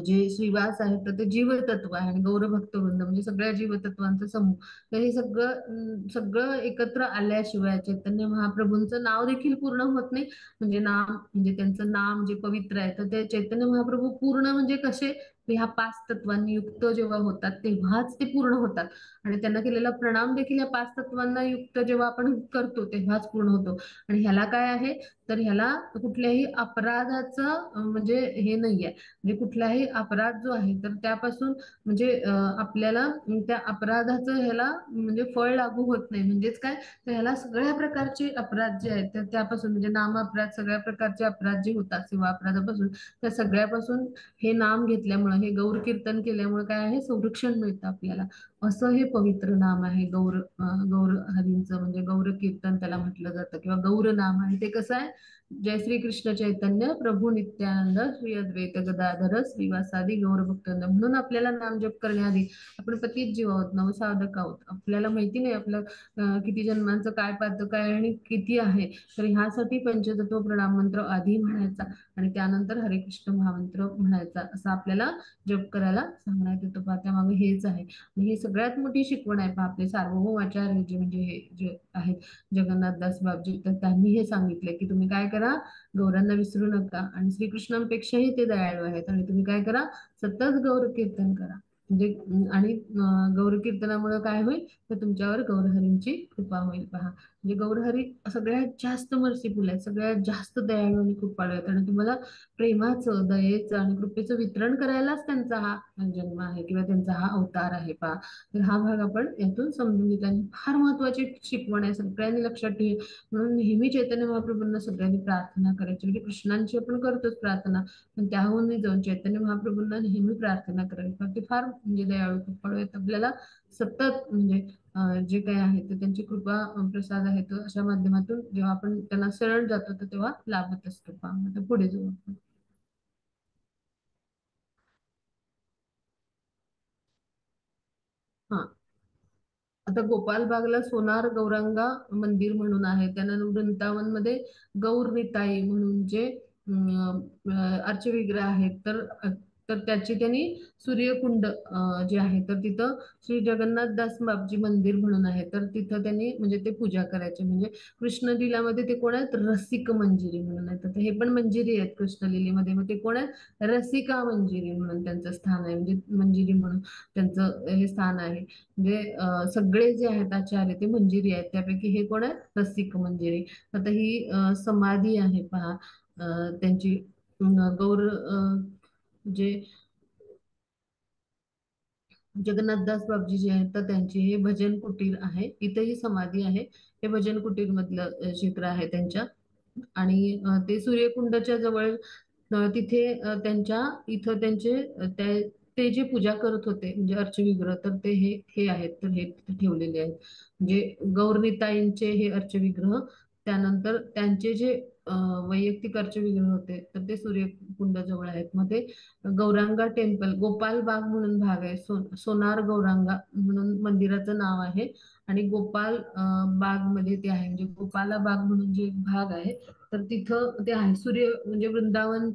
जे श्रीवास आहेत तर ते जीवतत्व आहे. आणि गौरभक्त वृंद म्हणजे सगळ्या जीवतत्वांचा समूह. तर हे सगळं सगळं एकत्र आल्याशिवाय चैतन्य महाप्रभूंचं नाव देखील पूर्ण होत नाही. म्हणजे नाम म्हणजे त्यांचं नाम जे पवित्र आहे, तर ते चैतन्य महाप्रभू पूर्ण म्हणजे कसे तर ह्या पाच तत्वांनी युक्त जेव्हा होतात तेव्हाच ते पूर्ण होतात. आणि त्यांना केलेला प्रणाम देखील या पाच तत्वांना युक्त जेव्हा आपण करतो तेव्हाच पूर्ण होतो. आणि ह्याला काय आहे, तर ह्याला कुठल्याही अपराधाचं म्हणजे हे नाहीये. म्हणजे कुठलाही अपराध जो आहे तर त्यापासून म्हणजे आपल्याला त्या अपराधाचं ह्याला म्हणजे फळ लागू होत नाही. म्हणजेच काय, तर ह्याला सगळ्या प्रकारचे अपराध जे आहेत तर त्यापासून म्हणजे नाम अपराध, सगळ्या प्रकारचे अपराध जे होतात सेवा अपराधापासून, त्या सगळ्यापासून हे नाम घेतल्यामुळे, हे गौर कीर्तन केल्यामुळे काय आहे, संरक्षण मिळतं आपल्याला. असं हे पवित्र नाम आहे गौर हरींचं, म्हणजे गौर कीर्तन त्याला म्हटलं जातं किंवा गौर नाम आहे. ते कसं आहे, जय श्री कृष्ण चैतन्य प्रभू नित्यानंद श्री अद्वैत गदाधर श्रीवासादि गौर भक्तवृंद. म्हणून आपल्याला नाम जप करण्याआधी आपण पतित जीव आहोत, नवसाधक आहोत, आपल्याला माहिती नाही आपलं किती जन्मांचं काय पातक आहे आणि किती आहे. तर ह्यासाठी पंचतत्व प्रणाम मंत्र आधी म्हणायचा आणि त्यानंतर हरे कृष्ण महामंत्र म्हणायचा, असं आपल्याला जप करायला सांगण्यात येतं. पहा त्यामागे हेच आहे. आणि ही सगळ्यात मोठी शिकवण आहे. पहा आपले सार्वभौम आचार्य जे म्हणजे हे जे आहेत जगन्नाथदास बाबजी, तर त्यांनी हे सांगितले की तुम्ही काय करा, गौरांना विसरू नका आणि श्रीकृष्णांपेक्षाही ते दयाळू आहेत आणि तुम्ही काय करा, सतत गौर कीर्तन करा. म्हणजे आणि गौर कीर्तनामुळे काय होईल, तर तुमच्यावर गौरहरींची कृपा होईल. पहा म्हणजे गौरहरी सगळ्यात जास्त मर्सीफुल आहेत, सगळ्यात जास्त दयाळू आणि कृपाळू आहेत आणि तुम्हाला प्रेमाचं, दयेचं आणि कृपेचं वितरण करायलाच त्यांचा हा जन्म आहे किंवा त्यांचा हा अवतार आहे. पहा तर हा भाग आपण यातून समजून घेतला आणि फार महत्वाची शिकवण आहे, सगळ्यांनी लक्षात ठेवा. म्हणून नेहमी चैतन्य महाप्रभूंना सगळ्यांनी प्रार्थना करायची. म्हणजे कृष्णांची आपण करतोच प्रार्थना, पण त्याहून जाऊन चैतन्य महाप्रभूंना नेहमी प्रार्थना करावी. कारण ते फार म्हणजे दयाळू कृपाळू आहेत, आपल्याला सतत म्हणजे जे काही आहे ते त्यांची कृपा प्रसाद आहे तो अशा माध्यमातून जेव्हा आपण त्यांना शरण जातो तर तेव्हा लाभत असतो. पहा आता पुढे जाऊ आपण. हा, आता गोपालबागला सोनार गौरांगा मंदिर म्हणून आहे. त्यानंतर वृंदावन मध्ये गौर निताई म्हणून जे अर्चविग्रह आहेत, तर त्याची त्यांनी सूर्यकुंड जे आहे तर तिथं श्री जगन्नाथदास बापजी मंदिर म्हणून आहे, तर तिथं त्यांनी म्हणजे ते पूजा करायचे. म्हणजे कृष्णलीलामध्ये ते कोण आहेत, रसिक मंजिरी म्हणून आहेत. तर हे पण मंजिरी आहेत कृष्णलीलेमध्ये, मग ते कोण आहेत, रसिका मंजिरी म्हणून त्यांचं स्थान आहे, म्हणजे मंजिरी म्हणून त्यांचं हे स्थान आहे. म्हणजे सगळे जे आहेत आचार्य ते मंजिरी आहेत, त्यापैकी हे कोण आहेत, रसिक मंजिरी. आता ही समाधी आहे. पहा त्यांची गौर जे जगन्नाथदास बाबजी जे आहेत तर त्यांची हे भजन कुटीर आहे, इथेही समाधी आहे. हे भजन कुटीर मधलं चित्र आहे त्यांच्या. आणि ते सूर्यकुंडाच्या जवळ तिथे त्यांच्या इथं त्यांचे ते जे पूजा करत होते म्हणजे अर्चविग्रह, तर ते हे आहेत, तर हे तिथे ठेवलेले आहेत. म्हणजे गौरनिताईंचे हे अर्चविग्रह. त्यानंतर त्यांचे जे वैयक्तिक अर्चविग्रह होते तर ते सूर्यकुंड जवळ आहेत. मग ते गौरांगा टेम्पल, गोपाल बाग म्हणून भाग आहे, सोनार गौरांगा म्हणून मंदिराचं नाव आहे. आणि गोपाल बाग मध्ये ते आहे, म्हणजे गोपाला बाग म्हणून जे भाग आहे तर तिथं ते आहे. सूर्य म्हणजे वृंदावन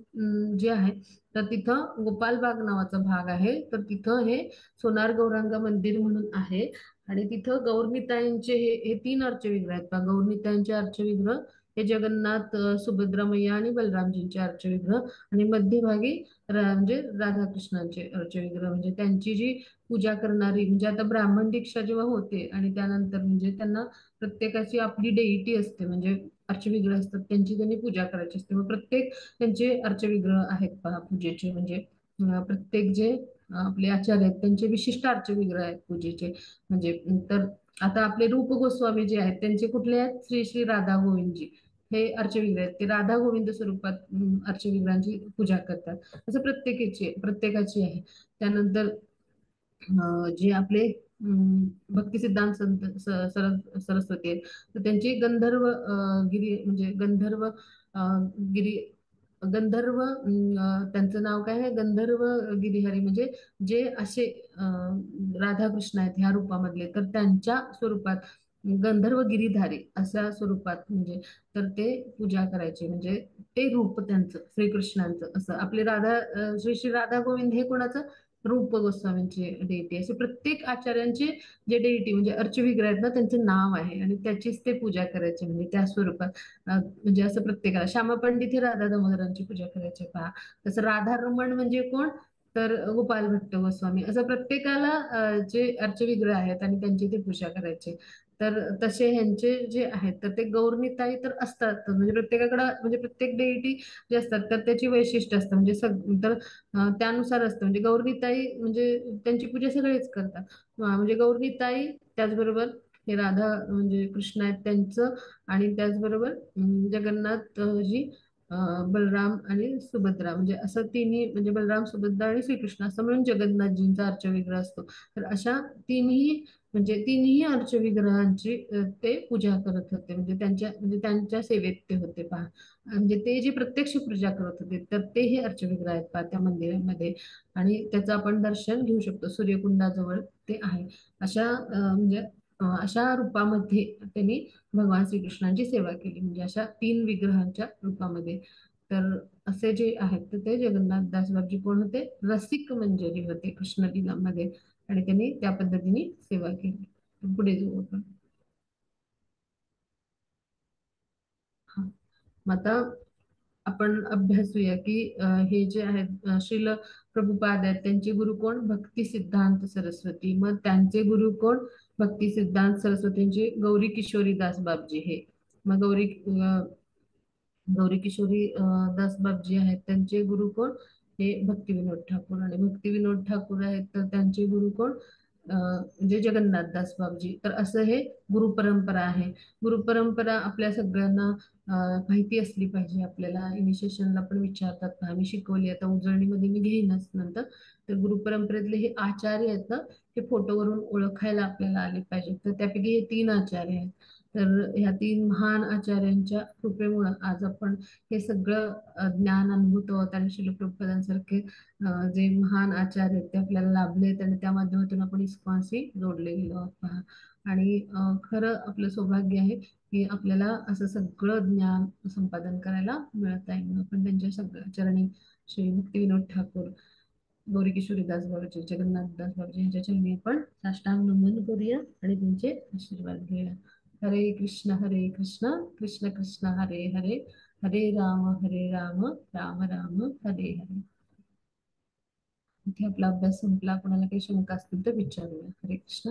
जे आहे तर तिथं गोपाल बाग नावाचा भाग आहे, तर तिथं हे सोनार गौरांगा मंदिर म्हणून आहे. आणि तिथं गौरनिताईंचे हे तीन अर्चविग्रह आहेत. पहा, गौरनिताईंचे अर्चविग्रह हे जगन्नाथ, सुभद्रा मैया आणि बलरामजींचे अर्चविग्रह. आणि मध्यभागी म्हणजे राधाकृष्णांचे अर्चविग्रह, म्हणजे त्यांची जी पूजा करणारी, म्हणजे आता ब्राह्मण दीक्षा जेव्हा होते आणि त्यानंतर म्हणजे त्यांना प्रत्येकाची आपली डेइटी असते, म्हणजे अर्चविग्रह असतात, त्यांची त्यांनी पूजा करायची असते. मग प्रत्येक त्यांचे अर्चविग्रह आहेत पहा पूजेचे. म्हणजे प्रत्येक जे आपले आचार्य आहेत त्यांचे विशिष्ट अर्चविग्रह आहेत पूजेचे. म्हणजे तर आता आपले रूप गोस्वामी जे आहेत त्यांचे कुठले आहेत, श्री श्री राधा गोविंदजी हे अर्चविग्रह आहेत. ते राधा गोविंद स्वरूपात अर्चविग्रहांची पूजा करतात. असं प्रत्येकाची आहे. त्यानंतर जे आपले भक्ती सिद्धांत संत सरस्वती आहेत, तर त्यांची गंधर्व गिरी म्हणजे गिरी गंधर्व त्यांचं नाव काय आहे, गंधर्व गिरिहरी. म्हणजे जे असे राधाकृष्ण आहेत ह्या रूपामधले, तर त्यांच्या स्वरूपात गंधर्व गिरीधारी अशा स्वरूपात म्हणजे तर ते पूजा करायचे. म्हणजे ते रूप त्यांचं श्रीकृष्णांचं असं. आपले श्री श्री राधा गोविंद हे कोणाचं, रूप गोस्वामींचे डेइटी. असे प्रत्येक आचार्यांचे जे डेइटी म्हणजे अर्चविग्रह आहेत ना त्यांचे नाव आहे आणि त्याचीच ते पूजा करायचे, म्हणजे त्या स्वरूपात. म्हणजे असं प्रत्येकाला श्यामा पंडित हे राधा दामोदरांची पूजा करायचे. पहा तसं राधा रमण म्हणजे कोण, तर गोपाल भट्ट गोस्वामी असं प्रत्येकाला जे अर्चविग्रह आहेत आणि त्यांची ते पूजा करायचे. तर तसे ह्यांचे जे आहेत तर ते गौरनीताई तर असतात, म्हणजे प्रत्येकाकडं म्हणजे प्रत्येक डेइटी जे असतात तर त्याची वैशिष्ट्य असतं, म्हणजे तर त्यानुसार असतं. म्हणजे गौरनीताई म्हणजे त्यांची पूजा सगळेच करतात. म्हणजे गौरनीताई, त्याचबरोबर हे राधा म्हणजे कृष्ण आहेत त्यांचं, आणि त्याचबरोबर जगन्नाथ जी बलराम आणि सुभद्रा, म्हणजे असं तिन्ही, म्हणजे बलराम, सुभद्रा आणि श्रीकृष्ण असं मिळून जगन्नाथजींचा अर्चविग्रह असतो. तर अशा तिन्ही, म्हणजे तिन्ही अर्चविग्रहांची ते पूजा करत होते, म्हणजे त्यांच्या सेवेत ते होते पहा. म्हणजे ते जे प्रत्यक्ष पूजा करत होते तर ते हे अर्चविग्रह आहेत पहा त्या मंदिरामध्ये. आणि त्याचं आपण दर्शन घेऊ शकतो, सूर्यकुंडाजवळ ते आहे. म्हणजे अशा रूपामध्ये त्यांनी भगवान श्रीकृष्णांची सेवा केली, म्हणजे अशा तीन विग्रहांच्या रूपामध्ये. तर असे जे आहेत तर ते जगन्नाथ दास बाबजी कोण होते? रसिक मंजरी होते कृष्णलीलामध्ये, आणि त्यांनी त्या पद्धतीने सेवा केली. पुढे जाऊ आपण. हा. मग आता आपण अभ्यासूया की हे जे आहेत श्रील प्रभुपाद आहेत त्यांचे गुरु कोण? भक्ती सिद्धांत सरस्वती. मग त्यांचे गुरु कोण? भक्ती सिद्धांत सरस्वतींचे गौरी किशोरी दास बाबजी हे. मग गौरी किशोरी दासबाब जी आहेत त्यांचे गुरु कोण? हे भक्तिविनोद ठाकूर. आणि भक्तिविनोद ठाकूर आहेत तर त्यांचे गुरु कोण? म्हणजे जगन्नाथ दास बाबजी. तर असं हे गुरु परंपरा आहे. गुरु परंपरा आपल्या सगळ्यांना माहिती असली पाहिजे. आपल्याला इनिशिएशनला पण विचारतात, आम्ही शिकवली आता उजळणीमध्ये मी घेईनच नंतर. तर गुरु परंपरेतले हे आचार्य आहेत ना, हे फोटोवरून ओळखायला आपल्याला आले पाहिजे. तर त्यापैकी हे तीन आचार्य आहेत. तर ह्या तीन महान आचार्यांच्या कृपेमुळं आज आपण हे सगळं ज्ञान अनुभवतो आहोत. आणि श्रील प्रभुपादांसारखे जे महान आचार्य आहेत ते आपल्याला लाभलेत, आणि त्या माध्यमातून आपण इस्कॉनशी जोडले गेलो आहोत पहा. आणि खरं आपलं सौभाग्य आहे की आपल्याला असं सगळं ज्ञान संपादन करायला मिळत आहे. म्हणून आपण त्यांच्या सगळ्या चरणी, श्री भक्तिविनोद ठाकूर, गौरी किशोरीदास बाबाजी, जगन्नाथदास बाबाजी यांच्या चरणी आपण साष्टांग नमन करूया आणि त्यांचे आशीर्वाद घेऊया. हरे कृष्ण कृष्ण कृष्ण हरे हरे, हरे राम राम राम हरे हरे. इथे आपला अभ्यास संपला. कोणाला काही शंका असतील तर विचारूया. हरे कृष्ण.